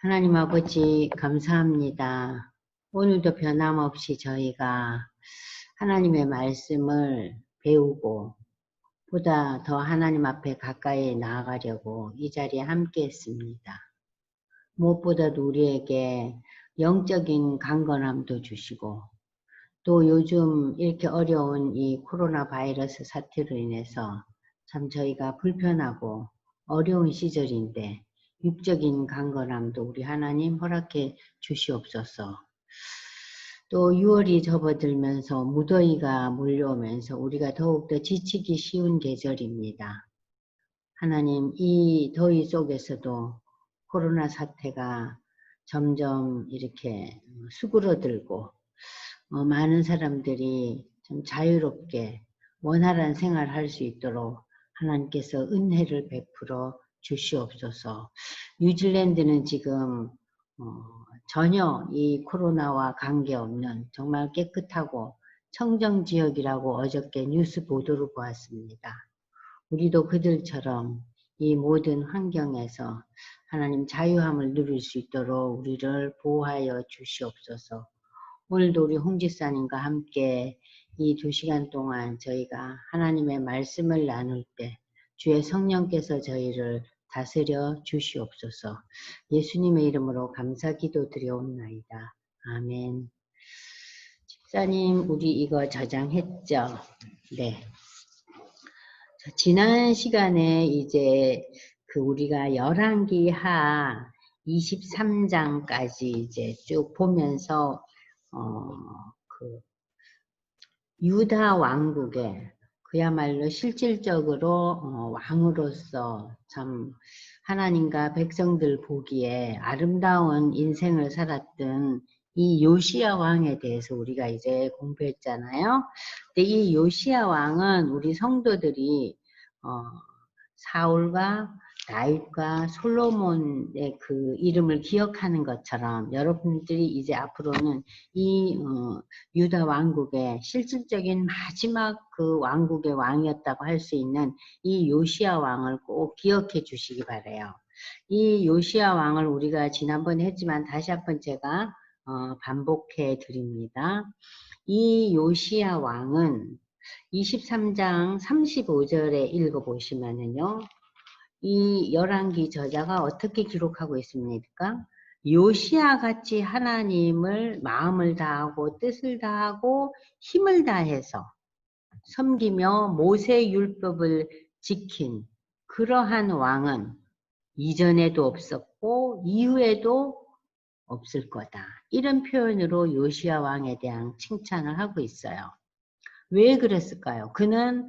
하나님 아버지 감사합니다. 오늘도 변함없이 저희가 하나님의 말씀을 배우고 보다 더 하나님 앞에 가까이 나아가려고 이 자리에 함께 했습니다. 무엇보다도 우리에게 영적인 강건함도 주시고 또 요즘 이렇게 어려운 이 코로나 바이러스 사태로 인해서 참 저희가 불편하고 어려운 시절인데 육적인 강건함도 우리 하나님 허락해 주시옵소서. 또 6월이 접어들면서 무더위가 몰려오면서 우리가 더욱더 지치기 쉬운 계절입니다. 하나님, 이 더위 속에서도 코로나 사태가 점점 이렇게 수그러들고 많은 사람들이 좀 자유롭게 원활한 생활을 할 수 있도록 하나님께서 은혜를 베풀어 주시옵소서. 뉴질랜드는 지금 전혀 이 코로나와 관계없는 정말 깨끗하고 청정지역이라고 어저께 뉴스 보도를 보았습니다. 우리도 그들처럼 이 모든 환경에서 하나님 자유함을 누릴 수 있도록 우리를 보호하여 주시옵소서. 오늘도 우리 홍지사님과 함께 이 2시간 동안 저희가 하나님의 말씀을 나눌 때 주의 성령께서 저희를 다스려 주시옵소서. 예수님의 이름으로 감사기도 드려옵나이다. 아멘. 집사님, 우리 이거 저장했죠? 네. 지난 시간에 이제 우리가 열왕기하 23장까지 이제 쭉 보면서 유다 왕국의 그야말로 실질적으로 왕으로서 참 하나님과 백성들 보기에 아름다운 인생을 살았던 이 요시야 왕에 대해서 우리가 이제 공부했잖아요. 근데 이 요시야 왕은 우리 성도들이 사울과 다윗과 솔로몬의 그 이름을 기억하는 것처럼 여러분들이 이제 앞으로는 이 유다 왕국의 실질적인 마지막 그 왕국의 왕이었다고 할 수 있는 이 요시야 왕을 꼭 기억해 주시기 바라요. 이 요시야 왕을 우리가 지난번에 했지만 다시 한번 제가 반복해 드립니다. 이 요시야 왕은 23장 35절에 읽어보시면은요. 이 열왕기 저자가 어떻게 기록하고 있습니까? 요시야 같이 하나님을 마음을 다하고 뜻을 다하고 힘을 다해서 섬기며 모세 율법을 지킨 그러한 왕은 이전에도 없었고 이후에도 없을 거다. 이런 표현으로 요시야 왕에 대한 칭찬을 하고 있어요. 왜 그랬을까요? 그는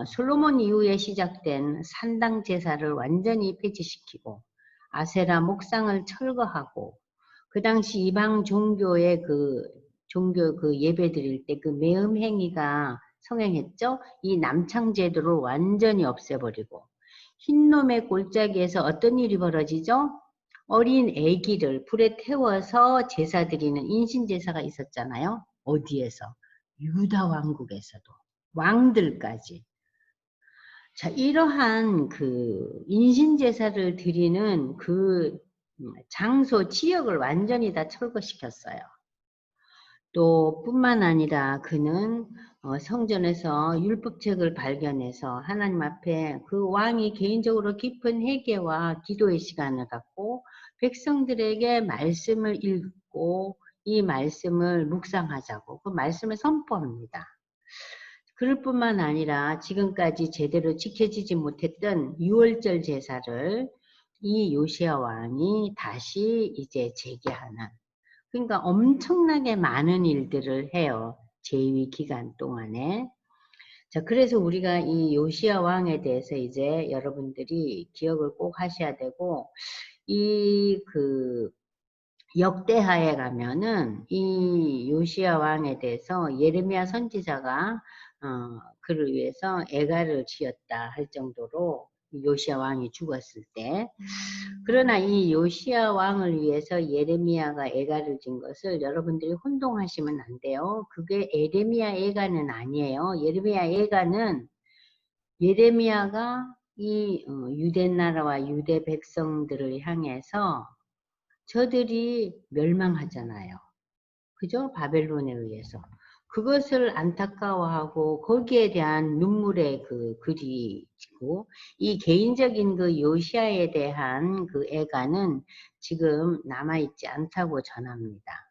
솔로몬 이후에 시작된 산당 제사를 완전히 폐지시키고 아세라 목상을 철거하고 그 당시 이방 종교의 종교 예배 드릴 때 그 매음 행위가 성행했죠. 이 남창 제도를 완전히 없애버리고 흰놈의 골짜기에서 어떤 일이 벌어지죠? 어린 아기를 불에 태워서 제사 드리는 인신 제사가 있었잖아요. 어디에서? 유다 왕국에서도 왕들까지. 자, 이러한 인신 제사를 드리는 장소 지역을 완전히 다 철거시켰어요. 또 뿐만 아니라 그는 성전에서 율법책을 발견해서 하나님 앞에 그 왕이 개인적으로 깊은 회개와 기도의 시간을 갖고 백성들에게 말씀을 읽고 이 말씀을 묵상하자고 그 말씀을 선포합니다. 그럴 뿐만 아니라 지금까지 제대로 지켜지지 못했던 유월절 제사를 이 요시야 왕이 다시 이제 재개하는, 그러니까 엄청나게 많은 일들을 해요. 재위 기간 동안에. 자, 그래서 우리가 이 요시야 왕에 대해서 이제 여러분들이 기억을 꼭 하셔야 되고, 역대하에 가면은 이 요시야 왕에 대해서 예레미야 선지자가 그를 위해서 애가를 지었다 할 정도로 요시야 왕이 죽었을 때, 그러나 이 요시야 왕을 위해서 예레미야가 애가를 진 것을 여러분들이 혼동하시면 안 돼요. 그게 예레미야 애가는 아니에요. 예레미야 애가는 예레미야가 이 유대 나라와 유대 백성들을 향해서 저들이 멸망하잖아요. 그죠? 바벨론에 의해서. 그것을 안타까워하고 거기에 대한 눈물의 그 글이 있고, 이 개인적인 그 요시아에 대한 그 애가는 지금 남아있지 않다고 전합니다.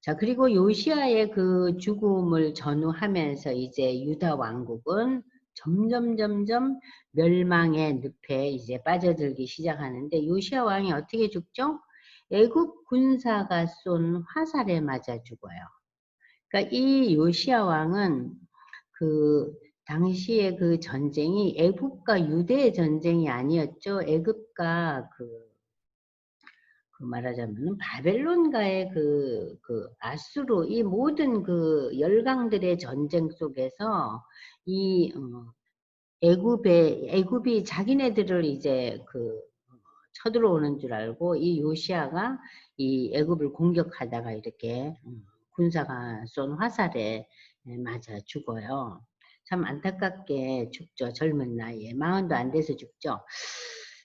자, 그리고 요시아의 그 죽음을 전후하면서 이제 유다 왕국은 점점 멸망의 늪에 이제 빠져들기 시작하는데, 요시아 왕이 어떻게 죽죠? 애굽 군사가 쏜 화살에 맞아 죽어요. 그러니까 이 요시아 왕은 그 당시에 그 전쟁이 애굽과 유대의 전쟁이 아니었죠. 애굽과 그 말하자면 바벨론과의 그 아수르, 이 모든 그 열강들의 전쟁 속에서 이 애굽이 자기네들을 이제 쳐들어오는 줄 알고 이 요시아가 이 애굽을 공격하다가 이렇게 군사가 쏜 화살에 맞아 죽어요. 참 안타깝게 죽죠. 젊은 나이에. 40도 안 돼서 죽죠.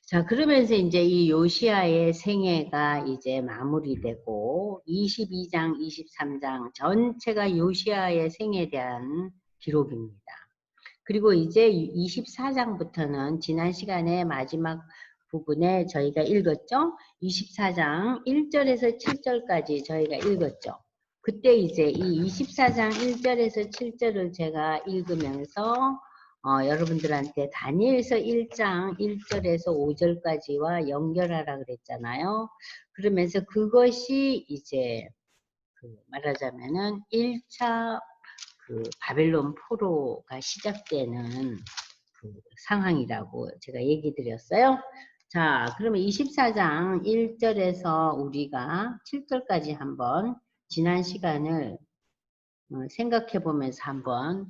자, 그러면서 이제 이 요시아의 생애가 이제 마무리되고 22장, 23장 전체가 요시아의 생애에 대한 기록입니다. 그리고 이제 24장부터는 지난 시간에 마지막 부분에 저희가 읽었죠? 24장 1절에서 7절까지 저희가 읽었죠. 그때 이제 이 24장 1절에서 7절을 제가 읽으면서 여러분들한테 다니엘서 1장 1절에서 5절까지와 연결하라 그랬잖아요. 그러면서 그것이 이제 말하자면은 1차 바벨론 포로가 시작되는 상황이라고 제가 얘기 드렸어요. 자, 그러면 24장 1절에서 우리가 7절까지 한번 지난 시간을 생각해 보면서 한번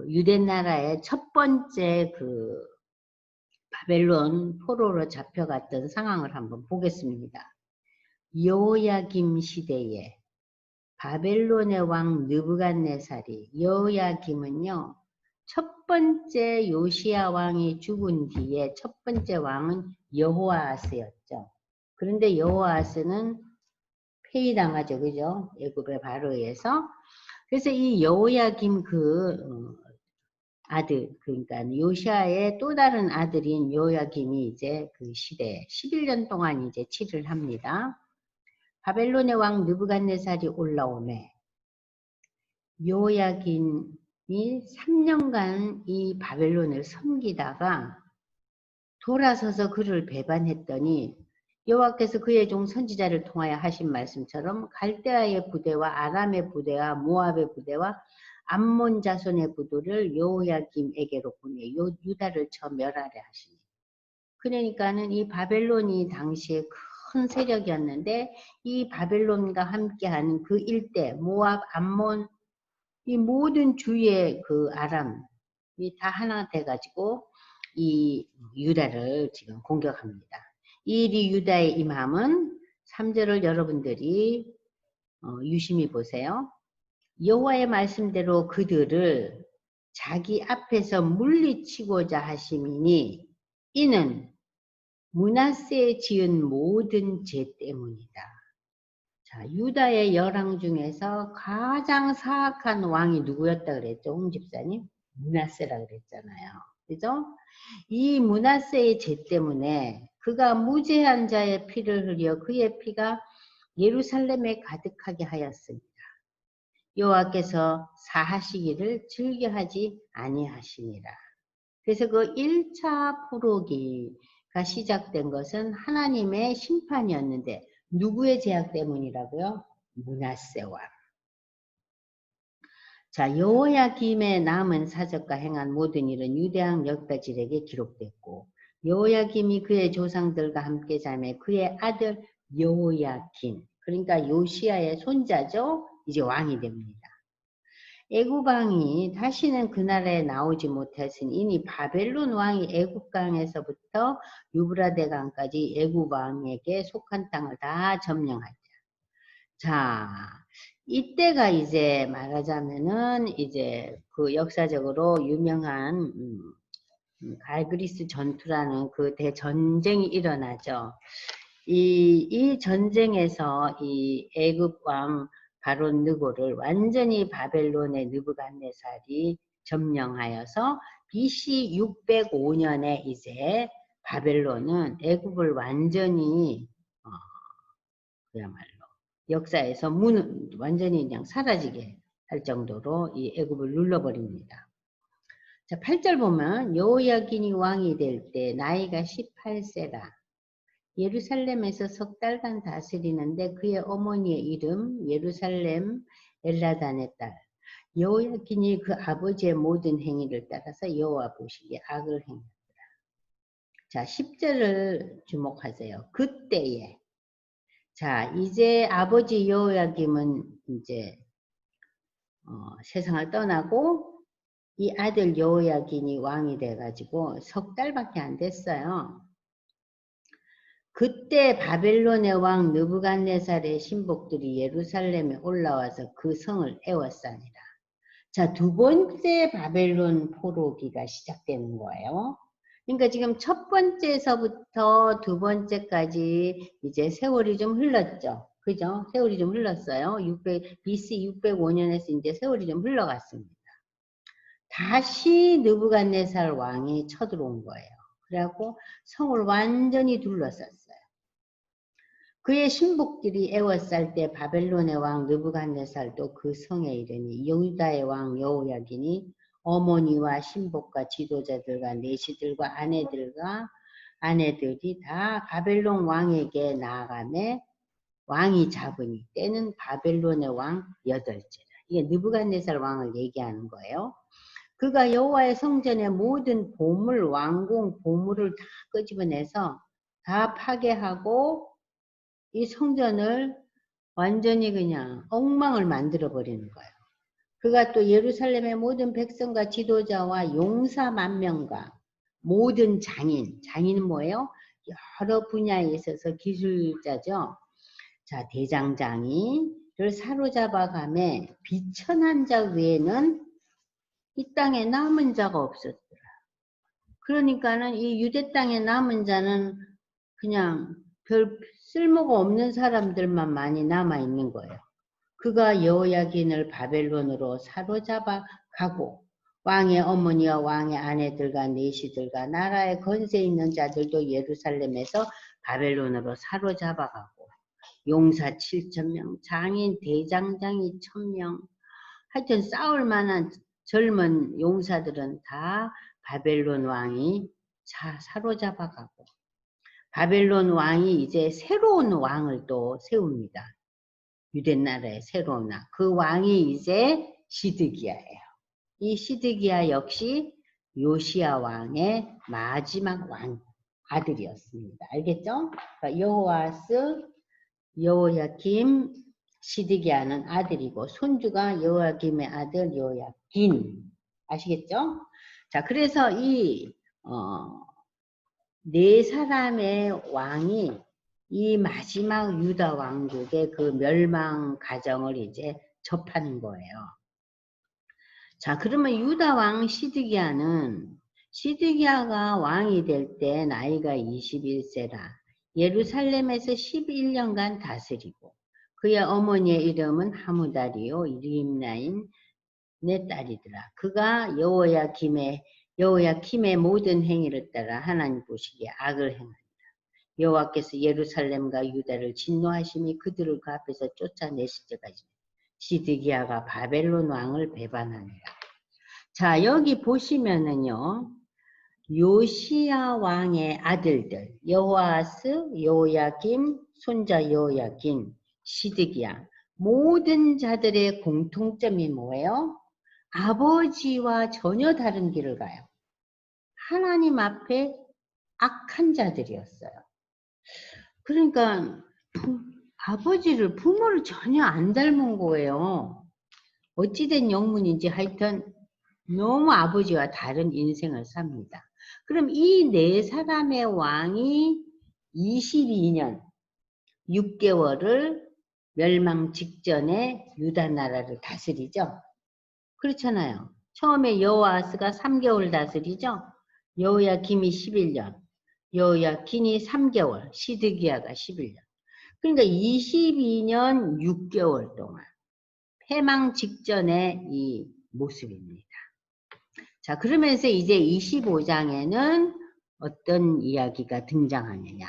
유대 나라의 첫 번째 바벨론 포로로 잡혀갔던 상황을 한번 보겠습니다. 여호야김 시대에 바벨론의 왕 느부갓네살이, 여호야김은요, 첫 번째 요시야 왕이 죽은 뒤에 첫 번째 왕은 여호아스였죠. 그런데 여호아스는 폐위당하죠. 그죠? 애굽의 바로에서. 그래서 이 여호야김 아들, 그러니까 요시아의 또 다른 아들인 여호야김이 이제 그 시대에 11년 동안 이제 치를 합니다. 바벨론의 왕 느부갓네살이 올라오매 요야긴이 3년간 이 바벨론을 섬기다가 돌아서서 그를 배반했더니 여호와께서 그의 종 선지자를 통하여 하신 말씀처럼 갈대아의 부대와 아람의 부대와 모압의 부대와 암몬 자손의 부대를 여호야김에게로 보내 유다를 쳐 멸하려 하시니. 그러니까는 이 바벨론이 당시에 큰 세력이었는데 이 바벨론과 함께하는 그 일대 모압, 암몬 이 모든 주위의 아람이 다 하나 돼가지고 이 유다를 지금 공격합니다. 이 일이 유다에 임함은 3절을 여러분들이 유심히 보세요. 여호와의 말씀대로 그들을 자기 앞에서 물리치고자 하심이니 이는 므낫세에 지은 모든 죄 때문이다. 자, 유다의 열왕 중에서 가장 사악한 왕이 누구였다 그랬죠? 홍 집사님? 므낫세라 그랬잖아요. 그죠? 이 므낫세의 죄 때문에 그가 무죄한 자의 피를 흘려 그의 피가 예루살렘에 가득하게 하였습니다. 여호와께서 사하시기를 즐겨하지 아니하시니라. 그래서 그 1차 포로기가 시작된 것은 하나님의 심판이었는데 누구의 제약 때문이라고요? 므낫세 왕. 자, 여호야김의 남은 사적과 행한 모든 일은 유대왕 역다질에게 기록됐고 여호야김이 그의 조상들과 함께 자매 그의 아들 여호야긴, 그러니까 요시야의 손자죠. 이제 왕이 됩니다. 애굽 왕이 다시는 그 나라에 나오지 못했으니 이니 바벨론 왕이 애굽 강에서부터 유브라데 강까지 애굽 왕에게 속한 땅을 다 점령하죠. 자, 이때가 이제 말하자면은 이제 그 역사적으로 유명한 갈그리스 전투라는 그 대전쟁이 일어나죠. 이 전쟁에서 이 애굽 왕 바론 느고를 완전히 바벨론의 느부갓네살이 점령하여서 BC 605년에 이제 바벨론은 애굽을 완전히 그야말로 역사에서 완전히 그냥 사라지게 할 정도로 이 애굽을 눌러버립니다. 자, 8절 보면 여호야긴이 왕이 될 때 나이가 18세라. 예루살렘에서 석 달간 다스리는데 그의 어머니의 이름 예루살렘 엘라단의 딸. 여호야긴이 그 아버지의 모든 행위를 따라서 여호와 보시기에 악을 행했더라. 자, 10절을 주목하세요. 그때에. 자, 이제 아버지 여호야김은 이제 세상을 떠나고 이 아들 여호야긴이 왕이 돼가지고 석 달밖에 안 됐어요. 그때 바벨론의 왕 느부갓네살의 신복들이 예루살렘에 올라와서 그 성을 애워싸니라. 자, 두 번째 바벨론 포로기가 시작되는 거예요. 그러니까 지금 첫 번째서부터 두 번째까지 이제 세월이 좀 흘렀죠. 그죠? 세월이 좀 흘렀어요. BC 605년에서 이제 세월이 좀 흘러갔습니다. 다시 느부갓네살 왕이 쳐들어온 거예요. 그래갖고 성을 완전히 둘러쌌어요. 그의 신복들이 애워쌀 때 바벨론의 왕 느부갓네살도 그 성에 이르니 유다의 왕 여호야긴이 어머니와 신복과 지도자들과 내시들과 아내들이 다 바벨론 왕에게 나아가매 왕이 잡으니 때는 바벨론의 왕 8제라. 이게 느부갓네살 왕을 얘기하는 거예요. 그가 여호와의 성전의 모든 보물, 왕궁 보물을 다 끄집어내서 다 파괴하고 이 성전을 완전히 그냥 엉망을 만들어 버리는 거예요. 그가 또 예루살렘의 모든 백성과 지도자와 용사 10,000명과 모든 장인은 뭐예요? 여러 분야에 있어서 기술자죠. 자, 대장장이를 사로잡아가매 비천한 자 외에는 이 땅에 남은 자가 없었더라. 그러니까는 이 유대 땅에 남은 자는 그냥 별 쓸모가 없는 사람들만 많이 남아있는 거예요. 그가 여호야긴을 바벨론으로 사로잡아 가고 왕의 어머니와 왕의 아내들과 내시들과 나라의 건세 있는 자들도 예루살렘에서 바벨론으로 사로잡아 가고 용사 7,000명, 장인 대장장이 1,000명, 하여튼 싸울 만한 젊은 용사들은 다 바벨론 왕이 사로잡아 가고 바벨론 왕이 이제 새로운 왕을 또 세웁니다. 유대 나라의 새로운 왕. 그 왕이 이제 시드기야예요. 이 시드기야 역시 요시야 왕의 마지막 왕 아들이었습니다. 알겠죠? 그러니까 여호아스, 여호야김, 시드기야는 아들이고 손주가 여호야김의 아들 여호야긴. 아시겠죠? 자, 그래서 이 네 사람의 왕이 이 마지막 유다 왕국의 그 멸망 과정을 이제 접하는 거예요. 자, 그러면 유다 왕 시드기야가 왕이 될 때 나이가 21세라 예루살렘에서 11년간 다스리고 그의 어머니의 이름은 하무달이요 림나인 내 딸이더라. 그가 여호야김의 모든 행위를 따라 하나님 보시기에 악을 행한다. 여호와께서 예루살렘과 유다를 진노하심이 그들을 그 앞에서 쫓아내실 때까지 시드기야가 바벨론 왕을 배반하니라. 자, 여기 보시면은요. 요시야 왕의 아들들 여호아스, 여호야김, 손자 여호야긴, 시드기야 모든 자들의 공통점이 뭐예요? 아버지와 전혀 다른 길을 가요. 하나님 앞에 악한 자들이었어요. 그러니까 부모를 전혀 안 닮은 거예요. 어찌된 영문인지 하여튼 너무 아버지와 다른 인생을 삽니다. 그럼 이 네 사람의 왕이 22년 6개월을 멸망 직전에 유다 나라를 다스리죠. 그렇잖아요. 처음에 여호아스가 3개월 다스리죠. 여호야김이 11년. 여호야킨이 3개월, 시드기야가 11년. 그러니까 22년 6개월 동안 패망 직전의 이 모습입니다. 자, 그러면서 이제 25장에는 어떤 이야기가 등장하느냐.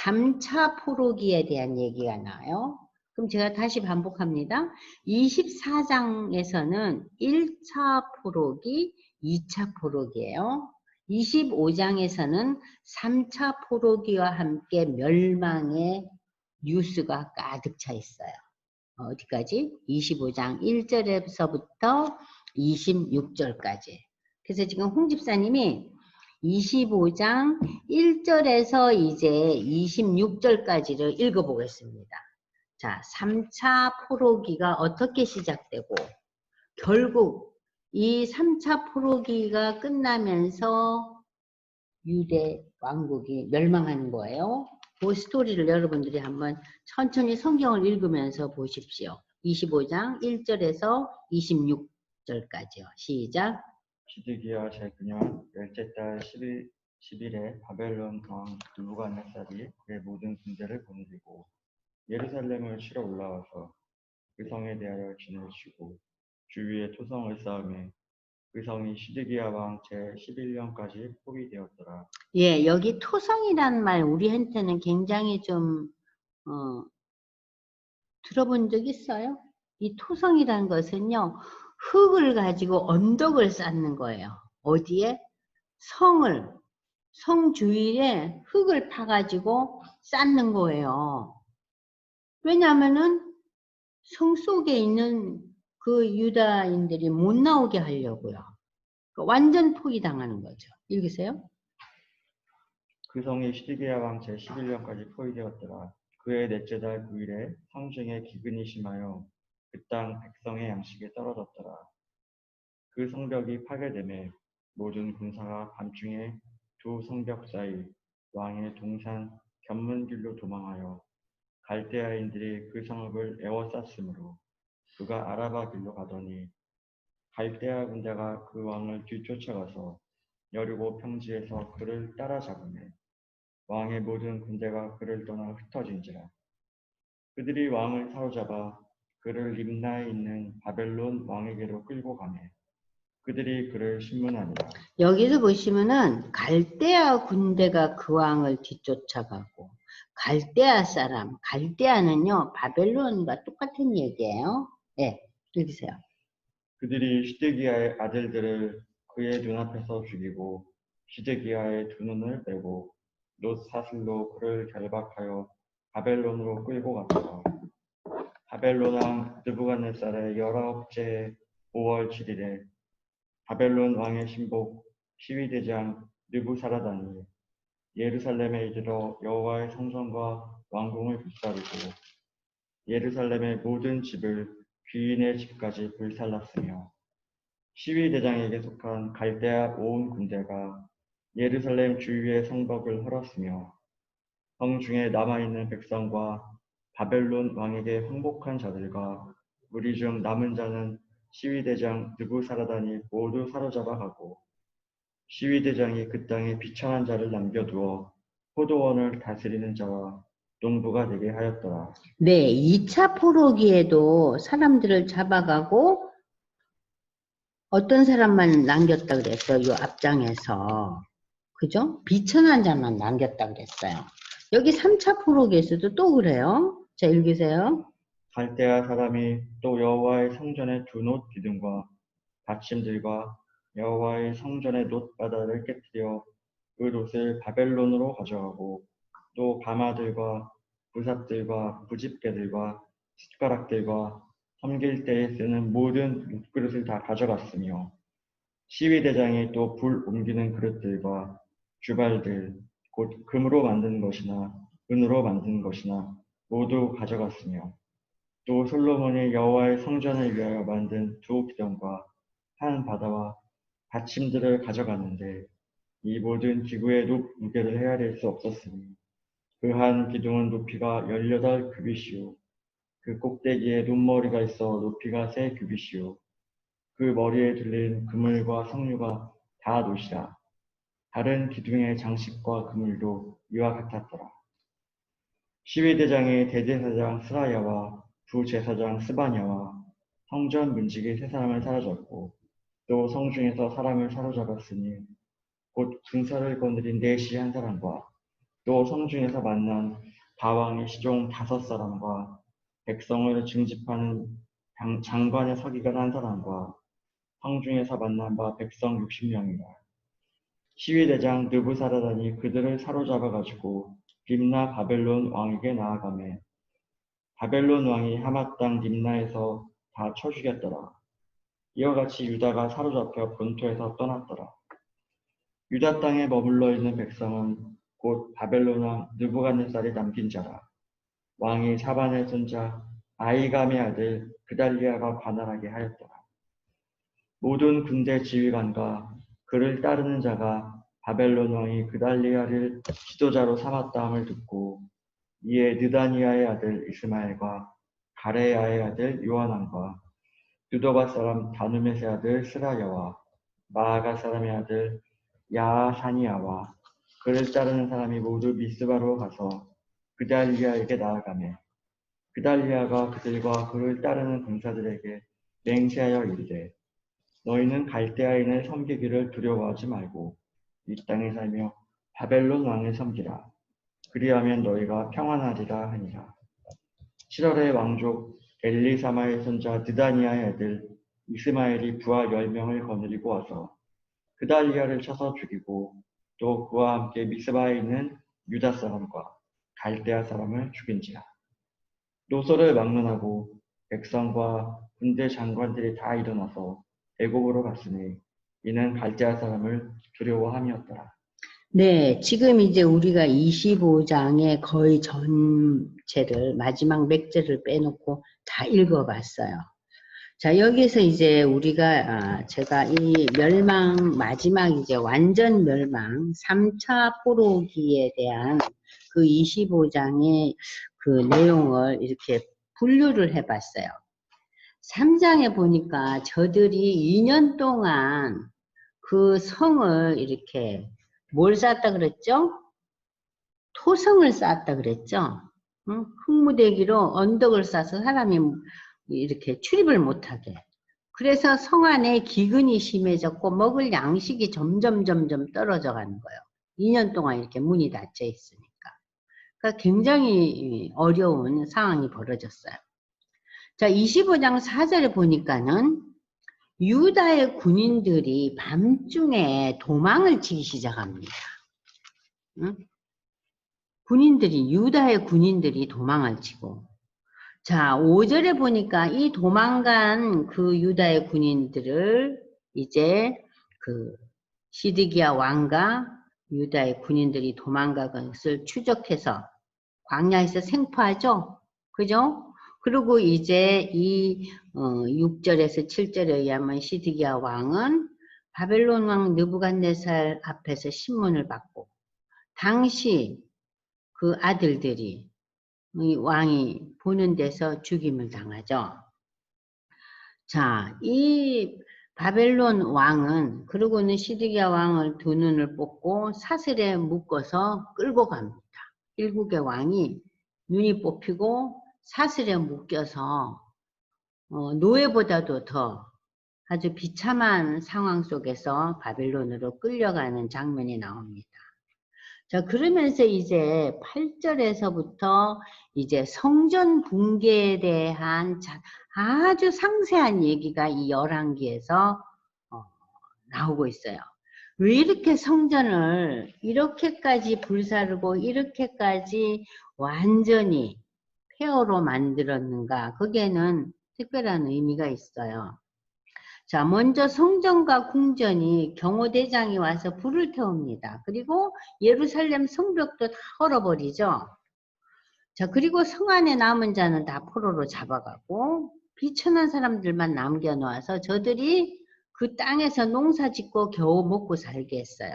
3차 포로기에 대한 얘기가 나와요. 그럼 제가 다시 반복합니다. 24장에서는 1차 포로기, 2차 포로기예요. 25장에서는 3차 포로기와 함께 멸망의 뉴스가 가득 차 있어요. 어디까지? 25장 1절에서부터 26절까지. 그래서 지금 홍 집사님이 25장 1절에서 이제 26절까지를 읽어보겠습니다. 자, 3차 포로기가 어떻게 시작되고 결국 이 3차 포로기가 끝나면서 유대 왕국이 멸망하는 거예요. 그 스토리를 여러분들이 한번 천천히 성경을 읽으면서 보십시오. 25장 1절에서 26절까지요. 시작. 시드기야 제9년 열째 달 10일에 바벨론 왕 느부갓네살이 그의 모든 군대를 거느리고 예루살렘을 치러 올라와서 그 성에 대하여 진을 치고 주위에 토성을 쌓으매 그 성이 시드기야 왕 제11년까지 포위되었더라. 예, 여기 토성이라는 말 우리한테는 굉장히 좀 들어본 적 있어요? 이 토성이라는 것은요, 흙을 가지고 언덕을 쌓는 거예요. 어디에? 성 주위에 흙을 파가지고 쌓는 거예요. 왜냐하면은 성 속에 있는 그 유다인들이 못 나오게 하려고요. 완전 포위당하는 거죠. 읽으세요. 그 성이 시드기야 왕 제11년까지 포위되었더라. 그의 넷째 달 9일에 성중에 기근이 심하여 그 땅 백성의 양식이 떨어졌더라. 그 성벽이 파괴되매 모든 군사가 밤중에 두 성벽 사이 왕의 동산 견문길로 도망하여 갈대아인들이 그 성읍을 에워쌌으므로 그가 아라바 길로 가더니 갈대아 군대가 그 왕을 뒤쫓아가서 여리고 평지에서 그를 따라잡으매 왕의 모든 군대가 그를 떠나 흩어진지라. 그들이 왕을 사로잡아 그를 림나에 있는 바벨론 왕에게로 끌고 가매 그들이 그를 신문하니라. 여기서 보시면은 갈대아 군대가 그 왕을 뒤쫓아가고 갈대아 사람, 갈대아는요 바벨론과 똑같은 얘기예요. 네, 읽으세요. 그들이 시드기야의 아들들을 그의 눈앞에서 죽이고 시드기야의 두 눈을 빼고 놋 사슬로 그를 결박하여 바벨론으로 끌고 갔더라. 바벨론 왕 느부갓네살의 19째 5월 7일에 바벨론 왕의 신복 시위대장 느부사라단이 예루살렘에 이르러 여호와의 성전과 왕궁을 불사르고 예루살렘의 모든 집을 귀인의 집까지 불살랐으며 시위대장에게 속한 갈대아 온 군대가 예루살렘 주위의 성벽을 헐었으며 성 중에 남아있는 백성과 바벨론 왕에게 항복한 자들과 무리 중 남은 자는 시위대장 느부사라단이 모두 사로잡아 가고 시위대장이 그 땅에 비천한 자를 남겨두어 포도원을 다스리는 자와 농부가 되게 하였더라. 네, 2차 포로기에도 사람들을 잡아가고 어떤 사람만 남겼다 그랬어요. 요 앞장에서. 그죠? 비천한 자만 남겼다 그랬어요. 여기 3차 포로기에서도 또 그래요. 자, 읽으세요. 갈대아 사람이 또 여호와의 성전의 두 놋 기둥과 받침들과 여호와의 성전의 놋 바다를 깨뜨려 그 놋을 바벨론으로 가져가고 또 가마들과 부삽들과 부집개들과 숟가락들과 섬길 때에 쓰는 모든 놋그릇을 다 가져갔으며 시위대장이 또 불 옮기는 그릇들과 주발들 곧 금으로 만든 것이나 은으로 만든 것이나 모두 가져갔으며 또 솔로몬이 여호와의 성전을 위하여 만든 두 기둥과 한 바다와 받침들을 가져갔는데 이 모든 기구의 높 무게를 헤아릴 수 없었으니 그 한 기둥은 높이가 18규빗이요 그 꼭대기에 눈머리가 있어 높이가 3규빗이요 그 머리에 들린 그물과 석류가 다 놋이라. 다른 기둥의 장식과 그물도 이와 같았더라. 시위대장의 대제사장 스라야와 부제사장 스바냐와 성전 문지기 세 사람을 사로잡고 또 성중에서 사람을 사로잡았으니 곧 군사를 거느린 내시 한 사람과 또 성중에서 만난 다왕의 시종 5사람과 백성을 징집하는 장관의 서기관 한 사람과 성중에서 만난 바 백성 60명이라. 시위대장 느부사라단이 그들을 사로잡아 가지고 림나 바벨론 왕에게 나아가매 바벨론 왕이 하맛 땅 림나에서 다 쳐 죽였더라. 이와 같이 유다가 사로잡혀 본토에서 떠났더라. 유다 땅에 머물러 있는 백성은 곧 바벨론 왕 느부갓네살이 남긴 자라. 왕이 사반의 손자 아이감의 아들 그달리아가 반환하게 하였더라. 모든 군대 지휘관과 그를 따르는 자가 바벨론 왕이 그달리아를 지도자로 삼았다함을 듣고 이에 느다니아의 아들 이스마엘과 가레야의 아들 요하난과 느도바 사람 다누메의 아들 스라야와 마아가 사람의 아들 야하사니아와 그를 따르는 사람이 모두 미스바로 가서 그달리아에게 나아가매 그달리아가 그들과 그를 따르는 군사들에게 맹세하여 이르되 너희는 갈대아인을 섬기기를 두려워하지 말고 이 땅에 살며 바벨론 왕을 섬기라. 그리하면 너희가 평안하리라 하니라. 7월에 왕족 엘리사마의 손자 느다니아의 아들 이스마엘이 부하 10명을 거느리고 와서 그달리아를 쳐서 죽이고 또 그와 함께 미스바에 있는 유다 사람과 갈대아 사람을 죽인지라. 노소를 막론하고 백성과 군대 장관들이 다 일어나서 애굽으로 갔으니 이는 갈대아 사람을 두려워함이었더라. 네, 지금 이제 우리가 25장의 거의 전체를 마지막 몇 절을 빼놓고 다 읽어봤어요. 자, 여기서 이제 우리가 제가 이 멸망 마지막 이제 완전 멸망 3차 포로기에 대한 그 25장의 그 내용을 이렇게 분류를 해봤어요. 3장에 보니까 저들이 2년 동안 그 성을 이렇게 뭘 쌓았다 그랬죠? 토성을 쌓았다 그랬죠? 응? 흙무대기로 언덕을 쌓아서 사람이 이렇게 출입을 못하게. 그래서 성 안에 기근이 심해졌고 먹을 양식이 점점 떨어져 가는 거예요. 2년 동안 이렇게 문이 닫혀 있으니까. 그러니까 굉장히 어려운 상황이 벌어졌어요. 자, 25장 4절에 보니까는 유다의 군인들이 밤중에 도망을 치기 시작합니다. 응? 유다의 군인들이 도망을 치고. 자, 5절에 보니까 이 도망간 그 유다의 군인들을 이제 그 시드기야 왕과 유다의 군인들이 도망간 것을 추적해서 광야에서 생포하죠? 그죠? 그리고 이제 이 6절에서 7절에 의하면 시드기야 왕은 바벨론 왕 느부갓네살 앞에서 신문을 받고 당시 그 아들들이 이 왕이 보는 데서 죽임을 당하죠. 자, 이 바벨론 왕은 그러고는 시드기야 왕을 두 눈을 뽑고 사슬에 묶어서 끌고 갑니다. 일국의 왕이 눈이 뽑히고 사슬에 묶여서 노예보다도 더 아주 비참한 상황 속에서 바벨론으로 끌려가는 장면이 나옵니다. 자, 그러면서 이제 8절에서부터 이제 성전 붕괴에 대한 아주 상세한 얘기가 이 열왕기에서 나오고 있어요. 왜 이렇게 성전을 이렇게까지 불사르고 이렇게까지 완전히 폐허로 만들었는가? 거기에는 특별한 의미가 있어요. 자, 먼저 성전과 궁전이 경호대장이 와서 불을 태웁니다. 그리고 예루살렘 성벽도 다 헐어버리죠. 자, 그리고 성 안에 남은 자는 다 포로로 잡아가고 비천한 사람들만 남겨놓아서 저들이 그 땅에서 농사 짓고 겨우 먹고 살게 했어요.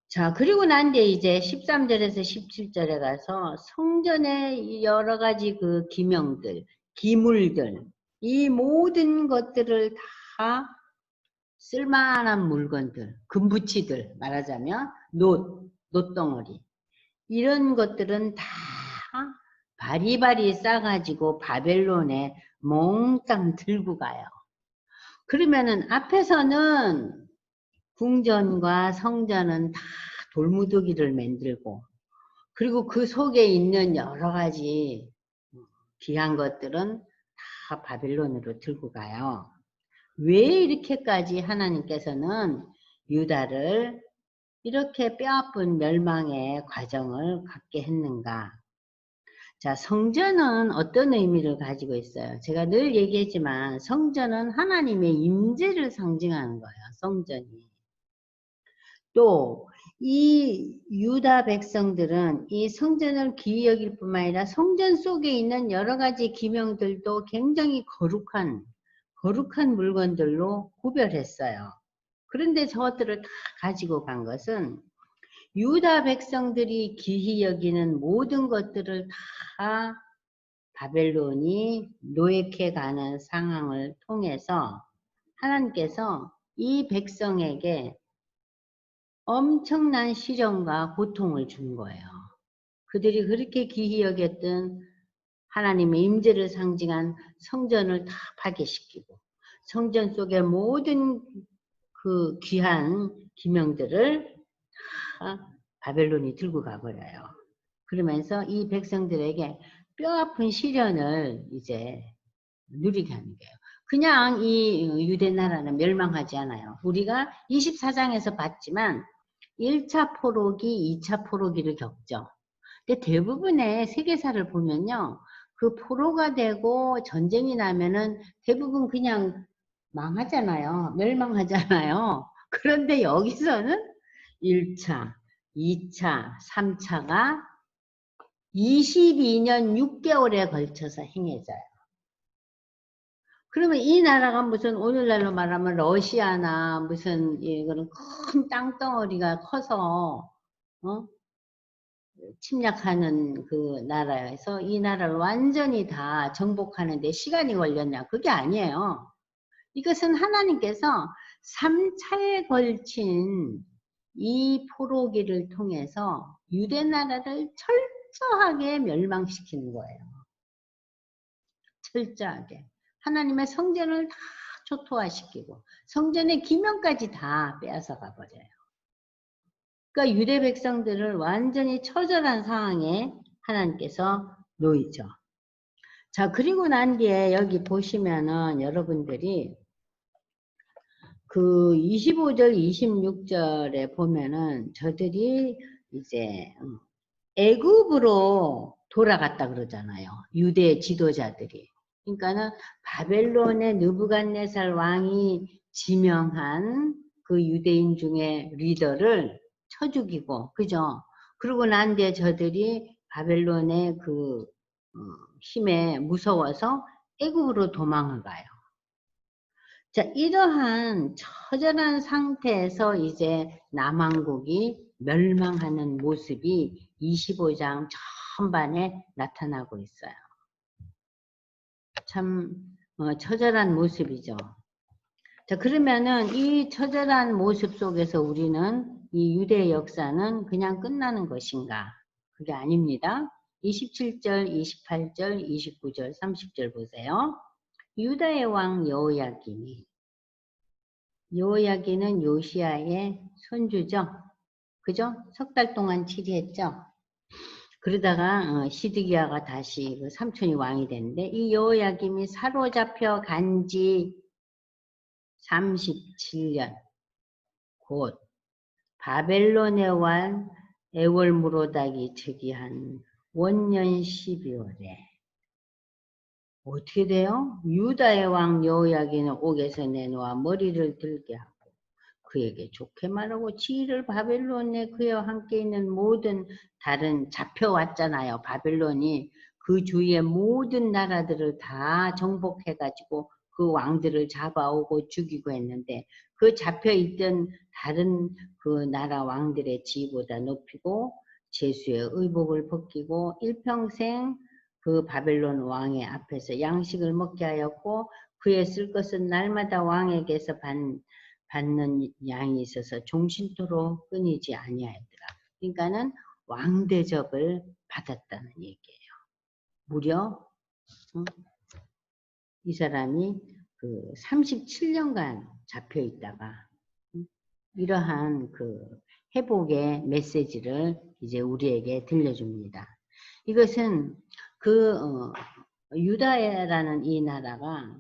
자, 그리고 난 뒤에 이제 13절에서 17절에 가서 성전의 여러 가지 그 기명들, 기물들, 이 모든 것들을 다 쓸만한 물건들, 금붙이들 말하자면 놋덩어리 이런 것들은 다 바리바리 싸가지고 바벨론에 몽땅 들고 가요. 그러면은 앞에서는 궁전과 성전은 다 돌무더기를 만들고 그리고 그 속에 있는 여러 가지 귀한 것들은 다 바벨론으로 들고 가요. 왜 이렇게까지 하나님께서는 유다를 이렇게 뼈아픈 멸망의 과정을 갖게 했는가? 자, 성전은 어떤 의미를 가지고 있어요? 제가 늘 얘기했지만 성전은 하나님의 임재를 상징하는 거예요. 성전이. 또 이 유다 백성들은 이 성전을 귀히 여길 뿐만 아니라 성전 속에 있는 여러 가지 기명들도 굉장히 거룩한 물건들로 구별했어요. 그런데 저것들을 다 가지고 간 것은 유다 백성들이 귀히 여기는 모든 것들을 다 바벨론이 노획해 가는 상황을 통해서 하나님께서 이 백성에게 엄청난 시련과 고통을 준 거예요. 그들이 그렇게 귀히 여겼던 하나님의 임재를 상징한 성전을 다 파괴시키고 성전 속의 모든 그 귀한 기명들을 다 바벨론이 들고 가버려요. 그러면서 이 백성들에게 뼈아픈 시련을 이제 누리게 하는 거예요. 그냥 이 유대 나라는 멸망하지 않아요. 우리가 24장에서 봤지만 1차 포로기, 2차 포로기를 겪죠. 근데 대부분의 세계사를 보면요. 그 포로가 되고 전쟁이 나면은 대부분 그냥 망하잖아요. 멸망하잖아요. 그런데 여기서는 1차, 2차, 3차가 22년 6개월에 걸쳐서 행해져요. 그러면 이 나라가 무슨 오늘날로 말하면 러시아나 무슨 그런 큰 땅덩어리가 커서 침략하는 그 나라에서 이 나라를 완전히 다 정복하는데 시간이 걸렸냐? 그게 아니에요. 이것은 하나님께서 3차에 걸친 이 포로기를 통해서 유대 나라를 철저하게 멸망시키는 거예요. 철저하게. 하나님의 성전을 다 초토화시키고 성전의 기명까지 다 빼앗아가 버려요. 그러니까 유대 백성들을 완전히 처절한 상황에 하나님께서 놓이죠. 자, 그리고 난 뒤에 여기 보시면은 여러분들이 그 25절, 26절에 보면은 저들이 이제 애굽으로 돌아갔다 그러잖아요. 유대 지도자들이. 그러니까는 바벨론의 느부갓네살 왕이 지명한 그 유대인 중에 리더를 쳐 죽이고, 그죠? 그러고 난 뒤에 저들이 바벨론의 그 힘에 무서워서 애굽으로 도망을 가요. 자, 이러한 처절한 상태에서 이제 남왕국이 멸망하는 모습이 25장 전반에 나타나고 있어요. 참 처절한 모습이죠. 자, 그러면은 이 처절한 모습 속에서 우리는 이 유대 역사는 그냥 끝나는 것인가? 그게 아닙니다. 27절, 28절, 29절, 30절 보세요. 유다의 왕 여호야긴이 여호야긴은 요시야의 손주죠. 그죠? 석 달 동안 치리했죠. 그러다가 시드기야가 다시 그 삼촌이 왕이 됐는데 이 여호야김이 사로잡혀 간지 37년 곧 바벨론의 왕 에월무로닥이 즉위한 원년 12월에 어떻게 돼요? 유다의 왕 여호야긴을 옥에서 내놓아 머리를 들게 하고 그에게 좋게 말하고 지휘를 바벨론에 그와 함께 있는 모든 다른 잡혀왔잖아요. 바벨론이 그 주위의 모든 나라들을 다 정복해가지고 그 왕들을 잡아오고 죽이고 했는데 그 잡혀있던 다른 그 나라 왕들의 지위보다 높이고 제수의 의복을 벗기고 일평생 그 바벨론 왕의 앞에서 양식을 먹게 하였고 그의 쓸 것은 날마다 왕에게서 받는 양이 있어서 종신토록 끊이지 아니하였더라. 그러니까는 왕대접을 받았다는 얘기예요. 무려 이 사람이 그 37년간 잡혀 있다가 이러한 그 회복의 메시지를 이제 우리에게 들려줍니다. 이것은 그 유다라는 이 나라가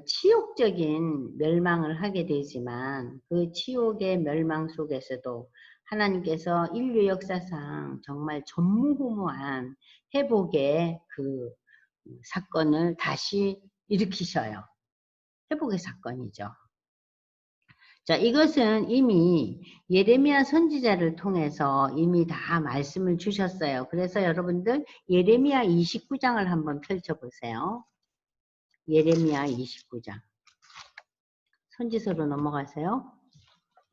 치욕적인 멸망을 하게 되지만 그 치욕의 멸망 속에서도 하나님께서 인류 역사상 정말 전무후무한 회복의 그 사건을 다시 일으키셔요. 회복의 사건이죠. 자, 이것은 이미 예레미야 선지자를 통해서 이미 다 말씀을 주셨어요. 그래서 여러분들 예레미야 29장을 한번 펼쳐보세요. 예레미야 29장. 선지서로 넘어가세요.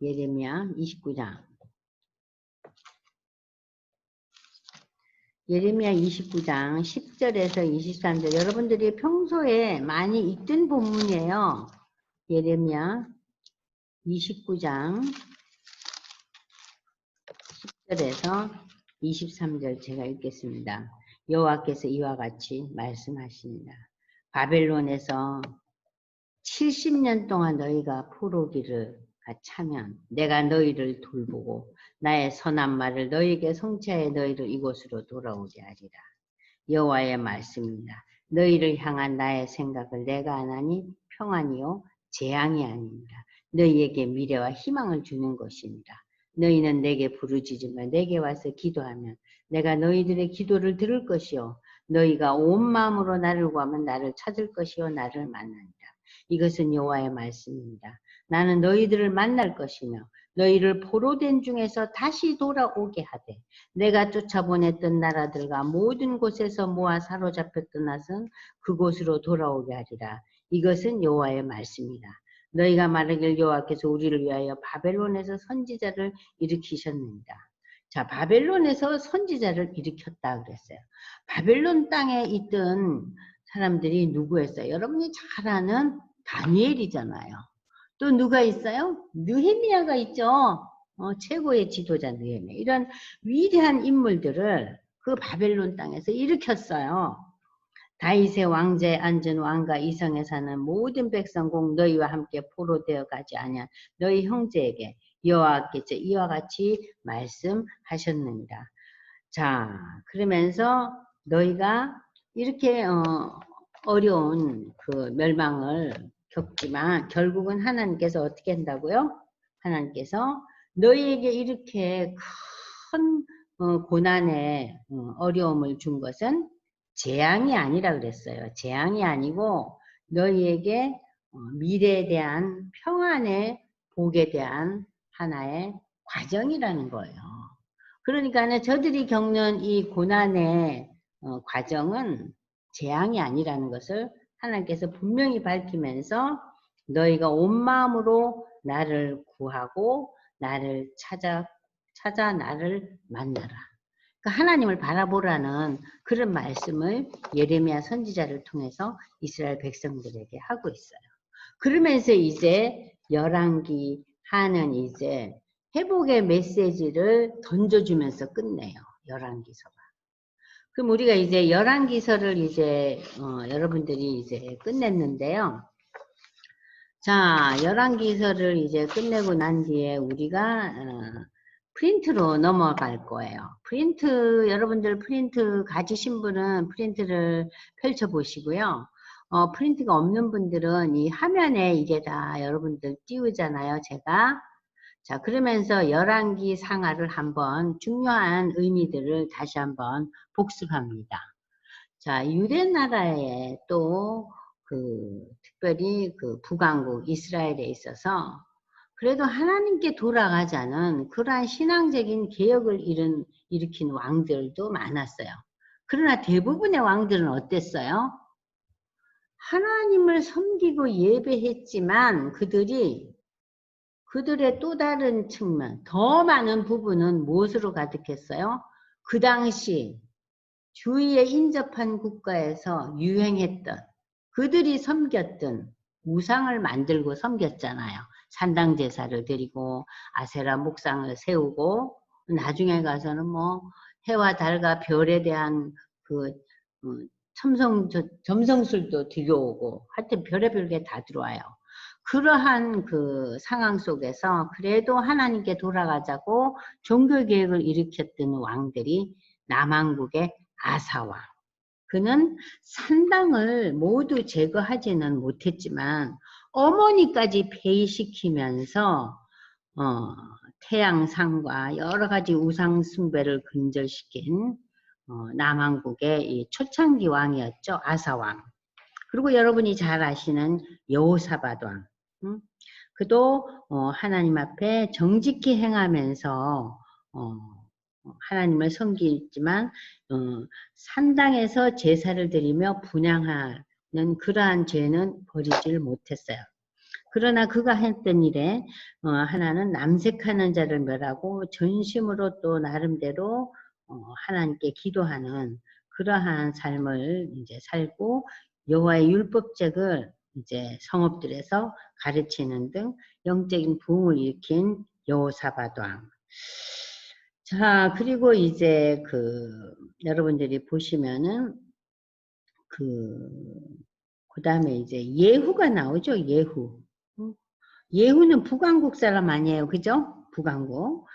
예레미야 29장. 예레미야 29장 10절에서 23절. 여러분들이 평소에 많이 읽던 본문이에요. 예레미야 29장 10절에서 23절 제가 읽겠습니다. 여호와께서 이와 같이 말씀하십니다. 바벨론에서 70년 동안 너희가 포로기를 차면 내가 너희를 돌보고 나의 선한 말을 너희에게 성취하여 너희를 이곳으로 돌아오게 하리라. 여호와의 말씀입니다. 너희를 향한 나의 생각을 내가 하나니 평안이요 재앙이 아닙니다. 너희에게 미래와 희망을 주는 것입니다. 너희는 내게 부르짖으며 내게 와서 기도하면 내가 너희들의 기도를 들을 것이요 너희가 온 마음으로 나를 구하면 나를 찾을 것이요 나를 만나리라. 이것은 여호와의 말씀입니다. 나는 너희들을 만날 것이며 너희를 포로된 중에서 다시 돌아오게 하되 내가 쫓아보냈던 나라들과 모든 곳에서 모아 사로잡혔던 낫은 그곳으로 돌아오게 하리라. 이것은 여호와의 말씀이다. 너희가 말하길 여호와께서 우리를 위하여 바벨론에서 선지자를 일으키셨느니라. 자, 바벨론에서 선지자를 일으켰다 그랬어요. 바벨론 땅에 있던 사람들이 누구였어요? 여러분이 잘 아는 다니엘이잖아요. 또 누가 있어요? 느헤미야가 있죠. 최고의 지도자 느헤미야. 이런 위대한 인물들을 그 바벨론 땅에서 일으켰어요. 다윗의 왕좌에 앉은 왕과 이성에 사는 모든 백성 공 너희와 함께 포로되어 가지 아니한 너희 형제에게 여호와께서 이와 같이 말씀하셨느니라. 자, 그러면서 너희가 이렇게 어려운 그 멸망을 겪지만 결국은 하나님께서 어떻게 한다고요? 하나님께서 너희에게 이렇게 큰 고난의 어려움을 준 것은 재앙이 아니라 그랬어요. 재앙이 아니고 너희에게 미래에 대한 평안의 복에 대한 하나의 과정이라는 거예요. 그러니까 저들이 겪는 이 고난의 과정은 재앙이 아니라는 것을 하나님께서 분명히 밝히면서 너희가 온 마음으로 나를 구하고 나를 찾아 나를 만나라. 그러니까 하나님을 바라보라는 그런 말씀을 예레미야 선지자를 통해서 이스라엘 백성들에게 하고 있어요. 그러면서 이제 열왕기 하는 이제 회복의 메시지를 던져주면서 끝내요. 열왕기서가. 그럼 우리가 이제 열왕기서를 이제 여러분들이 이제 끝냈는데요. 자, 열왕기서를 이제 끝내고 난 뒤에 우리가 프린트로 넘어갈 거예요. 프린트, 여러분들 프린트 가지신 분은 프린트를 펼쳐 보시고요. 프린트가 없는 분들은 이 화면에 이게 다 여러분들 띄우잖아요, 제가. 자, 그러면서 열왕기 상하를 한번 중요한 의미들을 다시 한번 복습합니다. 자, 유대 나라에 또 특별히 그 북왕국 이스라엘에 있어서 그래도 하나님께 돌아가자는 그러한 신앙적인 개혁을 일으킨 왕들도 많았어요. 그러나 대부분의 왕들은 어땠어요? 하나님을 섬기고 예배했지만 그들의 또 다른 측면, 더 많은 부분은 무엇으로 가득했어요? 그 당시 주위에 인접한 국가에서 유행했던, 그들이 섬겼던 우상을 만들고 섬겼잖아요. 산당 제사를 드리고 아세라 목상을 세우고 나중에 가서는 뭐 해와 달과 별에 대한 그 점성술도 들여오고 하여튼 별의별 게 다 들어와요. 그러한 그 상황 속에서 그래도 하나님께 돌아가자고 종교개혁을 일으켰던 왕들이 남왕국의 아사왕. 그는 산당을 모두 제거하지는 못했지만 어머니까지 폐위시키면서 태양상과 여러 가지 우상 숭배를 근절시킨 남왕국의 이 초창기 왕이었죠. 아사왕. 그리고 여러분이 잘 아시는 여호사밧 왕. 그도 하나님 앞에 정직히 행하면서 하나님을 섬기지만 산당에서 제사를 드리며 분향하는 그러한 죄는 버리질 못했어요. 그러나 그가 했던 일에 하나는 남색하는 자를 멸하고 전심으로 또 나름대로 하나님께 기도하는 그러한 삶을 이제 살고 여호와의 율법책을 이제 성읍들에서 가르치는 등 영적인 부흥을 일으킨 여호사밧 왕. 자, 그리고 이제 여러분들이 보시면은 그 다음에 이제 예후가 나오죠. 예후. 예후는 북왕국 사람 아니에요. 그죠? 북왕국.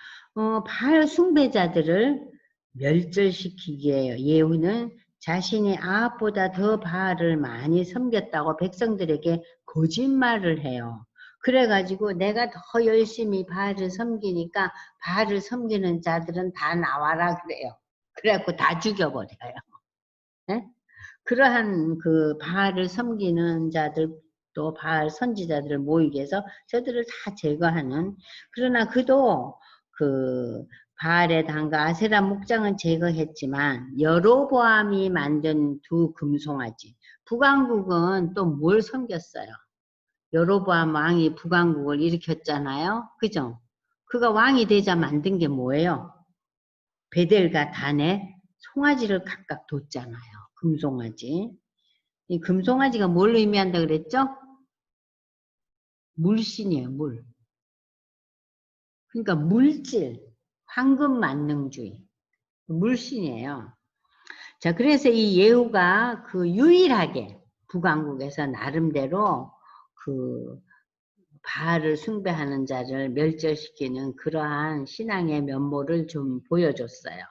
바알 숭배자들을 멸절시키기에 예후는 자신이 아합보다 더 바알을 많이 섬겼다고 백성들에게 거짓말을 해요. 그래가지고 내가 더 열심히 바알을 섬기니까 바알을 섬기는 자들은 다 나와라 그래요. 그래갖고 다 죽여버려요. 네? 그러한 그 바알을 섬기는 자들 또 바알 선지자들을 모이게 해서 저들을 다 제거하는 그러나 그도 그 바알의 당과 아세라 목장은 제거했지만 여로보암이 만든 두 금송아지 북왕국은 또 뭘 섬겼어요? 여로보암 왕이 북왕국을 일으켰잖아요. 그죠? 그가 왕이 되자 만든 게 뭐예요? 베델과 단에 송아지를 각각 뒀잖아요. 금송아지. 이 금송아지가 뭘 의미한다 그랬죠? 물신이에요, 물. 그러니까 물질, 황금 만능주의. 물신이에요. 자, 그래서 이 예후가 그 유일하게 북왕국에서 나름대로 그 바알을 숭배하는 자를 멸절시키는 그러한 신앙의 면모를 좀 보여줬어요.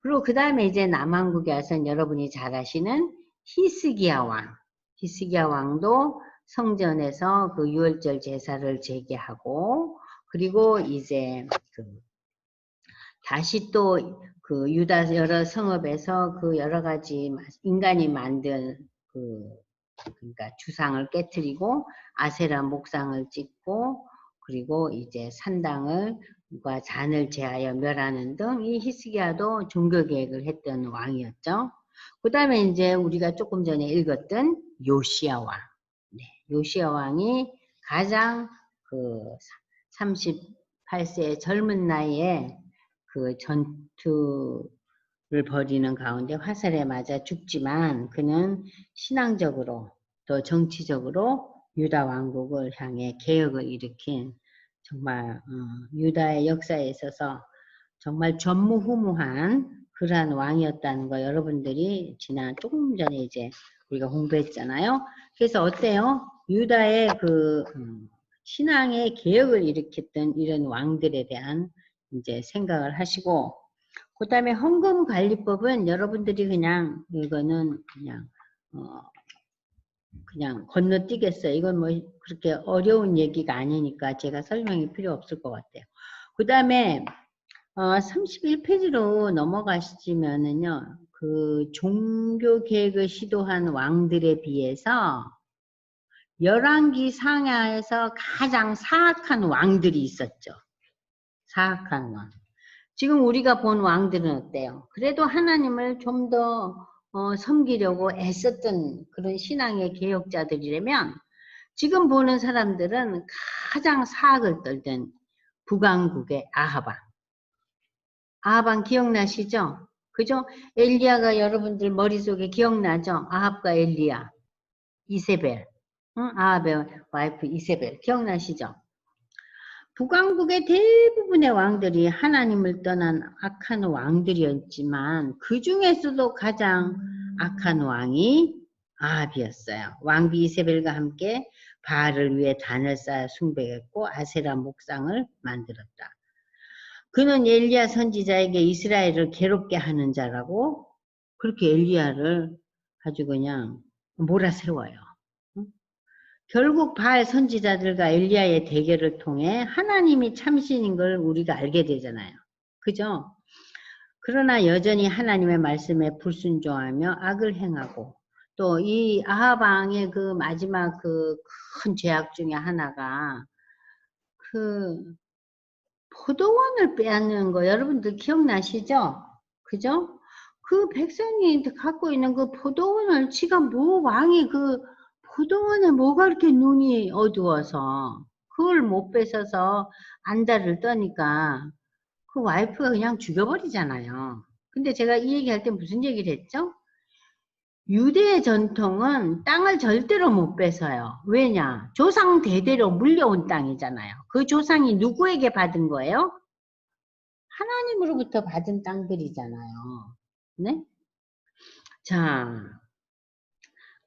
그리고 그 다음에 이제 남왕국에 와서 여러분이 잘 아시는 히스기야 왕. 히스기야 왕도 성전에서 그 유월절 제사를 재개하고, 그리고 이제 다시 또 그 유다 여러 성읍에서 그 여러 가지 인간이 만든 그러니까 주상을 깨뜨리고 아세라 목상을 찍고 그리고 이제 산당을 과 잔을 제하여 멸하는 등 이 히스기야도 종교 개혁을 했던 왕이었죠. 그 다음에 이제 우리가 조금 전에 읽었던 요시야 왕. 네, 요시야 왕이 가장 그 38세의 젊은 나이에 그 전투를 벌이는 가운데 화살에 맞아 죽지만 그는 신앙적으로 또 정치적으로 유다 왕국을 향해 개혁을 일으킨 정말 유다의 역사에 있어서 정말 전무후무한 그러한 왕이었다는 거 여러분들이 지난 조금 전에 이제 우리가 공부했잖아요. 그래서 어때요? 유다의 그 신앙의 개혁을 일으켰던 이런 왕들에 대한 이제 생각을 하시고, 그 다음에 헌금관리법은 여러분들이 그냥 이거는 그냥 건너뛰겠어요. 이건 뭐 그렇게 어려운 얘기가 아니니까 제가 설명이 필요 없을 것 같아요. 그 다음에 31페이지로 넘어가시면은요, 그 종교 개혁을 시도한 왕들에 비해서 열왕기 상하에서 가장 사악한 왕들이 있었죠. 사악한 왕. 지금 우리가 본 왕들은 어때요? 그래도 하나님을 좀 더 섬기려고 애썼던 그런 신앙의 개혁자들이라면 지금 보는 사람들은 가장 사악을 떨던 북왕국의 아하방. 아하방 기억나시죠? 그죠? 엘리야가 여러분들 머릿속에 기억나죠? 아합과 엘리야, 이세벨. 응? 아합의 와이프 이세벨. 기억나시죠? 북왕국의 대부분의 왕들이 하나님을 떠난 악한 왕들이었지만 그 중에서도 가장 악한 왕이 아합이었어요. 왕비 이세벨과 함께 바알을 위해 단을 쌓아 숭배했고 아세라 목상을 만들었다. 그는 엘리야 선지자에게 이스라엘을 괴롭게 하는 자라고 그렇게 엘리야를 아주 그냥 몰아세워요. 결국 바알 선지자들과 엘리야의 대결을 통해 하나님이 참신인 걸 우리가 알게 되잖아요. 그죠? 그러나 여전히 하나님의 말씀에 불순종하며 악을 행하고 또 이 아합 왕의 그 마지막 그 큰 죄악 중에 하나가 그 포도원을 빼앗는 거 여러분들 기억나시죠? 그죠? 그 백성이 갖고 있는 그 포도원을 지가 뭐 왕이 그 포도원에 뭐가 이렇게 눈이 어두워서 그걸 못 뺏어서 안달을 떠니까 그 와이프가 그냥 죽여버리잖아요. 근데 제가 이 얘기할 때 무슨 얘기를 했죠? 유대의 전통은 땅을 절대로 못 뺏어요. 왜냐? 조상 대대로 물려온 땅이잖아요. 그 조상이 누구에게 받은 거예요? 하나님으로부터 받은 땅들이잖아요. 네? 자,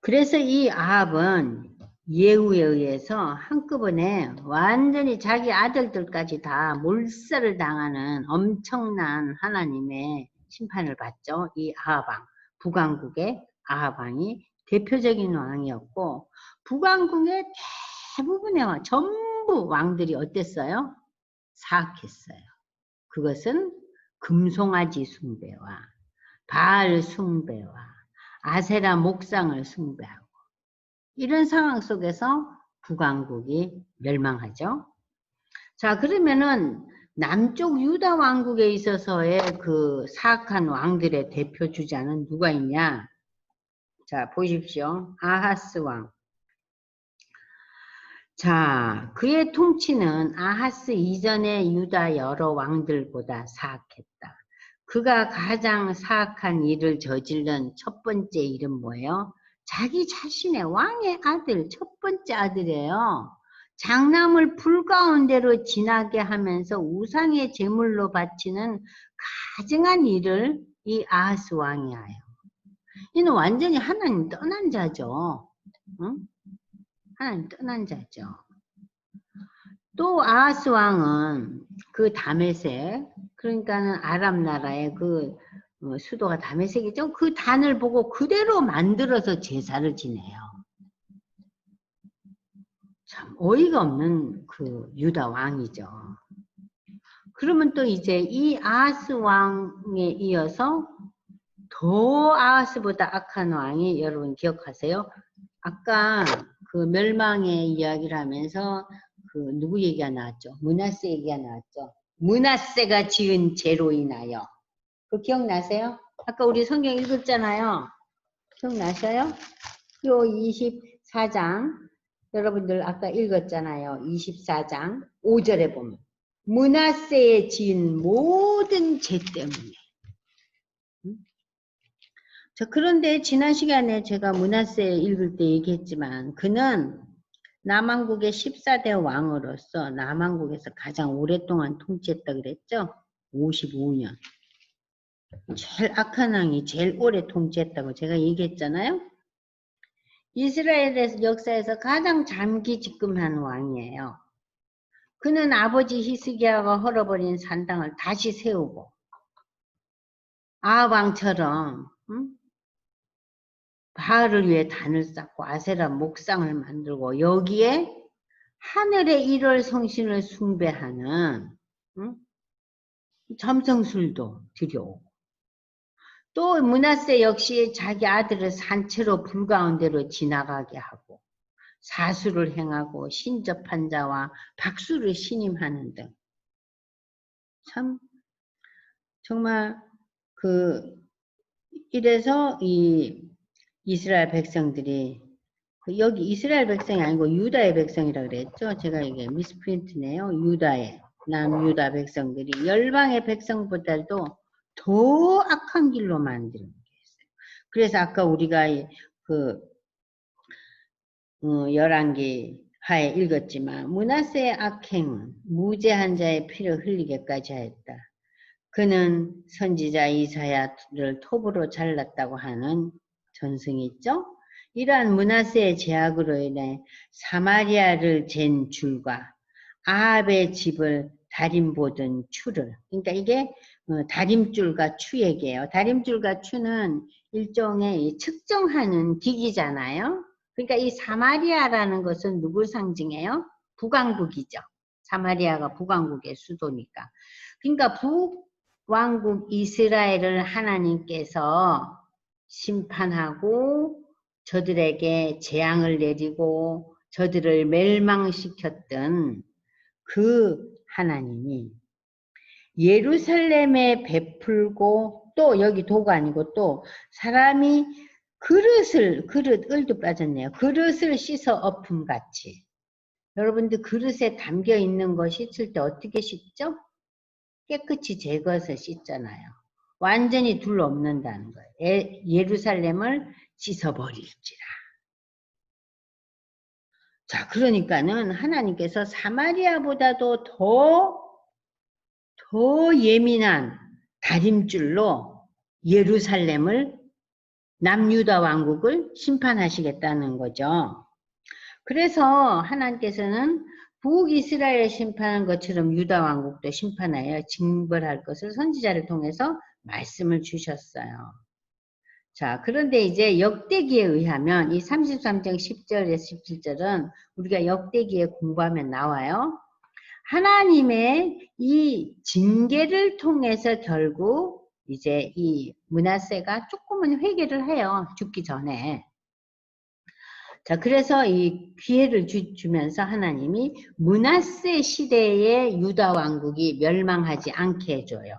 그래서 이 아합은 예후에 의해서 한꺼번에 완전히 자기 아들들까지 다 몰살을 당하는 엄청난 하나님의 심판을 받죠. 이 아합왕, 북왕국의 아합왕이 대표적인 왕이었고 북왕국의 대부분의 왕, 전부 왕들이 어땠어요? 사악했어요. 그것은 금송아지 숭배와 바알 숭배와 아세라 목상을 숭배하고 이런 상황 속에서 북왕국이 멸망하죠. 자, 그러면은 남쪽 유다 왕국에 있어서의 그 사악한 왕들의 대표 주자는 누가 있냐? 자, 보십시오. 아하스 왕. 자, 그의 통치는 아하스 이전의 유다 여러 왕들보다 사악했다. 그가 가장 사악한 일을 저지른 첫 번째 일은 뭐예요? 자기 자신의 왕의 아들, 첫 번째 아들이에요. 장남을 불 가운데로 지나게 하면서 우상의 제물로 바치는 가증한 일을 이 아하스 왕이 해요. 이는 완전히 하나님 떠난 자죠. 응? 하나님 떠난 자죠. 또 아하스 왕은 그 다메섹, 그러니까는 아람 나라의 그 수도가 다메섹이죠. 그 단을 보고 그대로 만들어서 제사를 지내요. 참 어이가 없는 그 유다 왕이죠. 그러면 또 이제 이 아하스 왕에 이어서 더 아하스보다 악한 왕이 여러분 기억하세요? 아까 그 멸망의 이야기를 하면서 그 누구 얘기가 나왔죠? 므낫세 얘기가 나왔죠. 므낫세가 지은 죄로 인하여. 그 기억나세요? 아까 우리 성경 읽었잖아요. 기억나셔요? 요 24장 여러분들 아까 읽었잖아요. 24장 5절에 보면 므낫세에 지은 모든 죄 때문에. 자, 그런데 지난 시간에 제가 므낫세 읽을 때 얘기했지만 그는 남왕국의 14대 왕으로서 남왕국에서 가장 오랫동안 통치했다 그랬죠? 55년. 제일 악한 왕이 제일 오래 통치했다고 제가 얘기했잖아요? 이스라엘 역사에서 가장 장기집권한 왕이에요. 그는 아버지 히스기야가 헐어버린 산당을 다시 세우고 아합 왕처럼 바알을 위해 단을 쌓고 아세라 목상을 만들고 여기에 하늘의 일월 성신을 숭배하는 점성술도 들여오고 또 므낫세 역시 자기 아들을 산채로 불 가운데로 지나가게 하고 사수를 행하고 신접한 자와 박수를 신임하는 등 참 정말 이래서 이 이스라엘 백성들이 여기 이스라엘 백성이 아니고 유다의 백성이라 그랬죠. 제가 이게 미스프린트네요. 유다의 남유다 백성들이 열방의 백성보다도 더 악한 길로 만드는 게 있어요. 그래서 아까 우리가 그 열왕기 하에 읽었지만 므낫세의 악행은 무죄한 자의 피를 흘리게까지 하였다. 그는 선지자 이사야를 톱으로 잘랐다고 하는 전승이 있죠. 이러한 므낫세의 죄악으로 인해 사마리아를 잰 줄과 아합의 집을 다림보던 추를, 그러니까 이게 다림줄과 추 얘기예요. 다림줄과 추는 일종의 측정하는 기기잖아요. 그러니까 이 사마리아라는 것은 누굴 상징해요? 북왕국이죠. 사마리아가 북왕국의 수도니까. 그러니까 북왕국 이스라엘을 하나님께서 심판하고 저들에게 재앙을 내리고 저들을 멸망시켰던 그 하나님이 예루살렘에 베풀고 또 여기 도가 아니고 또 사람이 을도 빠졌네요. 그릇을 씻어 엎음 같이. 여러분들 그릇에 담겨 있는 거 씻을 때 어떻게 씻죠? 깨끗이 제거해서 씻잖아요. 완전히 둘 없는다는 거예요. 예루살렘을 씻어버릴지라. 자, 그러니까는 하나님께서 사마리아보다도 더 예민한 다림줄로 예루살렘을 남유다 왕국을 심판하시겠다는 거죠. 그래서 하나님께서는 북이스라엘을 심판한 것처럼 유다 왕국도 심판하여 징벌할 것을 선지자를 통해서 말씀을 주셨어요. 자, 그런데 이제 역대기에 의하면 이 33장 10절에서 17절은 우리가 역대기에 공부하면 나와요. 하나님의 이 징계를 통해서 결국 이제 이 므낫세가 조금은 회개를 해요. 죽기 전에. 자, 그래서 이 기회를 주면서 하나님이 므낫세 시대의 유다 왕국이 멸망하지 않게 해줘요.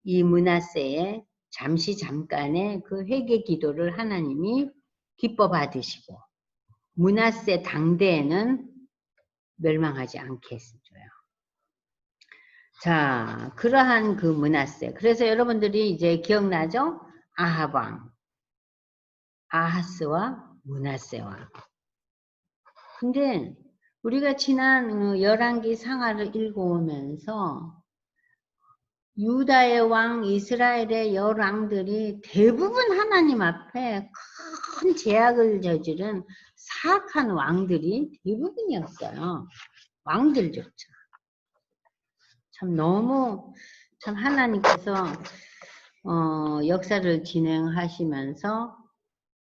이 므낫세의 잠깐의 그 회개 기도를 하나님이 기뻐 받으시고 므낫세 당대에는 멸망하지 않게 해줘요. 자, 그러한 그 므낫세. 그래서 여러분들이 이제 기억나죠? 아합 왕, 아하스와 므낫세 왕. 근데 우리가 지난 열왕기 상하를 읽어오면서 유다의 왕, 이스라엘의 열왕들이 대부분 하나님 앞에 큰 죄악을 저지른 사악한 왕들이 대부분이었어요. 왕들조차. 참 너무 참 하나님께서 역사를 진행하시면서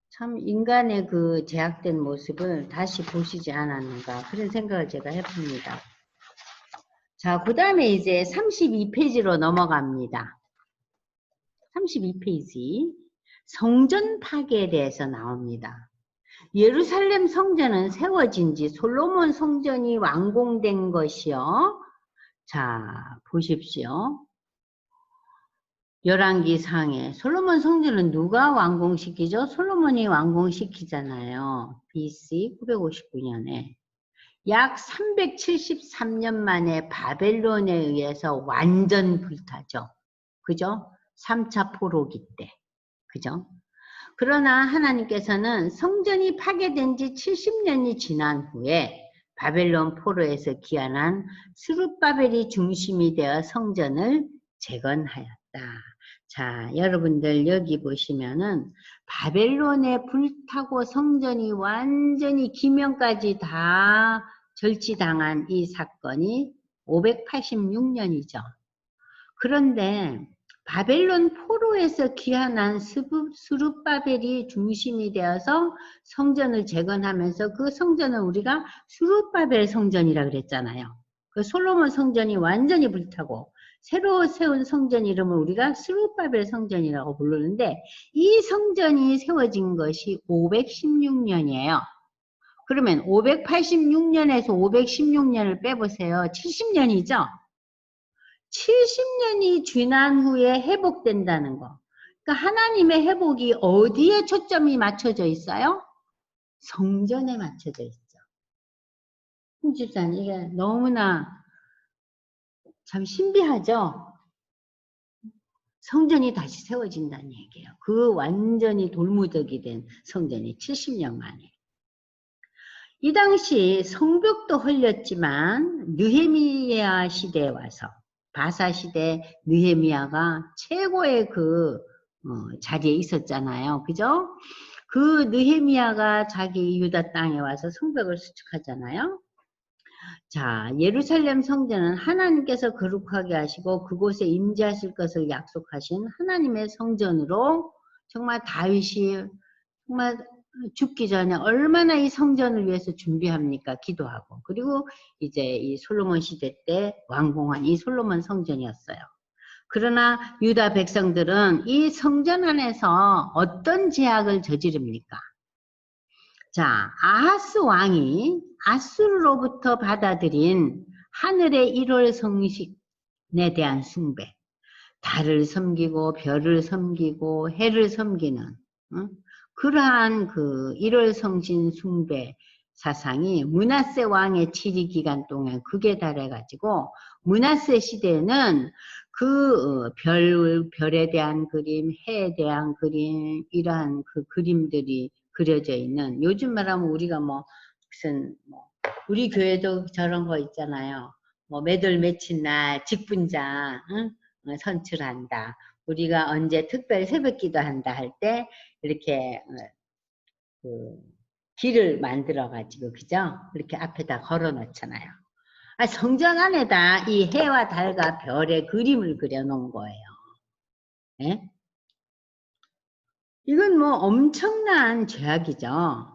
참 인간의 그 제약된 모습을 다시 보시지 않았는가 그런 생각을 제가 해봅니다. 자, 그 다음에 이제 32페이지로 넘어갑니다. 32페이지 성전 파괴에 대해서 나옵니다. 예루살렘 성전은 세워진 지 솔로몬 성전이 완공된 것이요. 자, 보십시오. 열왕기 상에 솔로몬 성전은 누가 완공시키죠? 솔로몬이 완공시키잖아요. BC 959년에. 약 373년 만에 바벨론에 의해서 완전 불타죠. 그죠? 3차 포로기 때. 그죠? 그러나 하나님께서는 성전이 파괴된 지 70년이 지난 후에 바벨론 포로에서 귀환한 스룹바벨이 중심이 되어 성전을 재건하였다. 자, 여러분들 여기 보시면은 바벨론에 불타고 성전이 완전히 기명까지 다 절취당한 이 사건이 586년이죠. 그런데 바벨론 포로에서 귀환한 스룹바벨이 중심이 되어서 성전을 재건하면서 그 성전을 우리가 스룹바벨 성전이라 그랬잖아요. 그 솔로몬 성전이 완전히 불타고 새로 세운 성전 이름을 우리가 스룹바벨 성전이라고 부르는데 이 성전이 세워진 것이 516년이에요. 그러면 586년에서 516년을 빼보세요. 70년이죠? 70년이 지난 후에 회복된다는 거. 그러니까 하나님의 회복이 어디에 초점이 맞춰져 있어요? 성전에 맞춰져 있죠. 홍집사님, 이게 너무나 참 신비하죠? 성전이 다시 세워진다는 얘기예요. 그 완전히 돌무더기 된 성전이 70년 만에. 이 당시 성벽도 헐렸지만 느헤미야 시대에 와서 바사 시대 느헤미야가 최고의 그 자리에 있었잖아요. 그죠? 그 느헤미야가 자기 유다 땅에 와서 성벽을 수축하잖아요. 자, 예루살렘 성전은 하나님께서 거룩하게 하시고 그곳에 임재하실 것을 약속하신 하나님의 성전으로 정말 다윗이 정말 죽기 전에 얼마나 이 성전을 위해서 준비합니까? 기도하고. 그리고 이제 이 솔로몬 시대 때 완공한 이 솔로몬 성전이었어요. 그러나 유다 백성들은 이 성전 안에서 어떤 제약을 저지릅니까? 자, 아하스 왕이 아수르로부터 받아들인 하늘의 1월 성신에 대한 숭배, 달을 섬기고 별을 섬기고 해를 섬기는 그러한 그 1월 성신 숭배 사상이 므낫세 왕의 치리 기간 동안 극에 달해가지고 므낫세 시대에는 그 별에 대한 그림, 해에 대한 그림, 이러한 그 그림들이 그려져 있는, 요즘 말하면 우리가 뭐 무슨 뭐 우리 교회도 저런 거 있잖아요. 뭐 매달 며칠 날 직분장 선출한다. 우리가 언제 특별 새벽 기도한다 할 때 이렇게 그 길을 만들어 가지고 그죠? 이렇게 앞에다 걸어 놓잖아요. 아, 성전 안에다 이 해와 달과 별의 그림을 그려 놓은 거예요. 예? 이건 뭐 엄청난 죄악이죠.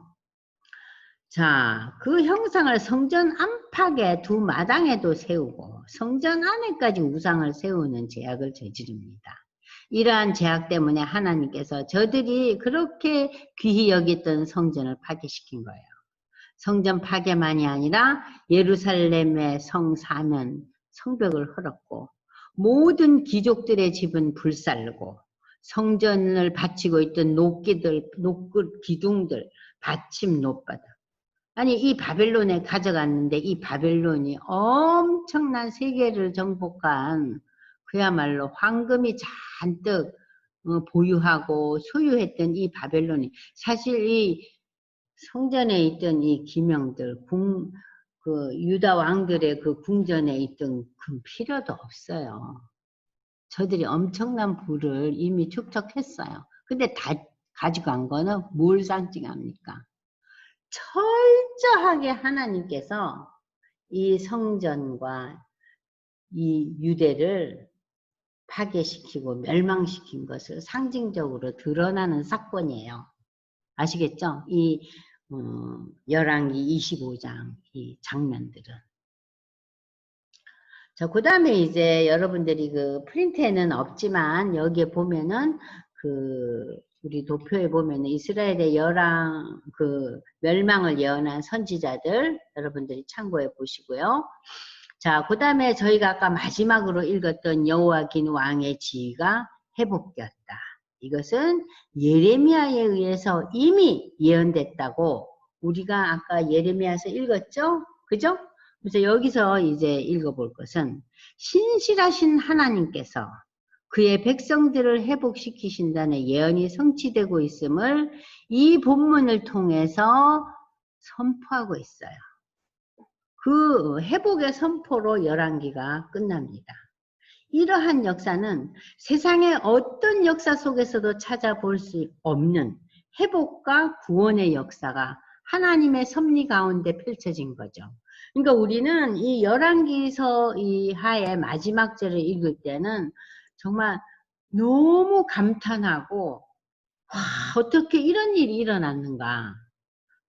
자, 그 형상을 성전 안팎의 두 마당에도 세우고 성전 안에까지 우상을 세우는 죄악을 저지릅니다. 이러한 죄악 때문에 하나님께서 저들이 그렇게 귀히 여겼던 성전을 파괴시킨 거예요. 성전 파괴만이 아니라 예루살렘의 성사면 성벽을 헐었고 모든 귀족들의 집은 불살르고 성전을 바치고 있던 녹기들, 기둥들, 받침 못받아. 아니 이 바벨론에 가져갔는데 이 바벨론이 엄청난 세계를 정복한 그야말로 황금이 잔뜩 보유하고 소유했던 이 바벨론이 사실 이 성전에 있던 이 기명들, 그 유다 왕들의 그 궁전에 있던 그 필요도 없어요. 저들이 엄청난 부를 이미 축적했어요. 근데 다 가져간 거는 뭘 상징합니까? 철저하게 하나님께서 이 성전과 이 유대를 파괴시키고 멸망시킨 것을 상징적으로 드러나는 사건이에요. 아시겠죠? 이 열왕기 25장 이 장면들은. 자, 그 다음에 이제 여러분들이 그 프린트에는 없지만 여기에 보면은 그 우리 도표에 보면은 이스라엘의 열왕 그 멸망을 예언한 선지자들 여러분들이 참고해 보시고요. 자, 그 다음에 저희가 아까 마지막으로 읽었던 여호와긴 왕의 지위가 회복되었다. 이것은 예레미야에 의해서 이미 예언됐다고 우리가 아까 예레미야에서 읽었죠? 그죠? 그래서 여기서 이제 읽어볼 것은 신실하신 하나님께서 그의 백성들을 회복시키신다는 예언이 성취되고 있음을 이 본문을 통해서 선포하고 있어요. 그 회복의 선포로 열왕기가 끝납니다. 이러한 역사는 세상의 어떤 역사 속에서도 찾아볼 수 없는 회복과 구원의 역사가 하나님의 섭리 가운데 펼쳐진 거죠. 그러니까 우리는 이 열왕기서 이 하의 마지막 절을 읽을 때는 정말 너무 감탄하고 와, 어떻게 이런 일이 일어났는가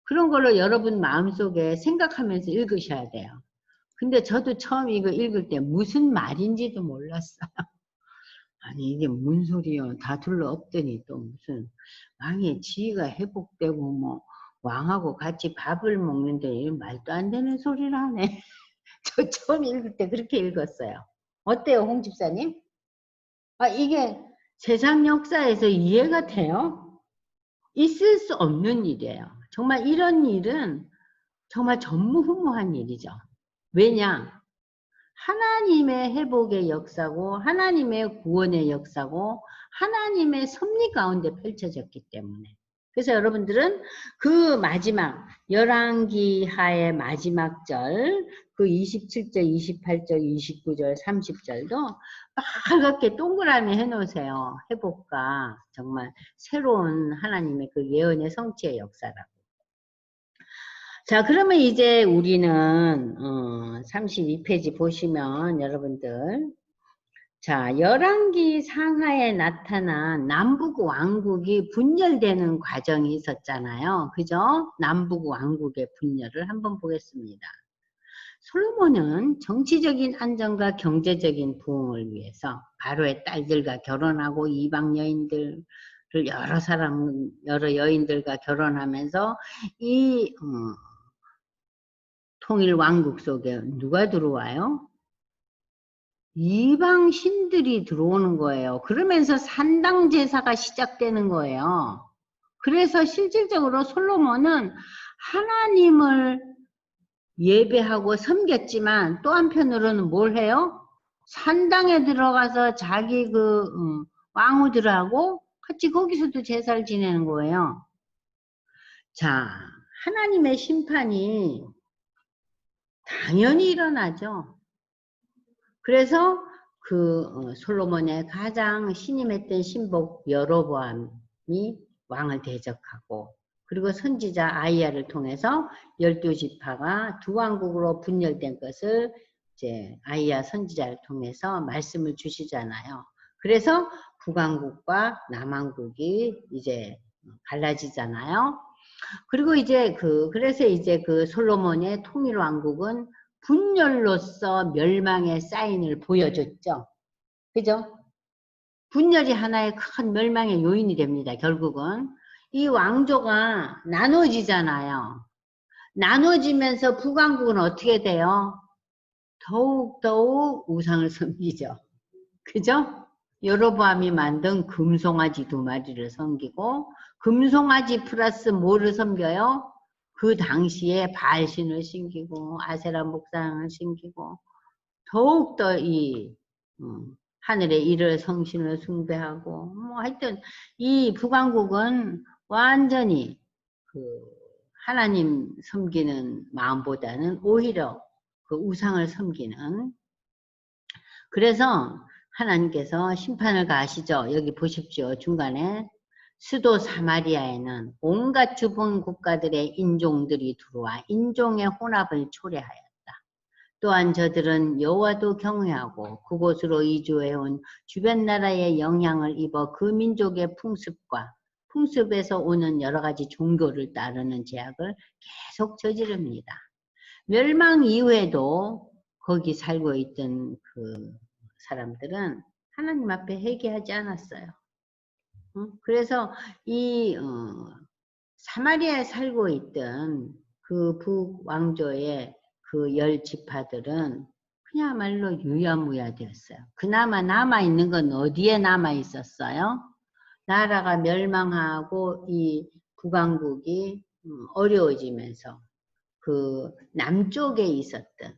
그런 걸로 여러분 마음속에 생각하면서 읽으셔야 돼요. 근데 저도 처음 이거 읽을 때 무슨 말인지도 몰랐어요. 아니 이게 뭔 소리요. 다 둘러 엎더니 또 무슨 왕의 지위가 회복되고 뭐 왕하고 같이 밥을 먹는데 말도 안 되는 소리를 하네. 저 처음 읽을 때 그렇게 읽었어요. 어때요, 홍 집사님? 아, 이게 세상 역사에서 이해가 돼요? 있을 수 없는 일이에요. 정말 이런 일은 정말 전무후무한 일이죠. 왜냐? 하나님의 회복의 역사고 하나님의 구원의 역사고 하나님의 섭리 가운데 펼쳐졌기 때문에. 그래서 여러분들은 그 마지막 열왕기하의 마지막 절, 그 27절, 28절, 29절, 30절도 빨갛게 동그라미 해놓으세요. 회복과 정말 새로운 하나님의 그 예언의 성취의 역사라고. 자, 그러면 이제 우리는 32페이지 보시면 여러분들, 자, 열왕기 상하에 나타난 남북 왕국이 분열되는 과정이 있었잖아요. 그죠? 남북 왕국의 분열을 한번 보겠습니다. 솔로몬은 정치적인 안정과 경제적인 부흥을 위해서 바로의 딸들과 결혼하고 이방 여인들을 여러 여인들과 결혼하면서 이 통일 왕국 속에 누가 들어와요? 이방 신들이 들어오는 거예요. 그러면서 산당 제사가 시작되는 거예요. 그래서 실질적으로 솔로몬은 하나님을 예배하고 섬겼지만 또 한편으로는 뭘 해요? 산당에 들어가서 자기 왕후들하고 같이 거기서도 제사를 지내는 거예요. 자, 하나님의 심판이 당연히 일어나죠. 그래서 솔로몬의 가장 신임했던 신복 여로보암이 왕을 대적하고, 그리고 선지자 아이야를 통해서 12지파가 두 왕국으로 분열된 것을 이제 아이야 선지자를 통해서 말씀을 주시잖아요. 그래서 북왕국과 남왕국이 이제 갈라지잖아요. 그리고 이제 그래서 이제 솔로몬의 통일 왕국은 분열로서 멸망의 사인을 보여줬죠. 그죠? 분열이 하나의 큰 멸망의 요인이 됩니다. 결국은 이 왕조가 나눠지잖아요. 나눠지면서 북왕국은 어떻게 돼요? 더욱 우상을 섬기죠. 그죠? 여로보암이 만든 금송아지 2마리를 섬기고, 금송아지 플러스 뭐를 섬겨요? 그 당시에 바알신을 섬기고 아세라 목상을 섬기고 더욱더 이 하늘의 일을 성신을 숭배하고, 뭐 하여튼 이 북왕국은 완전히 하나님 섬기는 마음보다는 오히려 그 우상을 섬기는, 그래서 하나님께서 심판을 가하시죠. 여기 보십시오. 중간에 수도 사마리아에는 온갖 주변 국가들의 인종들이 들어와 인종의 혼합을 초래하였다. 또한 저들은 여호와도 경외하고 그곳으로 이주해온 주변 나라의 영향을 입어 그 민족의 풍습과 풍습에서 오는 여러 가지 종교를 따르는 죄악을 계속 저지릅니다. 멸망 이후에도 거기 살고 있던 그 사람들은 하나님 앞에 회개하지 않았어요. 그래서 이 사마리아에 살고 있던 그 북왕조의 그 10지파들은 그야말로 유야무야 되었어요. 그나마 남아있는 건 어디에 남아있었어요? 나라가 멸망하고 이 북왕국이 어려워지면서 그 남쪽에 있었던,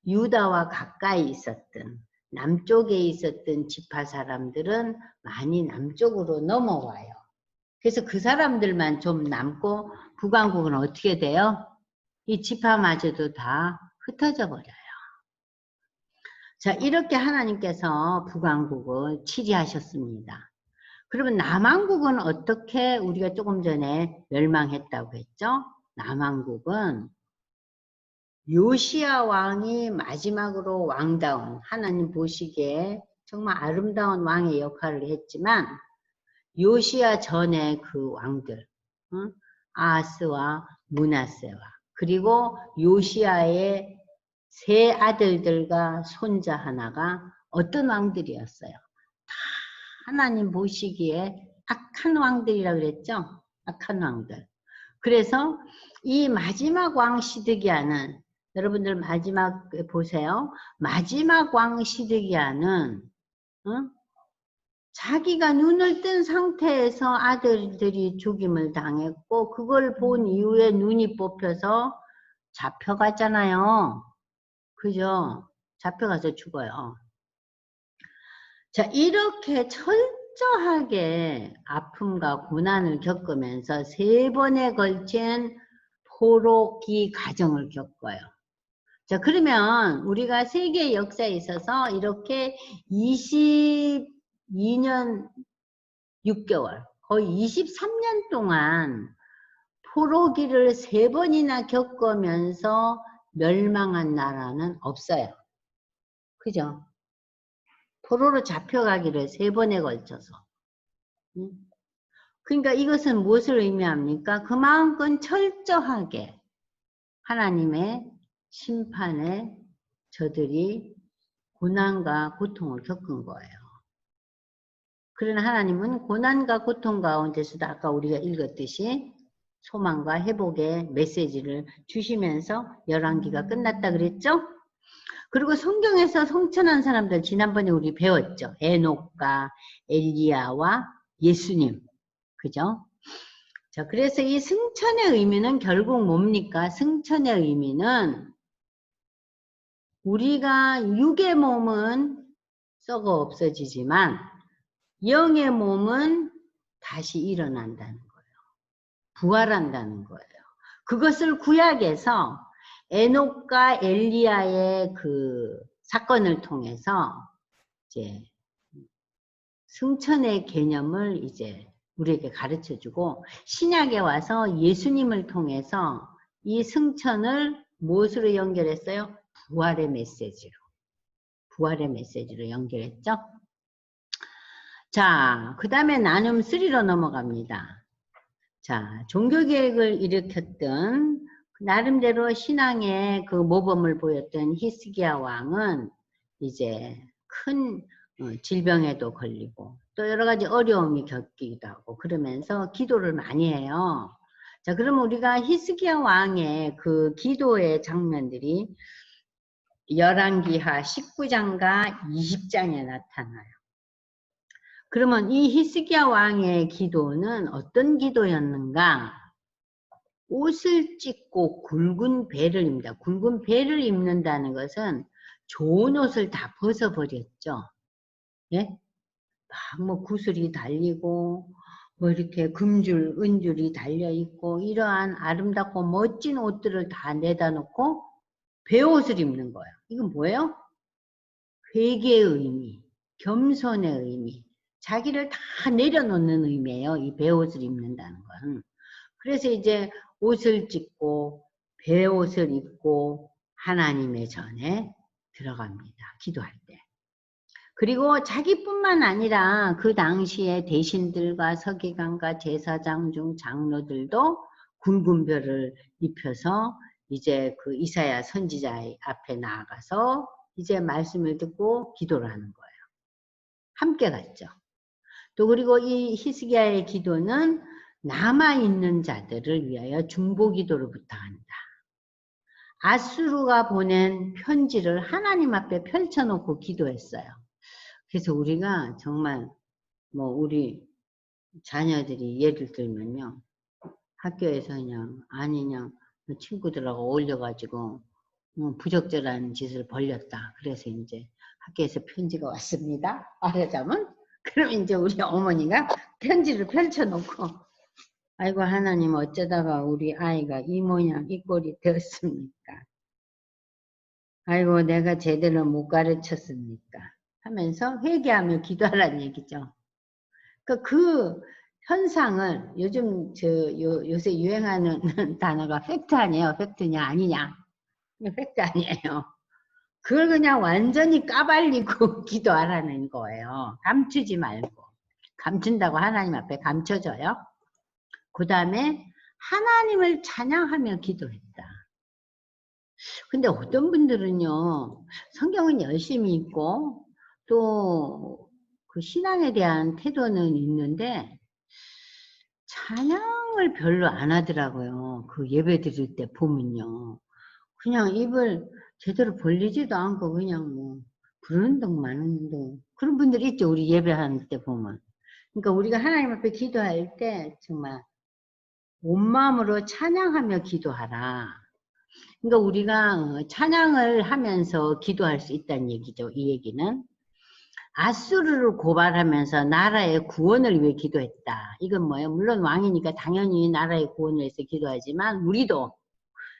유다와 가까이 있었던 남쪽에 있었던 지파 사람들은 많이 남쪽으로 넘어와요. 그래서 그 사람들만 좀 남고 북왕국은 어떻게 돼요? 이 지파마저도 다 흩어져 버려요. 자, 이렇게 하나님께서 북왕국을 치리하셨습니다. 그러면 남왕국은 어떻게, 우리가 조금 전에 멸망했다고 했죠? 남왕국은 요시야 왕이 마지막으로 왕다운, 하나님 보시기에 정말 아름다운 왕의 역할을 했지만, 요시야 전에 그 왕들, 아하스와 므낫세와, 그리고 요시야의 세 아들들과 손자 하나가 어떤 왕들이었어요? 다 하나님 보시기에 악한 왕들이라고 그랬죠? 악한 왕들. 그래서 이 마지막 왕 시드기야는, 여러분들 마지막 보세요. 마지막 왕 시드기야는 자기가 눈을 뜬 상태에서 아들들이 죽임을 당했고, 그걸 본 이후에 눈이 뽑혀서 잡혀갔잖아요. 그죠? 잡혀가서 죽어요. 자, 이렇게 철저하게 아픔과 고난을 겪으면서 3번에 걸친 포로기 과정을 겪어요. 자, 그러면 우리가 세계 역사에 있어서 이렇게 22년 6개월, 거의 23년 동안 포로기를 3번이나 겪으면서 멸망한 나라는 없어요. 그죠? 포로로 잡혀가기를 3번에 걸쳐서. 그러니까 이것은 무엇을 의미합니까? 그만큼 철저하게 하나님의 심판에 저들이 고난과 고통을 겪은 거예요. 그러나 하나님은 고난과 고통 가운데서도 아까 우리가 읽었듯이 소망과 회복의 메시지를 주시면서 열왕기가 끝났다 그랬죠? 그리고 성경에서 성천한 사람들 지난번에 우리 배웠죠. 에녹과 엘리야와 예수님. 그죠? 자, 그래서 이 승천의 의미는 결국 뭡니까? 승천의 의미는 우리가 육의 몸은 썩어 없어지지만 영의 몸은 다시 일어난다는 거예요. 부활한다는 거예요. 그것을 구약에서 에녹과 엘리야의 그 사건을 통해서 이제 승천의 개념을 이제 우리에게 가르쳐주고 신약에 와서 예수님을 통해서 이 승천을 무엇으로 연결했어요? 부활의 메시지로. 부활의 메시지로 연결했죠. 자, 그 다음에 나눔 3로 넘어갑니다. 자, 종교개혁을 일으켰던 나름대로 신앙의 그 모범을 보였던 히스기야 왕은 이제 큰 질병에도 걸리고 또 여러 가지 어려움이 겪기도 하고 그러면서 기도를 많이 해요. 자, 그러면 우리가 히스기야 왕의 그 기도의 장면들이 열왕기하 19장과 20장에 나타나요. 그러면 이 히스기야 왕의 기도는 어떤 기도였는가? 옷을 찢고 굵은 배를 입는다. 굵은 배를 입는다는 것은 좋은 옷을 다 벗어버렸죠. 예? 막 뭐 구슬이 달리고 뭐 이렇게 금줄, 은줄이 달려있고 이러한 아름답고 멋진 옷들을 다 내다 놓고 배옷을 입는 거예요. 이건 뭐예요? 회개의 의미, 겸손의 의미, 자기를 다 내려놓는 의미예요. 이 배옷을 입는다는 건. 그래서 이제 옷을 찢고 배옷을 입고 하나님의 전에 들어갑니다. 기도할 때. 그리고 자기뿐만 아니라 그 당시에 대신들과 서기관과 제사장 중 장로들도 굵은 벼를 입혀서 이제 그 이사야 선지자 앞에 나아가서 이제 말씀을 듣고 기도를 하는 거예요. 함께 갔죠. 또 그리고 이 히스기야의 기도는 남아있는 자들을 위하여 중보기도를 부탁한다. 아수르가 보낸 편지를 하나님 앞에 펼쳐놓고 기도했어요. 그래서 우리가 정말 뭐 우리 자녀들이 예를 들면요. 학교에서 그냥 친구들하고 어울려가지고 부적절한 짓을 벌렸다. 그래서 이제 학교에서 편지가 왔습니다. 말하자면 그럼 이제 우리 어머니가 편지를 펼쳐놓고 아이고 하나님 어쩌다가 우리 아이가 이 모양 이 꼴이 되었습니까? 아이고 내가 제대로 못 가르쳤습니까? 하면서 회개하며 기도하라는 얘기죠. 그 현상을 요즘 요새 유행하는 단어가 팩트 아니에요? 팩트냐 아니냐? 팩트 아니에요. 그걸 그냥 완전히 까발리고 기도하라는 거예요. 감추지 말고. 감춘다고 하나님 앞에 감춰져요. 그 다음에 하나님을 찬양하며 기도했다. 근데 어떤 분들은요, 성경은 열심히 읽고 또 그 신앙에 대한 태도는 있는데 찬양을 별로 안 하더라고요. 그 예배 드릴 때 보면요. 그냥 입을 제대로 벌리지도 않고 그냥 뭐 부르는 둥 마는 둥 그런 분들이 있죠. 우리 예배하는 때 보면. 그러니까 우리가 하나님 앞에 기도할 때 정말 온 마음으로 찬양하며 기도하라. 그러니까 우리가 찬양을 하면서 기도할 수 있다는 얘기죠. 이 얘기는. 아수르를 고발하면서 나라의 구원을 위해 기도했다. 이건 뭐예요? 물론 왕이니까 당연히 나라의 구원을 위해서 기도하지만 우리도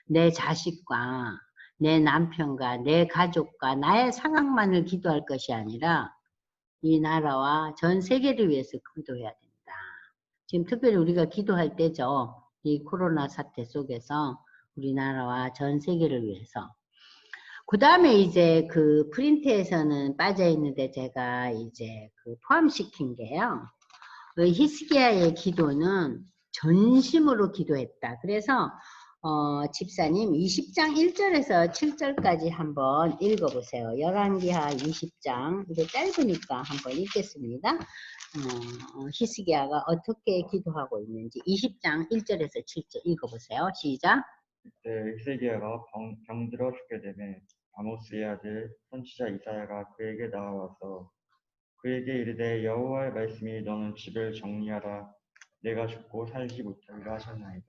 내 자식과 내 남편과 내 가족과 나의 상황만을 기도할 것이 아니라 이 나라와 전 세계를 위해서 기도해야 된다. 지금 특별히 우리가 기도할 때죠. 이 코로나 사태 속에서 우리나라와 전 세계를 위해서. 그 다음에 이제 그 프린트에서는 빠져 있는데 제가 이제 그 포함시킨 게요. 그 히스기야의 기도는 전심으로 기도했다. 그래서 집사님 20장 1절에서 7절까지 한번 읽어보세요. 열왕기하 20장 이게 짧으니까 한번 읽겠습니다. 히스기야가 어떻게 기도하고 있는지 20장 1절에서 7절 읽어보세요. 시작. 그때 히스기야가 병들어 죽게 되매 아모스의 아들 선지자 이사야가 그에게 나와서 그에게 이르되 여호와의 말씀이 너는 집을 정리하라 내가 죽고 살지 못하리라 하셨나이다.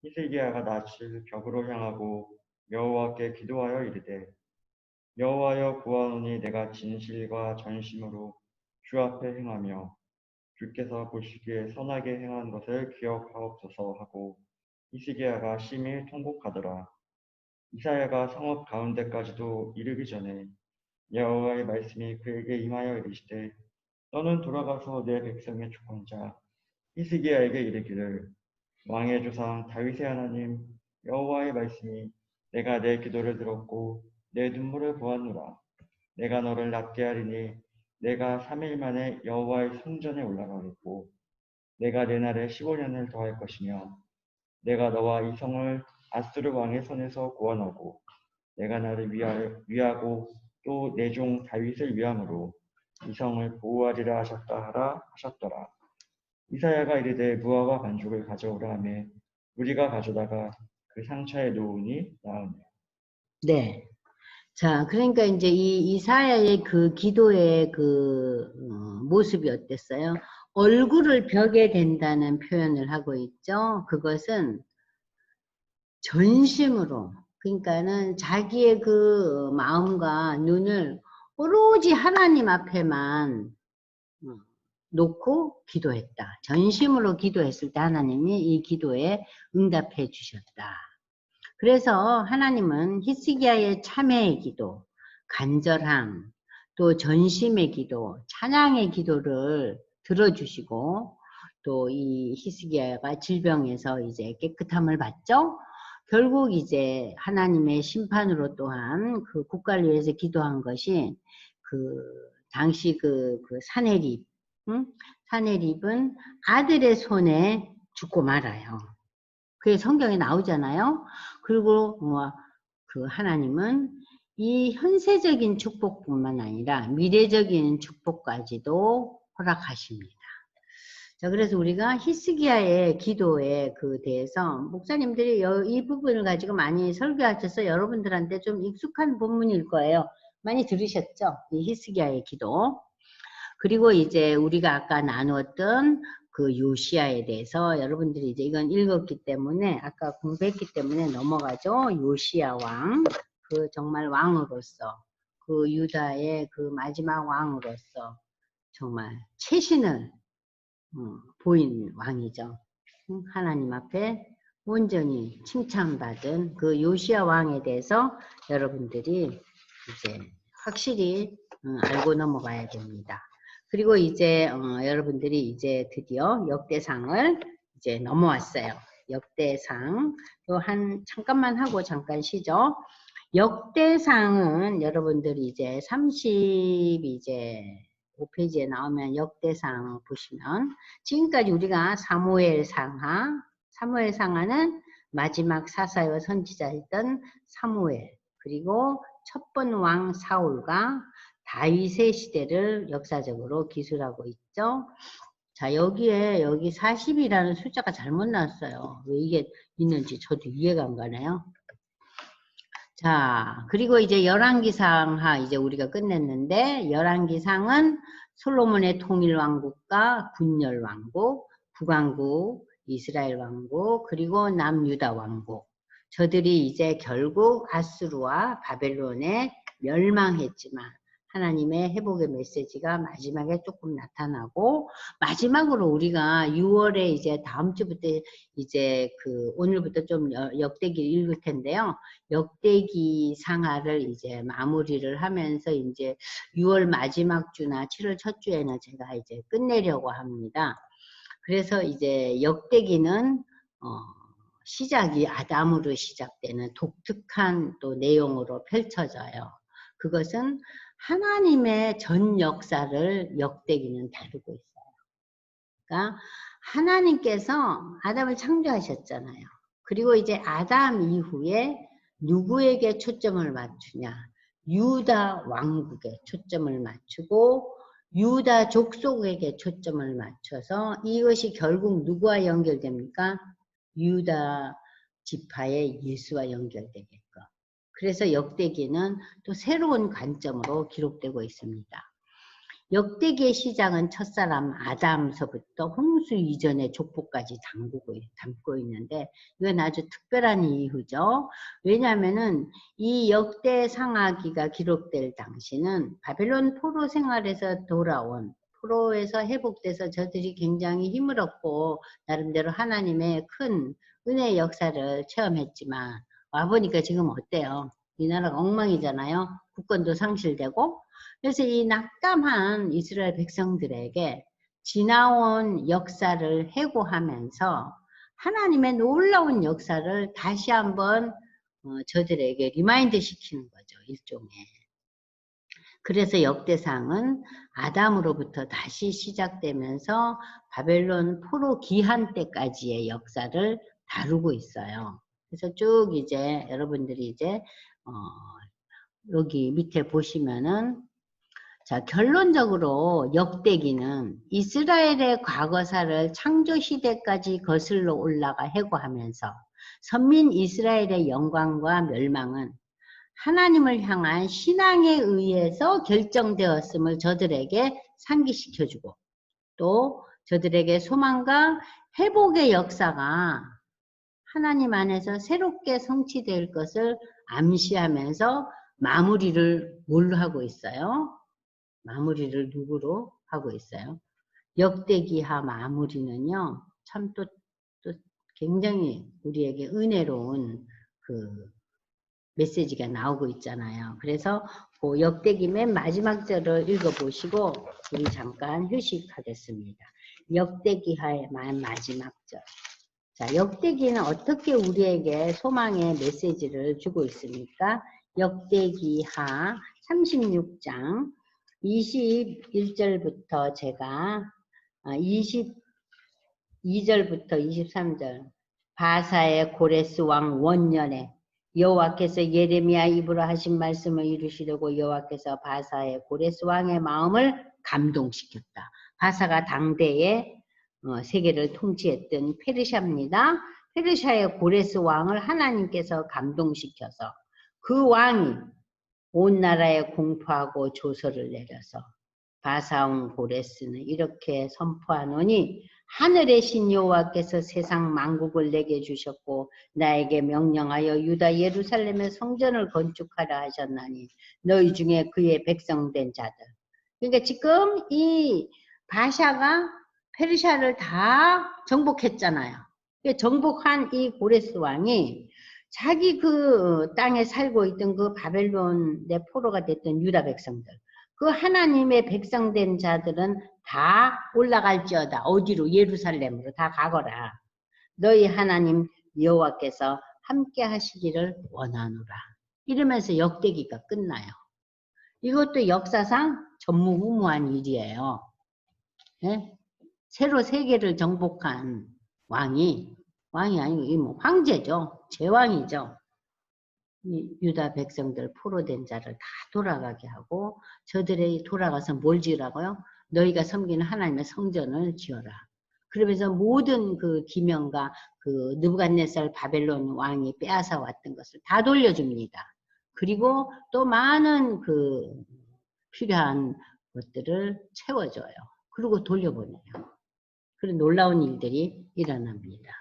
히스기야가 낯을 벽으로 향하고 여호와께 기도하여 이르되 여호와여 구하노니 내가 진실과 전심으로 주 앞에 행하며 주께서 보시기에 선하게 행한 것을 기억하옵소서 하고 히스기야가 심히 통곡하더라. 이사야가 성읍 가운데까지도 이르기 전에 여호와의 말씀이 그에게 임하여 이르시되 너는 돌아가서 내 백성의 주권자 히스기야에게 이르기를 왕의 조상 다윗의 하나님 여호와의 말씀이 내가 내 기도를 들었고 내 눈물을 보았노라. 내가 너를 낫게 하리니 내가 3일 만에 여호와의 성전에 올라가겠고 내가 내 날에 15년을 더할 것이며 내가 너와 이 성을 아수르 왕의 손에서 구원하고 내가 나를 위하고 또 내 종 다윗을 위함으로 이 성을 보호하리라 하셨더라. 이사야가 이르되 무화과 반죽을 가져오라 하매 우리가 가져다가 그 상처에 놓으니 나으며. 네. 자, 그러니까 이제 이 이사야의 그 기도의 그 모습이 어땠어요? 얼굴을 벽에 댄다는 표현을 하고 있죠. 그것은 전심으로, 그러니까는 자기의 그 마음과 눈을 오로지 하나님 앞에만 놓고 기도했다. 전심으로 기도했을 때 하나님이 이 기도에 응답해 주셨다. 그래서 하나님은 히스기야의 참회의 기도, 간절함, 또 전심의 기도, 찬양의 기도를 들어주시고 또 이 히스기야가 질병에서 이제 깨끗함을 받죠. 결국 이제 하나님의 심판으로 또한 그 국가를 위해서 기도한 것이 그 당시 그 사내립, 사내립은 아들의 손에 죽고 말아요. 그게 성경에 나오잖아요. 그리고 그 하나님은 이 현세적인 축복뿐만 아니라 미래적인 축복까지도 허락하십니다. 자, 그래서 우리가 히스기야의 기도에 그 대해서 목사님들이 이 부분을 가지고 많이 설교하셔서 여러분들한테 좀 익숙한 본문일 거예요. 많이 들으셨죠? 이 히스기야의 기도. 그리고 이제 우리가 아까 나누었던 그 요시야에 대해서 여러분들이 이제 이건 읽었기 때문에 아까 공부했기 때문에 넘어가죠. 요시야 왕, 그 정말 왕으로서 그 유다의 그 마지막 왕으로서 정말 최신을 보인 왕이죠. 하나님 앞에 온전히 칭찬받은 그 요시야 왕에 대해서 여러분들이 이제 확실히 알고 넘어가야 됩니다. 그리고 이제 여러분들이 이제 드디어 역대상을 이제 넘어왔어요. 역대상 또 잠깐만 하고 잠깐 쉬죠. 역대상은 여러분들이 이제 35페이지에 나오면 역대상 보시면 지금까지 우리가 사무엘상하는 마지막 사사와 선지자였던 사무엘, 그리고 첫 번 왕 사울과 다윗의 시대를 역사적으로 기술하고 있죠. 자, 여기 40이라는 숫자가 잘못 나왔어요. 왜 이게 있는지 저도 이해가 안 가네요. 자, 그리고 이제 열왕기상하 이제 우리가 끝냈는데, 열왕기상은 솔로몬의 통일왕국과 군열왕국, 북왕국, 이스라엘 왕국, 그리고 남유다 왕국. 저들이 이제 결국 아수르와 바벨론에 멸망했지만 하나님의 회복의 메시지가 마지막에 조금 나타나고, 마지막으로 우리가 6월에 이제 다음 주부터 이제 오늘부터 좀 역대기를 읽을 텐데요. 역대기 상하를 이제 마무리를 하면서 이제 6월 마지막 주나 7월 첫 주에는 제가 이제 끝내려고 합니다. 그래서 이제 역대기는 시작이 아담으로 시작되는 독특한 또 내용으로 펼쳐져요. 그것은 하나님의 전 역사를 역대기는 다루고 있어요. 그러니까 하나님께서 아담을 창조하셨잖아요. 그리고 이제 아담 이후에 누구에게 초점을 맞추냐? 유다 왕국에 초점을 맞추고 유다 족속에게 초점을 맞춰서 이것이 결국 누구와 연결됩니까? 유다 지파의 예수와 연결되게끔. 그래서 역대기는 또 새로운 관점으로 기록되고 있습니다. 역대기의 시작은 첫사람 아담서부터 홍수 이전의 족보까지 담고 있는데 이건 아주 특별한 이유죠. 왜냐하면은 이 역대상하기가 기록될 당시는 바벨론 포로 생활에서 돌아온 포로에서 회복돼서 저들이 굉장히 힘을 얻고 나름대로 하나님의 큰 은혜의 역사를 체험했지만 와보니까 지금 어때요? 이 나라가 엉망이잖아요. 국권도 상실되고. 그래서 이 낙담한 이스라엘 백성들에게 지나온 역사를 회고하면서 하나님의 놀라운 역사를 다시 한번 저들에게 리마인드 시키는 거죠. 일종의. 그래서 역대상은 아담으로부터 다시 시작되면서 바벨론 포로 기한 때까지의 역사를 다루고 있어요. 그래서 쭉 이제 여러분들이 이제 여기 밑에 보시면은 자, 결론적으로 역대기는 이스라엘의 과거사를 창조시대까지 거슬러 올라가 회고하면서 선민 이스라엘의 영광과 멸망은 하나님을 향한 신앙에 의해서 결정되었음을 저들에게 상기시켜주고 또 저들에게 소망과 회복의 역사가 하나님 안에서 새롭게 성취될 것을 암시하면서 마무리를 뭘로 하고 있어요? 마무리를 누구로 하고 있어요? 역대기하 마무리는요, 참 또 굉장히 우리에게 은혜로운 메시지가 나오고 있잖아요. 그래서 그 역대기 맨 마지막 절을 읽어보시고 우리 잠깐 휴식하겠습니다. 역대기하의 마지막 절. 자, 역대기는 어떻게 우리에게 소망의 메시지를 주고 있습니까? 역대기하 36장 21절부터 제가 22절부터 23절 바사의 고레스 왕 원년에 여호와께서 예레미야 입으로 하신 말씀을 이루시려고 여호와께서 바사의 고레스 왕의 마음을 감동시켰다. 바사가 당대에 세계를 통치했던 페르시아입니다. 페르시아의 고레스 왕을 하나님께서 감동시켜서 그 왕이 온 나라에 공포하고 조서를 내려서 바사온 고레스는 이렇게 선포하노니 하늘의 신 여호와께서 세상 만국을 내게 주셨고 나에게 명령하여 유다 예루살렘의 성전을 건축하라 하셨나니 너희 중에 그의 백성된 자들. 그러니까 지금 이 바샤가 페르시아를 다 정복했잖아요. 정복한 이 고레스 왕이 자기 그 땅에 살고 있던 그 바벨론의 포로가 됐던 유다 백성들, 그 하나님의 백성된 자들은 다 올라갈지어다. 어디로? 예루살렘으로 다 가거라. 너희 하나님 여호와께서 함께 하시기를 원하노라. 이러면서 역대기가 끝나요. 이것도 역사상 전무후무한 일이에요. 네? 새로 세계를 정복한 왕이 아니고 황제죠. 제왕이죠. 유다 백성들 포로된 자를 다 돌아가게 하고 저들이 돌아가서 뭘 지으라고요? 너희가 섬기는 하나님의 성전을 지어라. 그러면서 모든 그 기명과 그 느부갓네살 바벨론 왕이 빼앗아 왔던 것을 다 돌려줍니다. 그리고 또 많은 그 필요한 것들을 채워줘요. 그리고 돌려보내요. 그런 놀라운 일들이 일어납니다.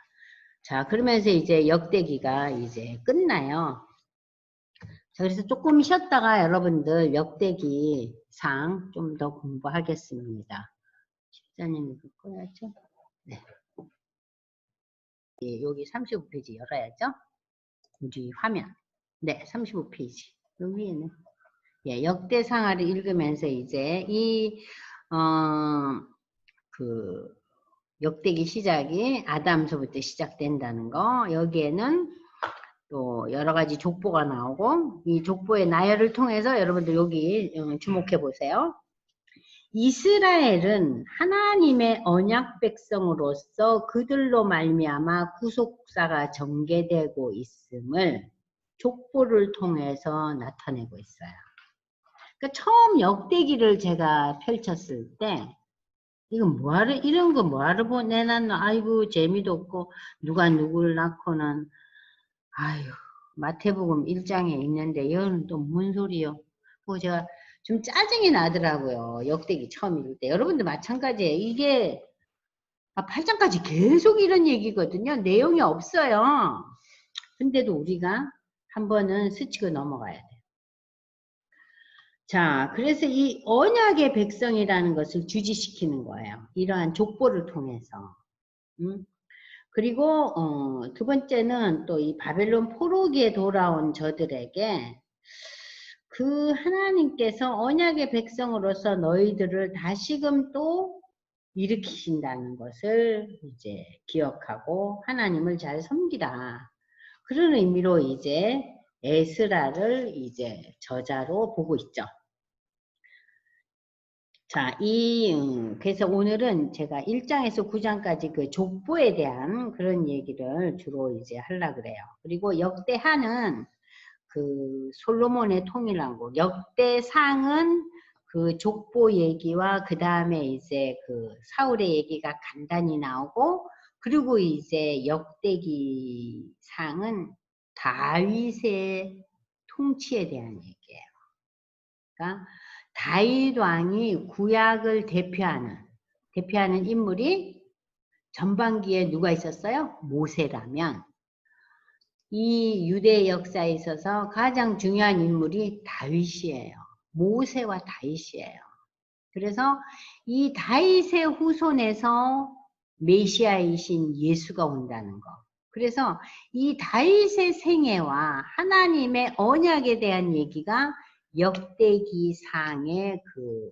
자, 그러면서 이제 역대기가 이제 끝나요. 자, 그래서 조금 쉬었다가 여러분들 역대기 상 좀 더 공부하겠습니다. 실장님 이거 꺼야죠. 네. 예, 여기 35페이지 열어야죠. 우리 화면. 네, 35페이지. 여기에는 예, 역대상하를 읽으면서 이제 그 역대기 시작이 아담서부터 시작된다는 거. 여기에는 또 여러 가지 족보가 나오고 이 족보의 나열을 통해서 여러분들 여기 주목해 보세요. 이스라엘은 하나님의 언약 백성으로서 그들로 말미암아 구속사가 전개되고 있음을 족보를 통해서 나타내고 있어요. 그러니까 처음 역대기를 제가 펼쳤을 때 이건 뭐하러 이런 거 뭐하러 내놨노? 아이고 재미도 없고 누가 누구를 낳고는 아유 마태복음 1장에 있는데 이거는 또 뭔 소리요? 그거 제가 좀 짜증이 나더라고요. 역대기 처음 읽을 때. 여러분도 마찬가지예요. 이게 8장까지 계속 이런 얘기거든요. 내용이 없어요. 근데도 우리가 한 번은 스치고 넘어가야 돼요. 자, 그래서 이 언약의 백성이라는 것을 주지시키는 거예요. 이러한 족보를 통해서. 그리고 두 번째는 또 이 바벨론 포로기에 돌아온 저들에게 그 하나님께서 언약의 백성으로서 너희들을 다시금 또 일으키신다는 것을 이제 기억하고 하나님을 잘 섬기라. 그런 의미로 이제 에스라를 이제 저자로 보고 있죠. 자, 그래서 오늘은 제가 1장에서 9장까지 그 족보에 대한 그런 얘기를 주로 이제 하려고 그래요. 그리고 역대하는 그 솔로몬의 통일왕국, 역대상은 그 족보 얘기와 그 다음에 이제 그 사울의 얘기가 간단히 나오고, 그리고 이제 역대기 상은 다윗의 통치에 대한 얘기예요. 그러니까 다윗 왕이 구약을 대표하는 인물이 전반기에 누가 있었어요? 모세라면 이 유대 역사에 있어서 가장 중요한 인물이 다윗이에요. 모세와 다윗이에요. 그래서 이 다윗의 후손에서 메시아이신 예수가 온다는 거. 그래서 이 다윗의 생애와 하나님의 언약에 대한 얘기가 역대기상의 그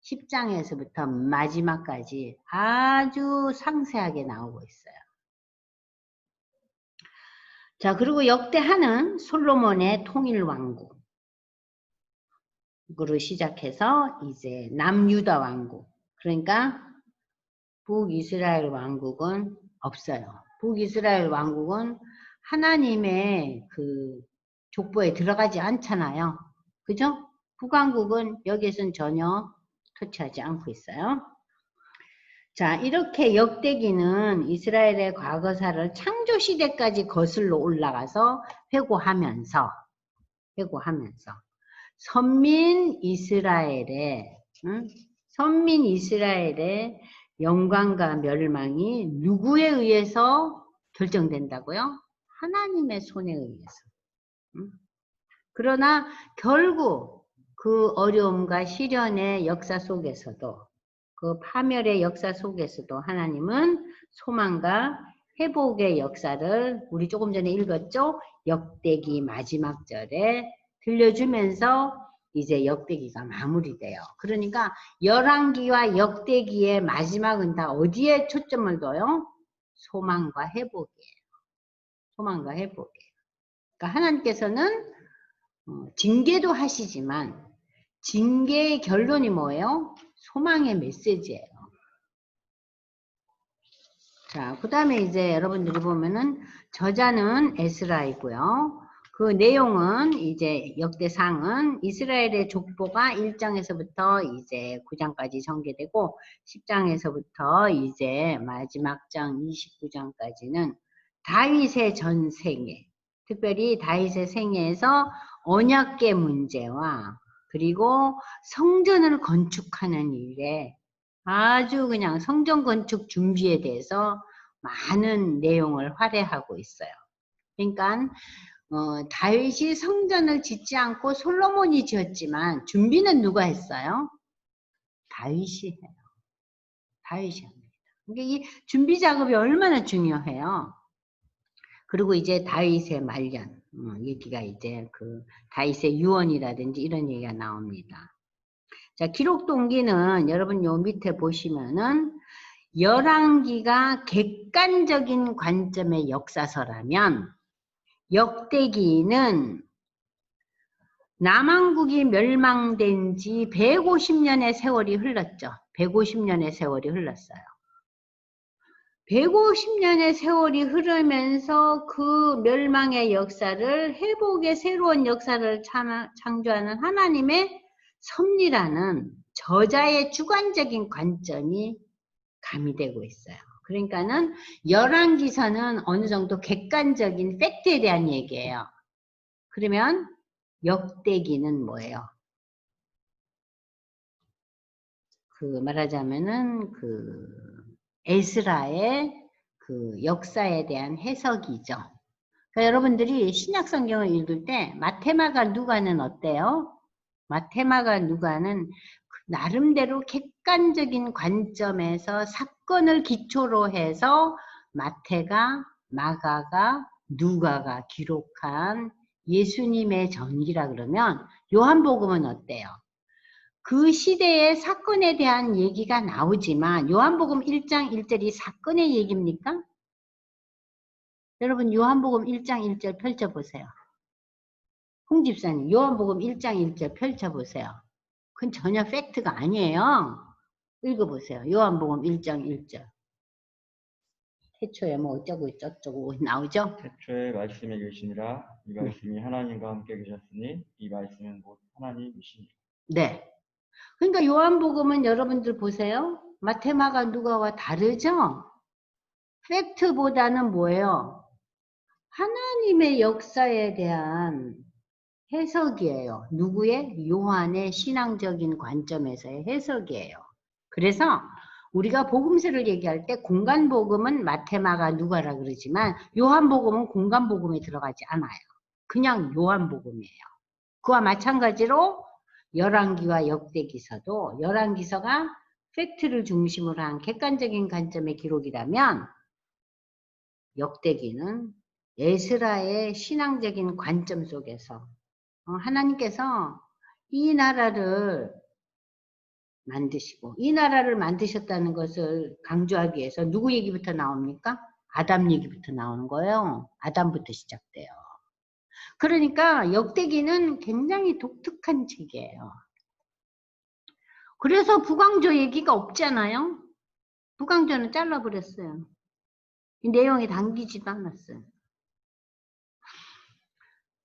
10장에서부터 마지막까지 아주 상세하게 나오고 있어요. 자, 그리고 역대하는 솔로몬의 통일왕국으로 시작해서 이제 남유다 왕국, 그러니까 북이스라엘 왕국은 없어요. 북이스라엘 왕국은 하나님의 그 족보에 들어가지 않잖아요. 그죠? 북왕국은 여기에선 전혀 터치하지 않고 있어요. 자, 이렇게 역대기는 이스라엘의 과거사를 창조시대까지 거슬러 올라가서 회고하면서 선민 이스라엘의 영광과 멸망이 누구에 의해서 결정된다고요? 하나님의 손에 의해서. 그러나 결국 그 어려움과 시련의 역사 속에서도, 그 파멸의 역사 속에서도 하나님은 소망과 회복의 역사를 우리 조금 전에 읽었죠? 역대기 마지막 절에 들려주면서 이제 역대기가 마무리돼요. 그러니까 열왕기와 역대기의 마지막은 다 어디에 초점을 둬요? 소망과 회복이에요. 소망과 회복이에요. 그러니까 하나님께서는 징계도 하시지만 징계의 결론이 뭐예요? 소망의 메시지예요. 자, 그 다음에 이제 여러분들이 보면은 저자는 에스라이고요. 그 내용은 이제 역대상은 이스라엘의 족보가 1장에서부터 이제 9장까지 전개되고 10장에서부터 이제 마지막 장 29장까지는 다윗의 전생애, 특별히 다윗의 생애에서 언약궤 문제와 그리고 성전을 건축하는 일에 아주 그냥 성전 건축 준비에 대해서 많은 내용을 할애하고 있어요. 그러니까 다윗이 성전을 짓지 않고 솔로몬이 지었지만 준비는 누가 했어요? 다윗이 해요. 다윗이 합니다. 그러니까 이 준비 작업이 얼마나 중요해요. 그리고 이제 다윗의 말년 얘기가 이제 그 다윗의 유언이라든지 이런 얘기가 나옵니다. 자, 기록 동기는 여러분 요 밑에 보시면은 열왕기가 객관적인 관점의 역사서라면 역대기는 남왕국이 멸망된 지 150년의 세월이 흘렀죠. 150년의 세월이 흘렀어요. 150년의 세월이 흐르면서 그 멸망의 역사를 회복의 새로운 역사를 창조하는 하나님의 섭리라는 저자의 주관적인 관점이 가미되고 있어요. 그러니까는 열왕기서는 어느 정도 객관적인 팩트에 대한 얘기예요. 그러면 역대기는 뭐예요? 그 말하자면은 그 에스라의 그 역사에 대한 해석이죠. 그러니까 여러분들이 신약 성경을 읽을 때 마테마가 누가는 어때요? 마테마가 누가는 나름대로 객관적인 관점에서 사건을 기초로 해서 마태가, 마가가, 누가가 기록한 예수님의 전기라 그러면 요한복음은 어때요? 그 시대의 사건에 대한 얘기가 나오지만 요한복음 1장 1절이 사건의 얘기입니까? 여러분 요한복음 1장 1절 펼쳐보세요. 홍 집사님 요한복음 1장 1절 펼쳐보세요. 그건 전혀 팩트가 아니에요. 읽어보세요. 요한복음 1장 1절. 태초에 뭐 어쩌고 저쩌고 나오죠? 태초에 말씀이 계시니라 이 말씀이 하나님과 함께 계셨으니 이 말씀은 곧 하나님이시니라. 네. 그러니까 요한복음은 여러분들 보세요. 마테마가 누가와 다르죠? 팩트보다는 뭐예요? 하나님의 역사에 대한 해석이에요. 누구의? 요한의 신앙적인 관점에서의 해석이에요. 그래서 우리가 복음서를 얘기할 때 공간복음은 마테마가 누가라 그러지만 요한복음은 공간복음에 들어가지 않아요. 그냥 요한복음이에요. 그와 마찬가지로 열왕기와 역대기서도 열왕기서가 팩트를 중심으로 한 객관적인 관점의 기록이라면 역대기는 에스라의 신앙적인 관점 속에서 하나님께서 이 나라를 만드시고 이 나라를 만드셨다는 것을 강조하기 위해서 누구 얘기부터 나옵니까? 아담 얘기부터 나오는 거예요. 아담부터 시작돼요. 그러니까 역대기는 굉장히 독특한 책이에요. 그래서 북왕조 얘기가 없잖아요. 북왕조는 잘라버렸어요. 이 내용이 담기지도 않았어요.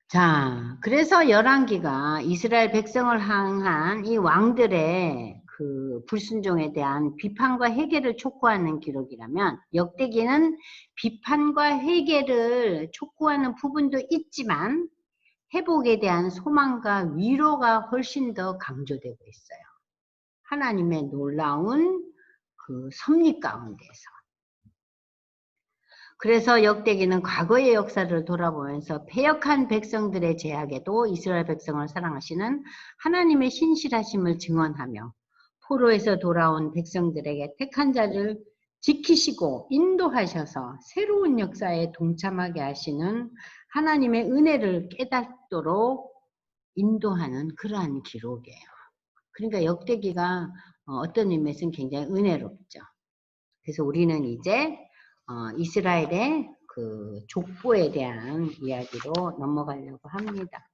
자, 그래서 열왕기가 이스라엘 백성을 향한 이 왕들의 그 불순종에 대한 비판과 회개를 촉구하는 기록이라면 역대기는 비판과 회개를 촉구하는 부분도 있지만 회복에 대한 소망과 위로가 훨씬 더 강조되고 있어요. 하나님의 놀라운 그 섭리 가운데서. 그래서 역대기는 과거의 역사를 돌아보면서 패역한 백성들의 제약에도 이스라엘 백성을 사랑하시는 하나님의 신실하심을 증언하며 포로에서 돌아온 백성들에게 택한 자를 지키시고 인도하셔서 새로운 역사에 동참하게 하시는 하나님의 은혜를 깨닫도록 인도하는 그러한 기록이에요. 그러니까 역대기가 어떤 의미에서는 굉장히 은혜롭죠. 그래서 우리는 이제 이스라엘의 그 족보에 대한 이야기로 넘어가려고 합니다.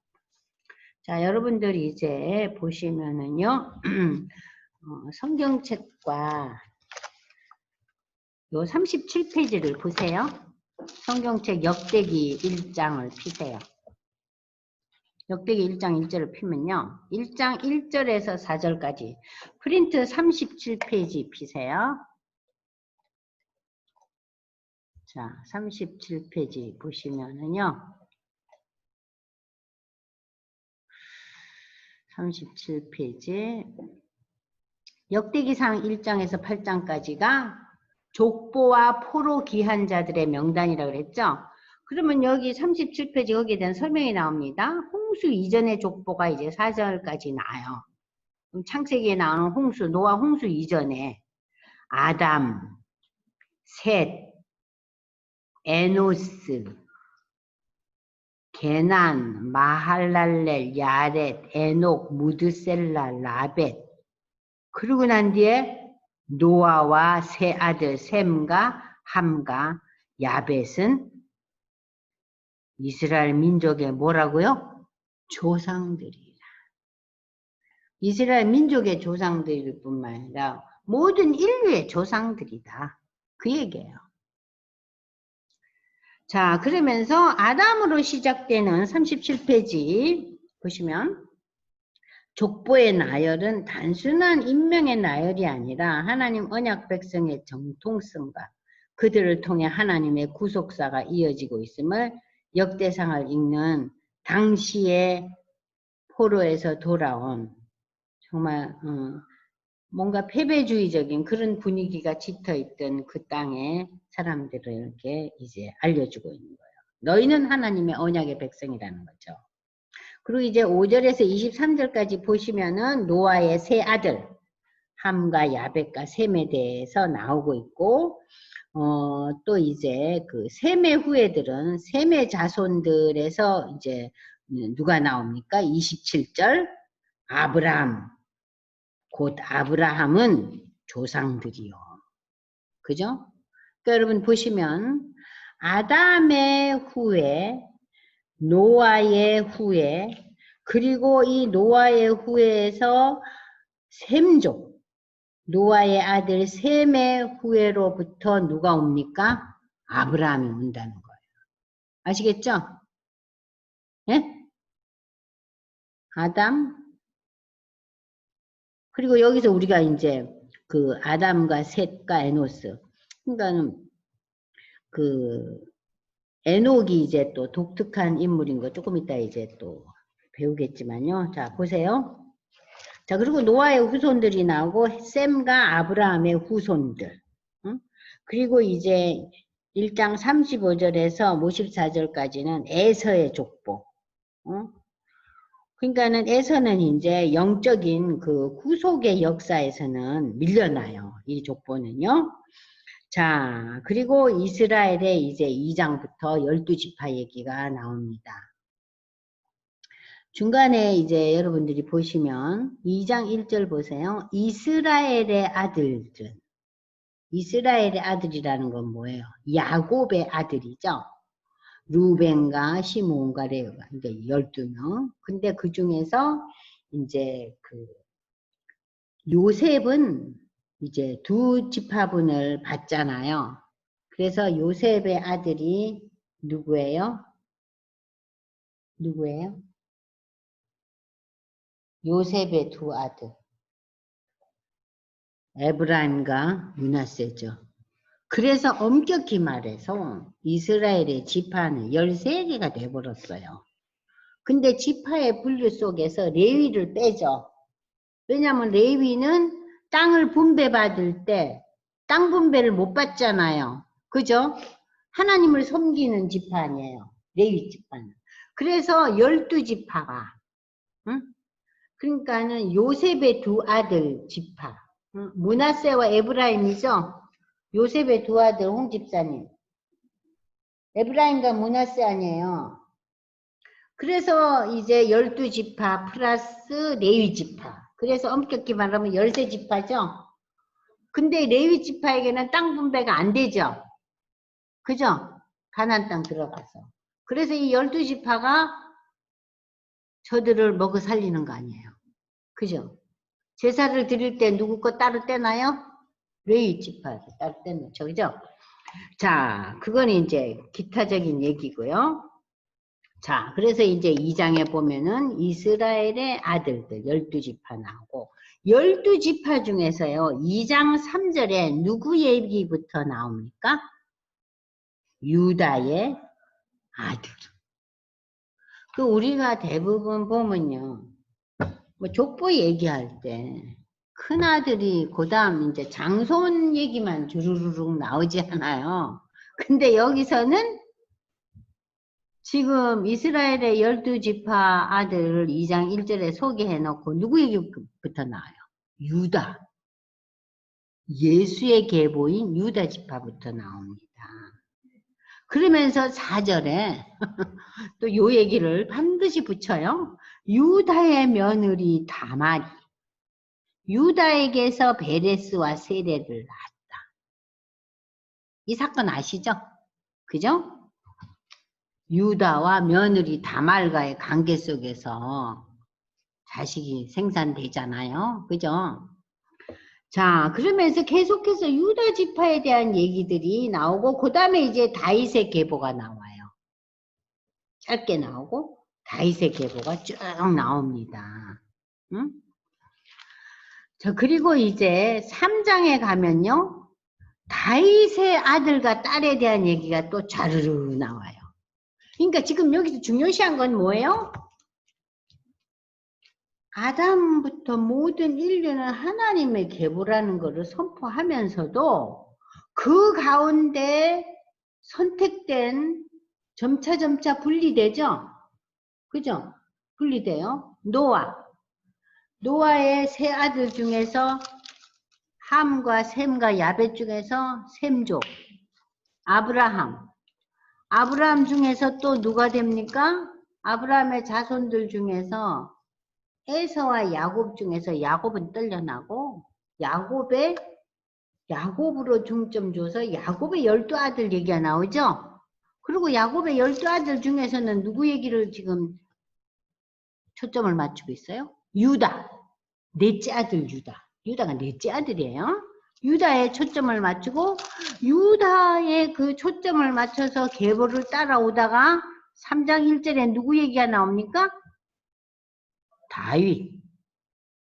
자, 여러분들이 이제 보시면은요, 성경책과 요 37페이지를 보세요. 성경책 역대기 1장을 피세요. 역대기 1장 1절을 피면요. 1장 1절에서 4절까지 프린트 37페이지 피세요. 자, 37페이지 보시면은요. 37페이지 역대기상 1장에서 8장까지가 족보와 포로 귀한 자들의 명단이라고 그랬죠. 그러면 여기 37페이지 거기에 대한 설명이 나옵니다. 홍수 이전의 족보가 이제 4절까지 나와요. 그럼 창세기에 나오는 홍수, 노아 홍수 이전에 아담, 셋, 에노스, 게난, 마할랄렐, 야렛, 에녹, 무드셀라, 라벳. 그러고 난 뒤에 노아와 세 아들 셈과 함과 야벳은 이스라엘 민족의 뭐라고요? 조상들이라. 이스라엘 민족의 조상들일 뿐만 아니라 모든 인류의 조상들이다. 그 얘기예요. 자, 그러면서 아담으로 시작되는 37페이지 보시면 족보의 나열은 단순한 인명의 나열이 아니라 하나님 언약 백성의 정통성과 그들을 통해 하나님의 구속사가 이어지고 있음을 역대상을 읽는 당시의 포로에서 돌아온 정말 뭔가 패배주의적인 그런 분위기가 짙어있던 그 땅의 사람들을 이렇게 이제 알려주고 있는 거예요. 너희는 하나님의 언약의 백성이라는 거죠. 그리고 이제 5절에서 23절까지 보시면은 노아의 세 아들 함과 야벳과 셈에 대해서 나오고 있고 또 이제 그 셈의 후예들은 셈의 자손들에서 이제 누가 나옵니까? 27절 아브라함 곧 아브라함은 조상들이요. 그죠? 그러니까 여러분 보시면 아담의 후예 노아의 후예 그리고 이 노아의 후예에서 셈족 노아의 아들 셈의 후예로부터 누가 옵니까? 아브라함이 온다는 거예요. 아시겠죠? 예? 아담 그리고 여기서 우리가 이제 그 아담과 셋과 에노스 그러니까는 그 에녹이 이제 또 독특한 인물인 거 조금 이따 이제 또 배우겠지만요. 자, 보세요. 자, 그리고 노아의 후손들이 나오고 셈과 아브라함의 후손들. 응? 그리고 이제 1장 35절에서 54절까지는 에서의 족보. 응? 그러니까는 에서는 이제 영적인 그 구속의 역사에서는 밀려나요. 이 족보는요. 자, 그리고 이스라엘의 이제 2장부터 12지파 얘기가 나옵니다. 중간에 이제 여러분들이 보시면 2장 1절 보세요. 이스라엘의 아들들은 이스라엘의 아들이라는 건 뭐예요? 야곱의 아들이죠. 루벤과 시몬과 레오가 그러니까 12명. 근데 그 중에서 이제 그 요셉은 이제 두 지파분을 받잖아요. 그래서 요셉의 아들이 누구예요? 누구예요? 요셉의 두 아들. 에브라임과 므낫세죠. 그래서 엄격히 말해서 이스라엘의 지파는 13개가 돼버렸어요. 근데 지파의 분류 속에서 레위를 빼죠. 왜냐하면 레위는 땅을 분배받을 때 땅 분배를 못 받잖아요. 그죠? 하나님을 섬기는 지파 아니에요. 레위 지파는. 그래서 12지파가 응? 그러니까는 요셉의 두 아들 지파 응? 므낫세와 에브라임이죠. 요셉의 두 아들 홍 집사님. 에브라임과 므낫세 아니에요. 그래서 이제 12지파 플러스 레위 지파. 그래서 엄격히 말하면 13지파죠. 근데 레위 지파에게는 땅 분배가 안 되죠. 그죠? 가나안 땅 들어가서. 그래서 이 12지파가 저들을 먹어 살리는 거 아니에요. 그죠? 제사를 드릴 때 누구 거 따로 떼나요? 레위 지파에서 따로 떼놓죠. 그죠? 자, 그건 이제 기타적인 얘기고요. 자, 그래서 이제 2장에 보면은 이스라엘의 아들들 12지파 나오고 12지파 중에서요. 2장 3절에 누구 얘기부터 나옵니까? 유다의 아들. 그 우리가 대부분 보면요. 뭐 족보 얘기할 때 큰아들이 그다음 이제 장손 얘기만 주르륵 나오지 않아요. 근데 여기서는 지금 이스라엘의 12지파 아들을 2장 1절에 소개해 놓고 누구 얘기부터 나와요? 유다. 예수의 계보인 유다 지파부터 나옵니다. 그러면서 4절에 또 요 얘기를 반드시 붙여요. 유다의 며느리 다말이 유다에게서 베레스와 세레를 낳았다. 이 사건 아시죠? 그죠? 유다와 며느리 다말과의 관계 속에서 자식이 생산되잖아요. 그죠? 자, 그러면서 계속해서 유다 지파에 대한 얘기들이 나오고 그 다음에 이제 다윗의 계보가 나와요. 짧게 나오고 다윗의 계보가 쭉 나옵니다. 응? 자, 그리고 이제 3장에 가면요. 다윗의 아들과 딸에 대한 얘기가 또 자르르 나와요. 그러니까 지금 여기서 중요시한 건 뭐예요? 아담부터 모든 인류는 하나님의 계보라는 것을 선포하면서도 그 가운데 선택된 점차 분리되죠? 그죠? 분리돼요. 노아의 세 아들 중에서 함과 셈과 야벳 중에서 셈족, 아브라함 중에서 또 누가 됩니까? 아브라함의 자손들 중에서 에서와 야곱 중에서 야곱은 떨려나고 야곱으로 중점 줘서 야곱의 12아들 얘기가 나오죠? 그리고 야곱의 12아들 중에서는 누구 얘기를 지금 초점을 맞추고 있어요? 유다. 넷째 아들 유다. 유다가 넷째 아들이에요. 유다에 초점을 맞추고 유다에 그 초점을 맞춰서 계보를 따라오다가 3장 1절에 누구 얘기가 나옵니까? 다윗.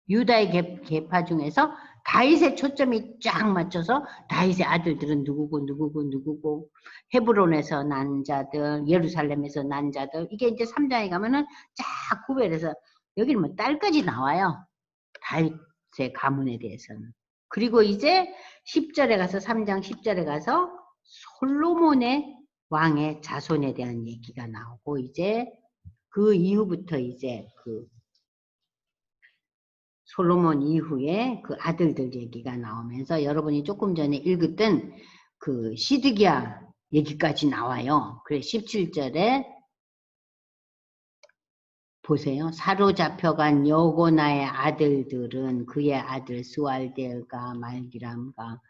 유다의 계파 중에서 다윗의 초점이 쫙 맞춰서 다윗의 아들들은 누구고 헤브론에서 난 자들, 예루살렘에서 난 자들, 이게 이제 3장에 가면은 쫙 구별해서 여기는 뭐 딸까지 나와요. 다윗의 가문에 대해서는. 그리고 이제 10절에 가서 3장 10절에 가서 솔로몬의 왕의 자손에 대한 얘기가 나오고 이제 그 이후부터 이제 그 솔로몬 이후에 그 아들들 얘기가 나오면서 여러분이 조금 전에 읽었던 그 시드기야 얘기까지 나와요. 그래 17절에 보세요. 사로잡혀간 여고나의 아들들은 그의 아들 스왈델과 말기람과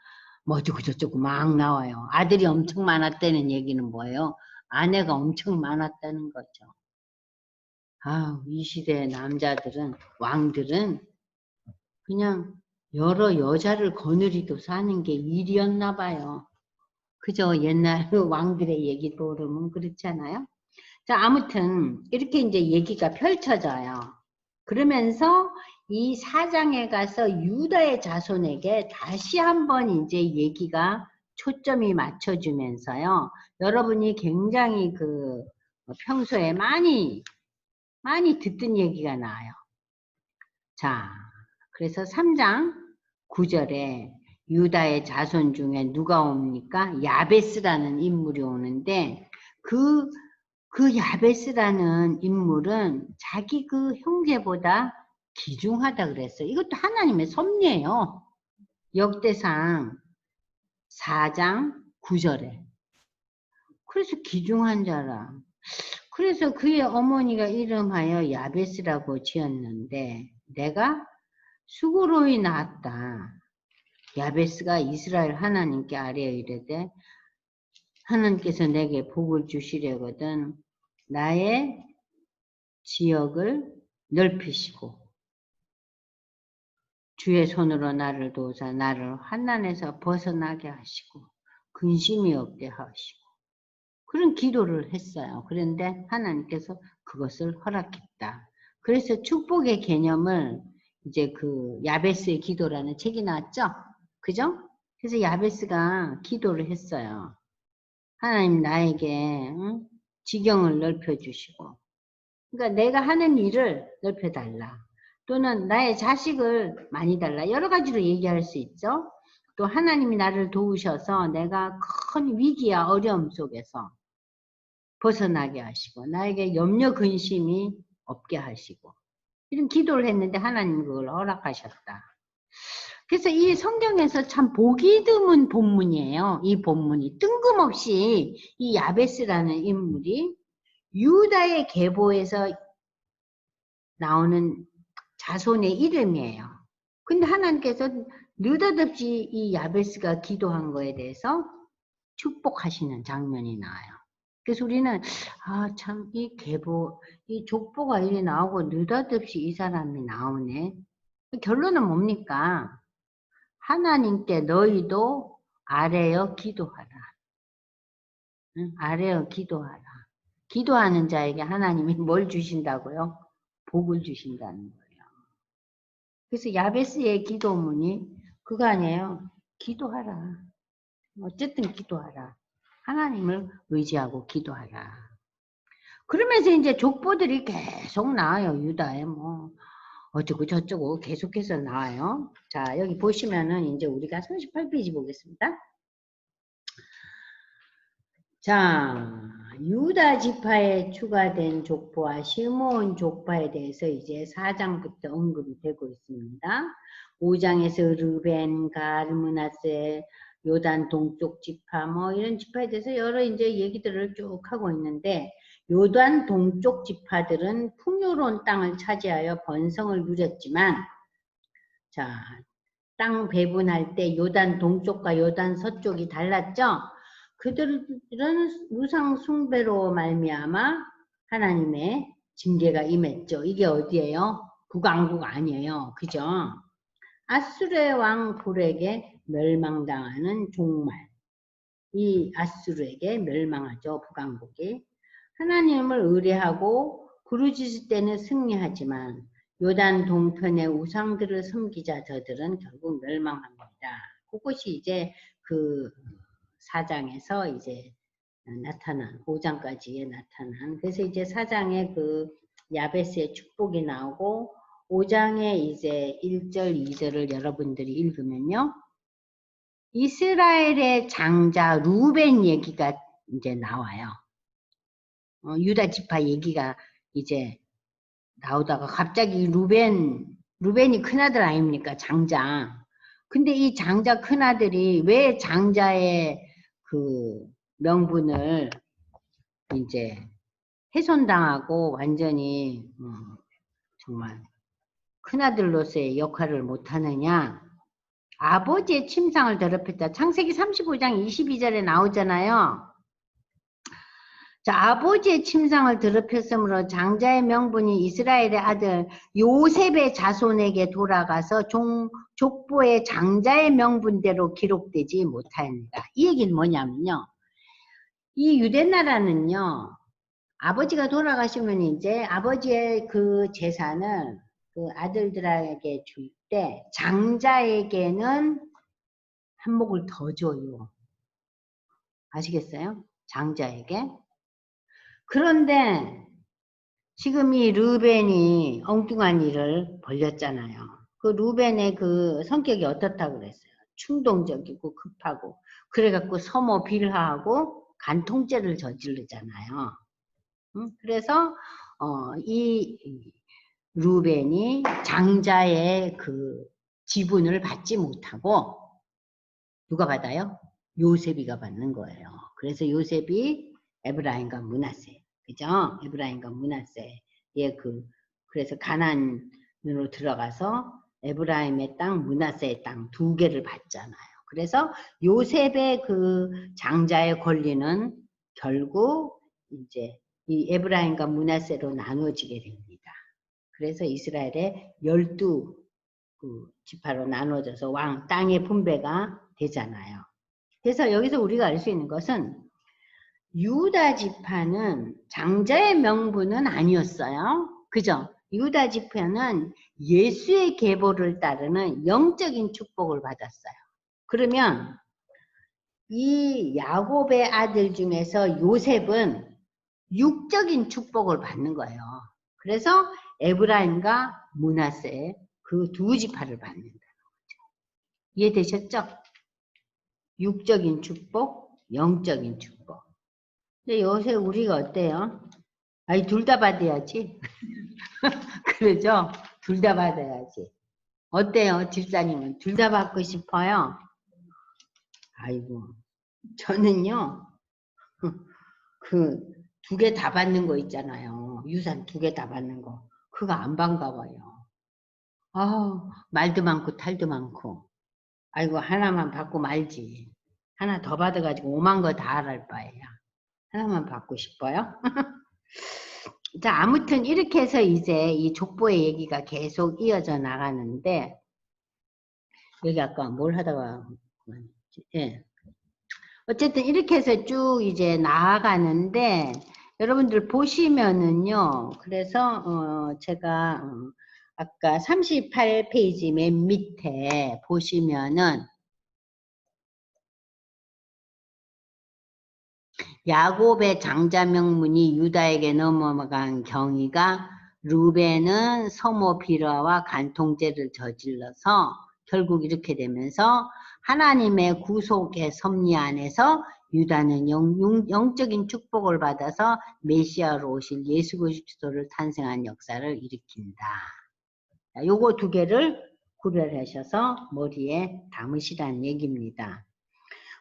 뭐 어쩌고 저쩌고 막 나와요. 아들이 엄청 많았다는 얘기는 뭐예요? 아내가 엄청 많았다는 거죠. 아, 이 시대의 남자들은 왕들은 그냥 여러 여자를 거느리고 사는 게 일이었나 봐요. 그죠? 옛날 왕들의 얘기 떠오르면 그렇잖아요. 자, 아무튼 이렇게 이제 얘기가 펼쳐져요. 그러면서 이 4장에 가서 유다의 자손에게 다시 한번 이제 얘기가 초점이 맞춰주면서요. 여러분이 굉장히 그 평소에 많이 듣던 얘기가 나와요. 자, 그래서 3장 9절에 유다의 자손 중에 누가 옵니까? 야베스라는 인물이 오는데 그 야베스라는 인물은 자기 그 형제보다 귀중하다 그랬어요. 이것도 하나님의 섭리예요. 역대상 4장 9절에. 그래서 귀중한 자라. 그래서 그의 어머니가 이름하여 야베스라고 지었는데 내가 수고로이 낳았다. 야베스가 이스라엘 하나님께 아뢰어 이르되 하나님께서 내게 복을 주시려거든 나의 지역을 넓히시고 주의 손으로 나를 도우사 나를 환난에서 벗어나게 하시고 근심이 없게 하시고 그런 기도를 했어요. 그런데 하나님께서 그것을 허락했다. 그래서 축복의 개념을 이제 그 야베스의 기도라는 책이 나왔죠? 그죠? 그래서 야베스가 기도를 했어요. 하나님 나에게 지경을 넓혀주시고 그러니까 내가 하는 일을 넓혀달라. 또는 나의 자식을 많이 달라. 여러 가지로 얘기할 수 있죠. 또 하나님이 나를 도우셔서 내가 큰 위기와 어려움 속에서 벗어나게 하시고 나에게 염려 근심이 없게 하시고 이런 기도를 했는데 하나님 그걸 허락하셨다. 그래서 이 성경에서 참 보기 드문 본문이에요. 이 본문이 뜬금없이 이 야베스라는 인물이 유다의 계보에서 나오는 자손의 이름이에요. 근데 하나님께서 느닷없이 이 야베스가 기도한 거에 대해서 축복하시는 장면이 나와요. 그래서 우리는 참 이 계보, 이 족보가 이리 나오고 느닷없이 이 사람이 나오네. 결론은 뭡니까? 하나님께 너희도 아뢰어 기도하라. 응? 아뢰어 기도하라. 기도하는 자에게 하나님이 뭘 주신다고요? 복을 주신다는 거예요. 그래서 야베스의 기도문이 그거 아니에요. 기도하라. 어쨌든 기도하라. 하나님을 의지하고 기도하라. 그러면서 이제 족보들이 계속 나와요. 유다에 뭐 어쩌고 저쩌고 계속해서 나와요. 자, 여기 보시면은 이제 우리가 38페이지 보겠습니다. 자, 유다 지파에 추가된 족보와 시므온 족파에 대해서 이제 4장부터 언급이 되고 있습니다. 5장에서 르벤, 갓, 므낫세, 요단 동쪽 지파 뭐 이런 지파에 대해서 여러 이제 얘기들을 쭉 하고 있는데 요단 동쪽 지파들은 풍요로운 땅을 차지하여 번성을 누렸지만 자, 땅 배분할 때 요단 동쪽과 요단 서쪽이 달랐죠? 그들은 우상 숭배로 말미암아 하나님의 징계가 임했죠. 이게 어디예요? 북왕국 아니에요. 그죠? 아수르의 왕 불에게 멸망당하는 종말. 이 아수르에게 멸망하죠. 북왕국이. 하나님을 의뢰하고 부르짖을 때는 승리하지만 요단 동편의 우상들을 섬기자 저들은 결국 멸망합니다. 그것이 이제 그 4장에서 이제 나타난 5장까지에 나타난 그래서 이제 4장에 그 야베스의 축복이 나오고 5장에 이제 1절 2절을 여러분들이 읽으면요. 이스라엘의 장자 루벤 얘기가 이제 나와요. 유다 지파 얘기가 이제 나오다가 갑자기 루벤이 큰아들 아닙니까? 장자. 근데 이 장자 큰아들이 왜 장자의 그 명분을 이제 훼손당하고 완전히 정말 큰아들로서의 역할을 못하느냐? 아버지의 침상을 더럽혔다. 창세기 35장 22절에 나오잖아요. 자, 아버지의 침상을 더럽혔으므로 장자의 명분이 이스라엘의 아들 요셉의 자손에게 돌아가서 족보의 장자의 명분대로 기록되지 못하였습니다. 이 얘기는 뭐냐면요. 이 유대나라는요. 아버지가 돌아가시면 이제 아버지의 그 재산을 그 아들들에게 줄 때 장자에게는 한몫을 더 줘요. 아시겠어요? 장자에게. 그런데 지금 이 르벤이 엉뚱한 일을 벌렸잖아요. 그 르벤의 그 성격이 어떻다고 그랬어요? 충동적이고 급하고 그래갖고 서모 빌하하고 간통죄를 저지르잖아요. 그래서 이 르벤이 장자의 그 지분을 받지 못하고 누가 받아요? 요셉이가 받는 거예요. 그래서 요셉이 에브라임과 므낫세, 그죠? 에브라임과 므낫세. 예, 그래서 가나안으로 들어가서 에브라임의 땅, 므낫세의 땅 두 개를 받잖아요. 그래서 요셉의 그 장자의 권리는 결국 이제 이 에브라임과 므낫세로 나누어지게 됩니다. 그래서 이스라엘의 12 그 지파로 나눠져서 왕 땅의 분배가 되잖아요. 그래서 여기서 우리가 알 수 있는 것은 유다 지파는 장자의 명분은 아니었어요. 그죠? 유다 지파는 예수의 계보를 따르는 영적인 축복을 받았어요. 그러면 이 야곱의 아들 중에서 요셉은 육적인 축복을 받는 거예요. 그래서 에브라임과 므낫세 그 두 지파를 받는다는 거죠. 이해되셨죠? 육적인 축복, 영적인 축복. 근데 요새 우리가 어때요? 아니, 둘 다 받아야지. 그러죠? 둘 다 받아야지. 어때요, 집사님은? 둘 다 받고 싶어요? 아이고, 저는요, 그, 두 개 다 받는 거 있잖아요. 유산 두 개 다 받는 거. 그거 안 반가워요. 아우, 말도 많고 탈도 많고. 아이고, 하나만 받고 말지. 하나 더 받아가지고 오만 거 다 할 바에야. 하나만 받고 싶어요? 자, 아무튼 이렇게 해서 이제 이 족보의 얘기가 계속 이어져 나가는데, 여기 아까 뭘 하다가, 예. 어쨌든 이렇게 해서 쭉 이제 나아가는데, 여러분들 보시면은요, 그래서, 제가, 아까 38페이지 맨 밑에 보시면은, 야곱의 장자 명문이 유다에게 넘어간 경위가 루벤은 서모 비라와 간통죄를 저질러서 결국 이렇게 되면서 하나님의 구속의 섭리 안에서 유다는 영적인 축복을 받아서 메시아로 오실 예수 그리스도를 탄생한 역사를 일으킨다. 요거 두 개를 구별하셔서 머리에 담으시라는 얘기입니다.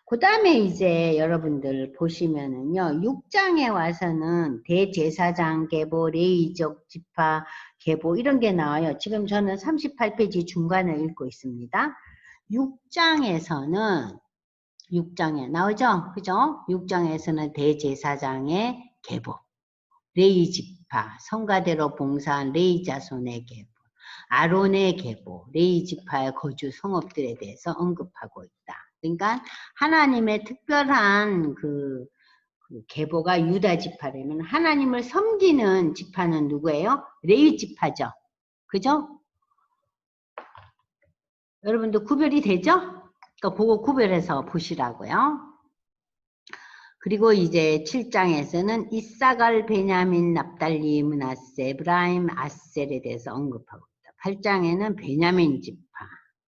그 다음에 이제 여러분들 보시면은요, 6장에 와서는 대제사장 계보, 레위족 지파 계보 이런 게 나와요. 지금 저는 38페이지 중간을 읽고 있습니다. 6장에서는 6장에 나오죠? 그죠? 6장에서는 대제사장의 계보, 레위 지파, 성가대로 봉사한 레위 자손의 계보, 아론의 계보, 레위 지파의 거주 성읍들에 대해서 언급하고 있다. 그러니까 하나님의 특별한 그 계보가 유다 지파라면 하나님을 섬기는 지파는 누구예요? 레위 지파죠. 그죠? 여러분들 구별이 되죠? 그러니까 그거 구별해서 보시라고요. 그리고 이제 7장에서는 이사갈, 베냐민, 납달리, 므낫세, 에브라임, 아셀에 대해서 언급하고 있다. 8장에는 베냐민 지파.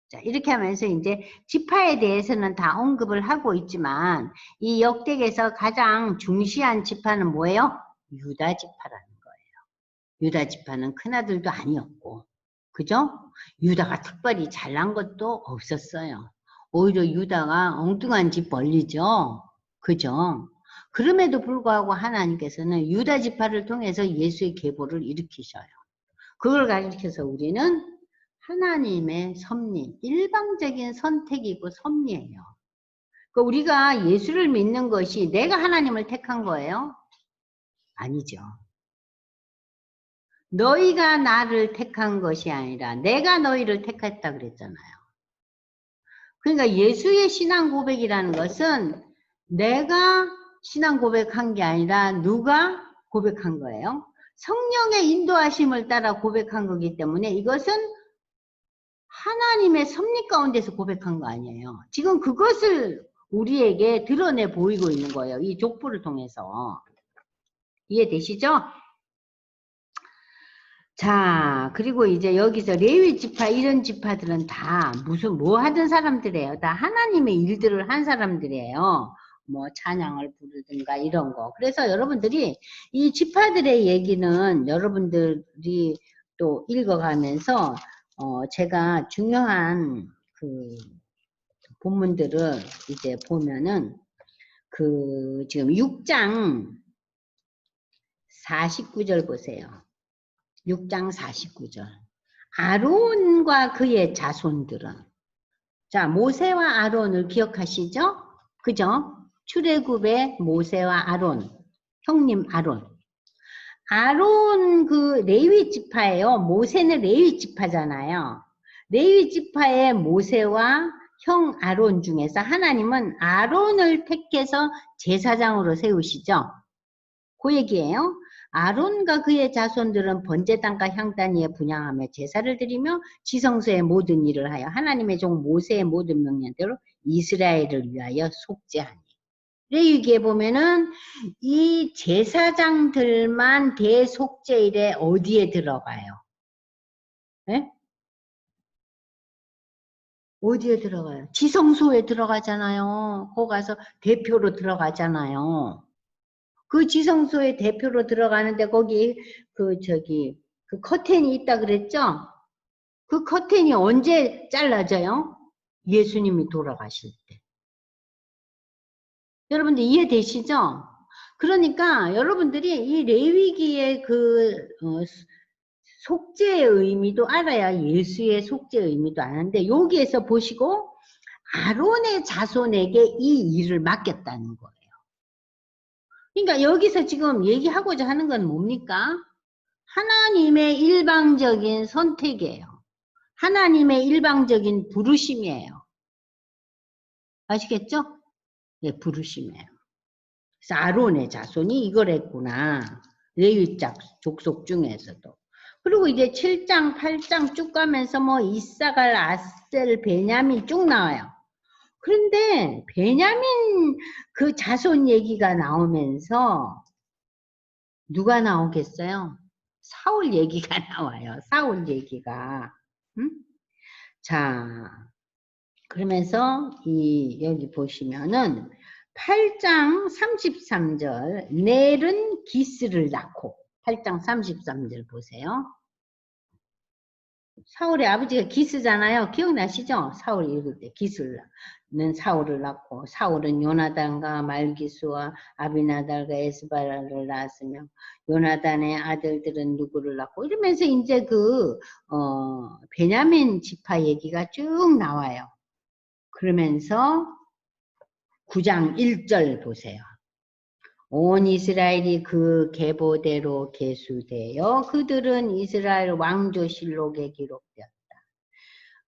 자, 이렇게 하면서 이제 지파에 대해서는 다 언급을 하고 있지만 이 역대기에서 가장 중시한 지파는 뭐예요? 유다 지파라는 거예요. 유다 지파는 큰아들도 아니었고, 그죠? 유다가 특별히 잘난 것도 없었어요. 오히려 유다가 엉뚱한 집 벌리죠. 그죠? 그럼에도 불구하고 하나님께서는 유다 지파를 통해서 예수의 계보를 일으키셔요. 그걸 가리켜서 우리는 하나님의 섭리, 일방적인 선택이고 섭리예요. 그러니까 우리가 예수를 믿는 것이 내가 하나님을 택한 거예요? 아니죠. 너희가 나를 택한 것이 아니라 내가 너희를 택했다 그랬잖아요. 그러니까 예수의 신앙 고백이라는 것은 내가 신앙 고백한 게 아니라 누가 고백한 거예요? 성령의 인도하심을 따라 고백한 거기 때문에 이것은 하나님의 섭리 가운데서 고백한 거 아니에요. 지금 그것을 우리에게 드러내 보이고 있는 거예요. 이 족보를 통해서. 이해되시죠? 자, 그리고 이제 여기서 레위 지파 이런 지파들은 다 무슨 뭐 하던 사람들이에요. 다 하나님의 일들을 한 사람들이에요. 뭐 찬양을 부르든가 이런 거. 그래서 여러분들이 이 지파들의 얘기는 여러분들이 또 읽어가면서 제가 중요한 그 본문들을 이제 보면은 그 지금 6장 49절 보세요. 6장 49절. 아론과 그의 자손들은, 자, 모세와 아론을 기억하시죠? 그죠? 출애굽의 모세와 아론, 형님 아론. 아론 그 레위 지파예요. 모세는 레위 지파잖아요. 레위 지파의 모세와 형 아론 중에서 하나님은 아론을 택해서 제사장으로 세우시죠. 그 얘기예요. 아론과 그의 자손들은 번제단과 향단 위에 분향하며 제사를 드리며 지성소의 모든 일을 하여 하나님의 종 모세의 모든 명령대로 이스라엘을 위하여 속죄하니. 레위기에 보면은 이 제사장들만 대속죄일에 어디에 들어가요? 네? 어디에 들어가요? 지성소에 들어가잖아요. 거기 가서 대표로 들어가잖아요. 그 지성소의 대표로 들어가는데 거기 그 커튼이 있다 그랬죠? 그 커튼이 언제 잘라져요? 예수님이 돌아가실 때. 여러분들 이해되시죠? 그러니까 여러분들이 이 레위기의 속죄의 의미도 알아야 예수의 속죄의 의미도 아는데 여기에서 보시고 아론의 자손에게 이 일을 맡겼다는 거예요. 그러니까 여기서 지금 얘기하고자 하는 건 뭡니까? 하나님의 일방적인 선택이에요. 하나님의 일방적인 부르심이에요. 아시겠죠? 네, 부르심이에요. 그래서 아론의 자손이 이걸 했구나. 레위 족속 중에서도. 그리고 이제 7장, 8장 쭉 가면서 뭐 이사갈, 아셀, 베냐민 쭉 나와요. 그런데 베냐민 그 자손 얘기가 나오면서 누가 나오겠어요? 사울 얘기가 나와요. 사울 얘기가. 응? 자, 그러면서 여기 보시면은 8장 33절 넬은 기스를 낳고 8장 33절 보세요. 사울의 아버지가 기스잖아요. 기억나시죠? 사울 읽을 때 기스는 사울을 낳고 사울은 요나단과 말기수와 아비나달과 에스바라를 낳았으며 요나단의 아들들은 누구를 낳고 이러면서 이제 베냐민 지파 얘기가 쭉 나와요. 그러면서 9장 1절 보세요. 온 이스라엘이 그 계보대로 계수되어 그들은 이스라엘 왕조실록에 기록되었다.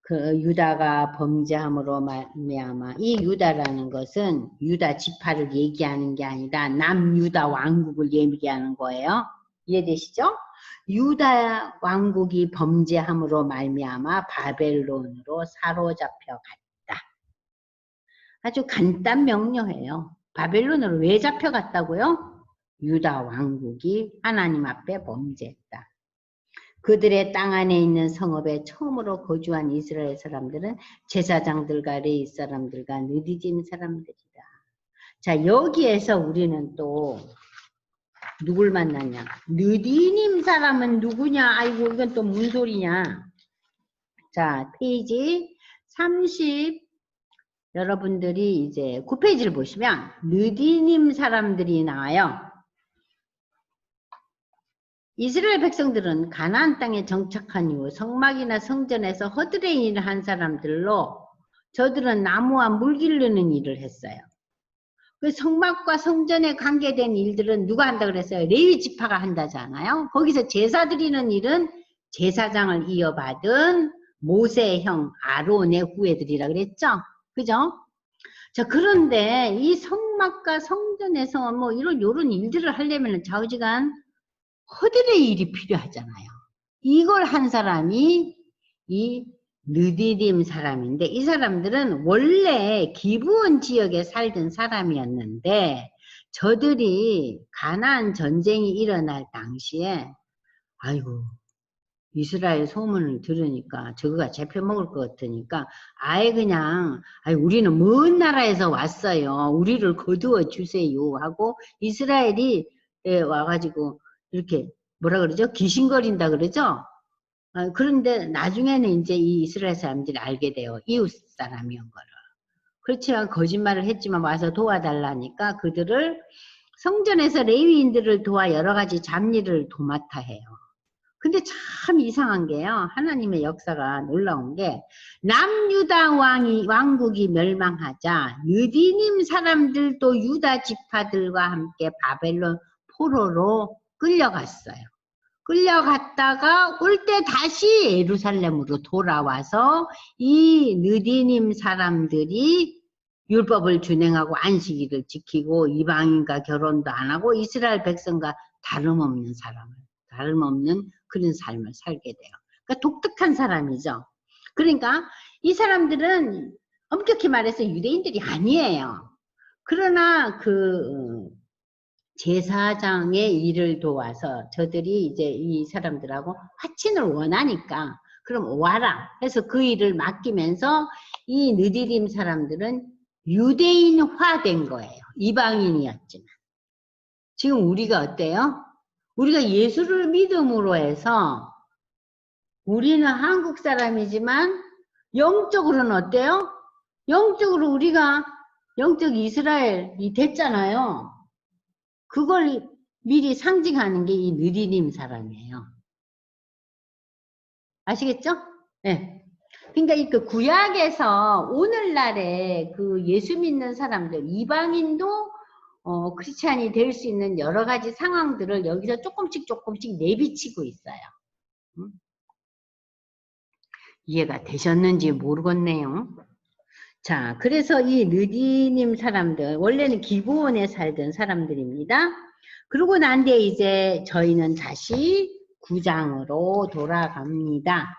그 유다가 범죄함으로 말미암아 이 유다라는 것은 유다 지파를 얘기하는 게 아니라 남유다 왕국을 얘기하는 거예요. 이해되시죠? 유다 왕국이 범죄함으로 말미암아 바벨론으로 사로잡혀 갔다. 아주 간단 명료해요. 바벨론으로 왜 잡혀갔다고요? 유다 왕국이 하나님 앞에 범죄했다. 그들의 땅 안에 있는 성읍에 처음으로 거주한 이스라엘 사람들은 제사장들과 레위 사람들과 느디짐 사람들이다. 자, 여기에서 우리는 또 누굴 만났냐? 느디님 사람은 누구냐? 아이고, 이건 또 무슨 소리냐? 자, 페이지 30 여러분들이 이제 9페이지를 보시면 느디님 사람들이 나와요. 이스라엘 백성들은 가나안 땅에 정착한 이후 성막이나 성전에서 허드렛 일을 한 사람들로 저들은 나무와 물 기르는 일을 했어요. 그 성막과 성전에 관계된 일들은 누가 한다 그랬어요? 레위 지파가 한다잖아요. 거기서 제사 드리는 일은 제사장을 이어받은 모세의 형 아론의 후예들이라 그랬죠. 그죠? 자, 그런데 이 성막과 성전에서 뭐 요런 일들을 하려면 좌우지간 허드렛 일이 필요하잖아요. 이걸 한 사람이 이 느디딤 사람인데 이 사람들은 원래 기브온 지역에 살던 사람이었는데 저들이 가나안 전쟁이 일어날 당시에 아이고 이스라엘 소문을 들으니까 저거가 잡혀먹을 것 같으니까 아예 그냥 우리는 먼 나라에서 왔어요. 우리를 거두어 주세요 하고 이스라엘이 와가지고 이렇게 뭐라 그러죠? 귀신거린다 그러죠? 그런데 나중에는 이제 이 이스라엘 사람들이 알게 돼요. 이웃 사람이온 거를. 그렇지만 거짓말을 했지만 와서 도와달라니까 그들을 성전에서 레위인들을 도와 여러 가지 잡일을 도맡아 해요. 근데 참 이상한 게요. 하나님의 역사가 놀라운 게 남유다 왕국이 멸망하자 느디님 사람들도 유다 지파들과 함께 바벨론 포로로 끌려갔어요. 끌려갔다가 올 때 다시 예루살렘으로 돌아와서 이 느디님 사람들이 율법을 준행하고 안식일을 지키고 이방인과 결혼도 안 하고 이스라엘 백성과 다름없는 그런 삶을 살게 돼요. 그러니까 독특한 사람이죠. 그러니까 이 사람들은 엄격히 말해서 유대인들이 아니에요. 그러나 제사장의 일을 도와서 저들이 이제 이 사람들하고 화친을 원하니까 그럼 와라 해서 그 일을 맡기면서 이 느디림 사람들은 유대인화된 거예요. 이방인이었지만. 지금 우리가 어때요? 우리가 예수를 믿음으로 해서 우리는 한국 사람이지만 영적으로는 어때요? 영적으로 우리가 영적 이스라엘이 됐잖아요. 그걸 미리 상징하는 게 이 느리님 사람이에요. 아시겠죠? 네. 그러니까 이 그 구약에서 오늘날에 그 예수 믿는 사람들, 이방인도 크리스찬이 될 수 있는 여러 가지 상황들을 여기서 조금씩 내비치고 있어요. 이해가 되셨는지 모르겠네요. 자, 그래서 이 느디님 사람들, 원래는 기브온에 살던 사람들입니다. 그러고 난 뒤에 이제 저희는 다시 9장으로 돌아갑니다.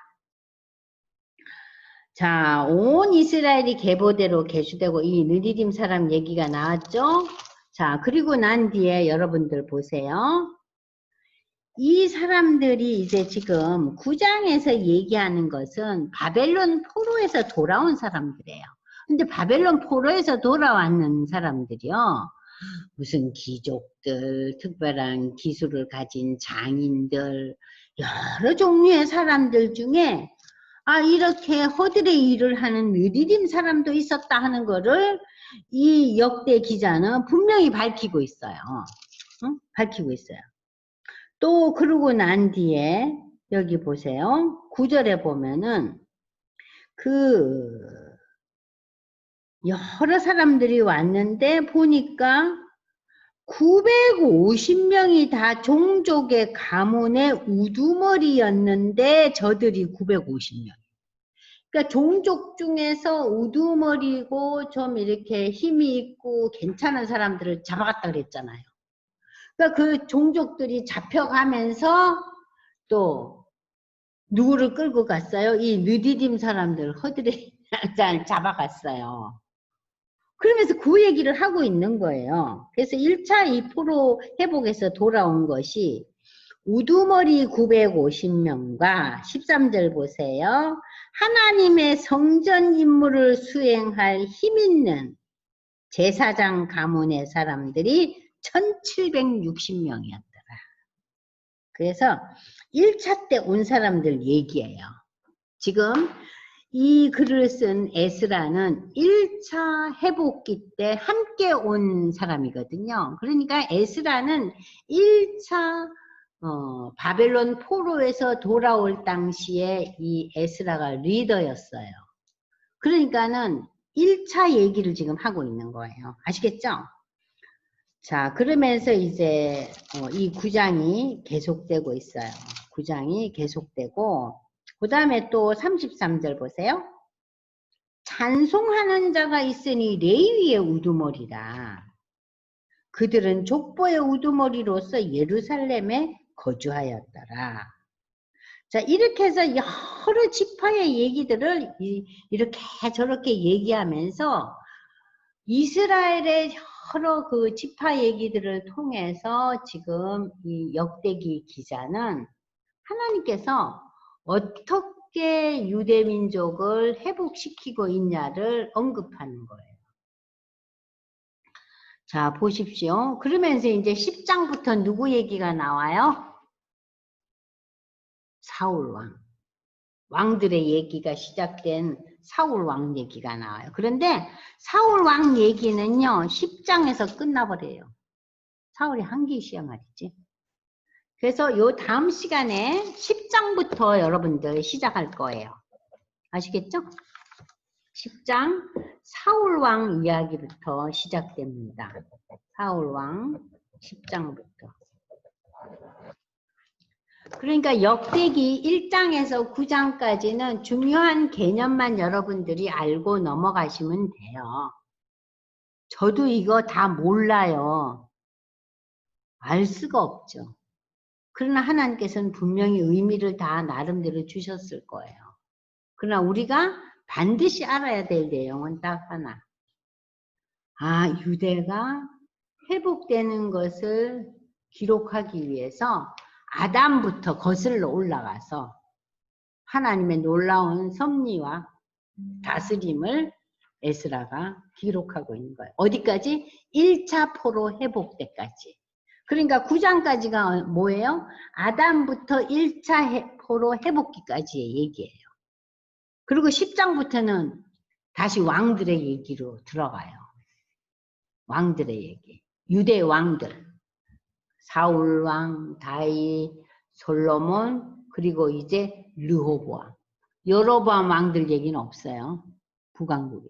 자, 온 이스라엘이 계보대로 계수되고 이 느디딤 사람 얘기가 나왔죠? 자, 그리고 난 뒤에 여러분들 보세요. 이 사람들이 이제 지금 9장에서 얘기하는 것은 바벨론 포로에서 돌아온 사람들이에요. 근데 바벨론 포로에서 돌아왔는 사람들이요. 무슨 귀족들, 특별한 기술을 가진 장인들, 여러 종류의 사람들 중에 이렇게 허들의 일을 하는 느디딤 사람도 있었다 하는 거를 이 역대 기자는 분명히 밝히고 있어요. 밝히고 있어요. 또 그러고 난 뒤에 여기 보세요. 9절에 보면은 여러 사람들이 왔는데 보니까 950명이 다 종족의 가문의 우두머리였는데 저들이 950명. 그러니까 종족 중에서 우두머리고 좀 이렇게 힘이 있고 괜찮은 사람들을 잡아갔다 그랬잖아요. 그러니까 그 종족들이 잡혀가면서 또 누구를 끌고 갔어요? 이 느디딤 사람들 허들에 잡아갔어요. 그러면서 그 얘기를 하고 있는 거예요. 그래서 1차 이 포로 회복에서 돌아온 것이 우두머리 950명과 13절 보세요. 하나님의 성전 임무를 수행할 힘있는 제사장 가문의 사람들이 1760명이었더라. 그래서 1차 때 온 사람들 얘기예요. 지금 이 글을 쓴 에스라는 1차 회복기 때 함께 온 사람이거든요. 그러니까 에스라는 1차 바벨론 포로에서 돌아올 당시에 이 에스라가 리더였어요. 그러니까는 1차 얘기를 지금 하고 있는 거예요. 아시겠죠? 자, 그러면서 이제 이 9장이 계속되고 있어요. 9장이 계속되고 그 다음에 또 33절 보세요. 찬송하는 자가 있으니 레위의 우두머리라. 그들은 족보의 우두머리로서 예루살렘에 거주하였더라. 자, 이렇게 해서 여러 지파의 얘기들을 이렇게 저렇게 얘기하면서 이스라엘의 여러 그 지파 얘기들을 통해서 지금 이 역대기 기자는 하나님께서 어떻게 유대 민족을 회복시키고 있냐를 언급하는 거예요. 자, 보십시오. 그러면서 이제 10장부터 누구 얘기가 나와요? 사울왕. 왕들의 얘기가 시작된 사울왕 얘기가 나와요. 그런데 사울왕 얘기는요, 10장에서 끝나버려요. 사울이 한계시야 말이지. 그래서 요 다음 시간에 10장부터 여러분들 시작할 거예요. 아시겠죠? 10장 사울왕 이야기부터 시작됩니다. 사울왕 10장부터. 그러니까 역대기 1장에서 9장까지는 중요한 개념만 여러분들이 알고 넘어가시면 돼요. 저도 이거 다 몰라요. 알 수가 없죠. 그러나 하나님께서는 분명히 의미를 다 나름대로 주셨을 거예요. 그러나 우리가 반드시 알아야 될 내용은 딱 하나. 유대가 회복되는 것을 기록하기 위해서 아담부터 거슬러 올라가서 하나님의 놀라운 섭리와 다스림을 에스라가 기록하고 있는 거예요. 어디까지? 1차 포로 회복 때까지. 그러니까 9장까지가 뭐예요? 아담부터 1차 포로 회복기까지의 얘기예요. 그리고 10장부터는 다시 왕들의 얘기로 들어가요. 왕들의 얘기. 유대 왕들. 사울왕, 다윗, 솔로몬, 그리고 이제 르호보암. 여로보암 왕들 얘기는 없어요. 북왕국에.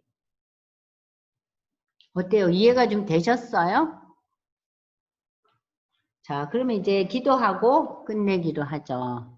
어때요? 이해가 좀 되셨어요? 자, 그러면 이제 기도하고 끝내기로 하죠.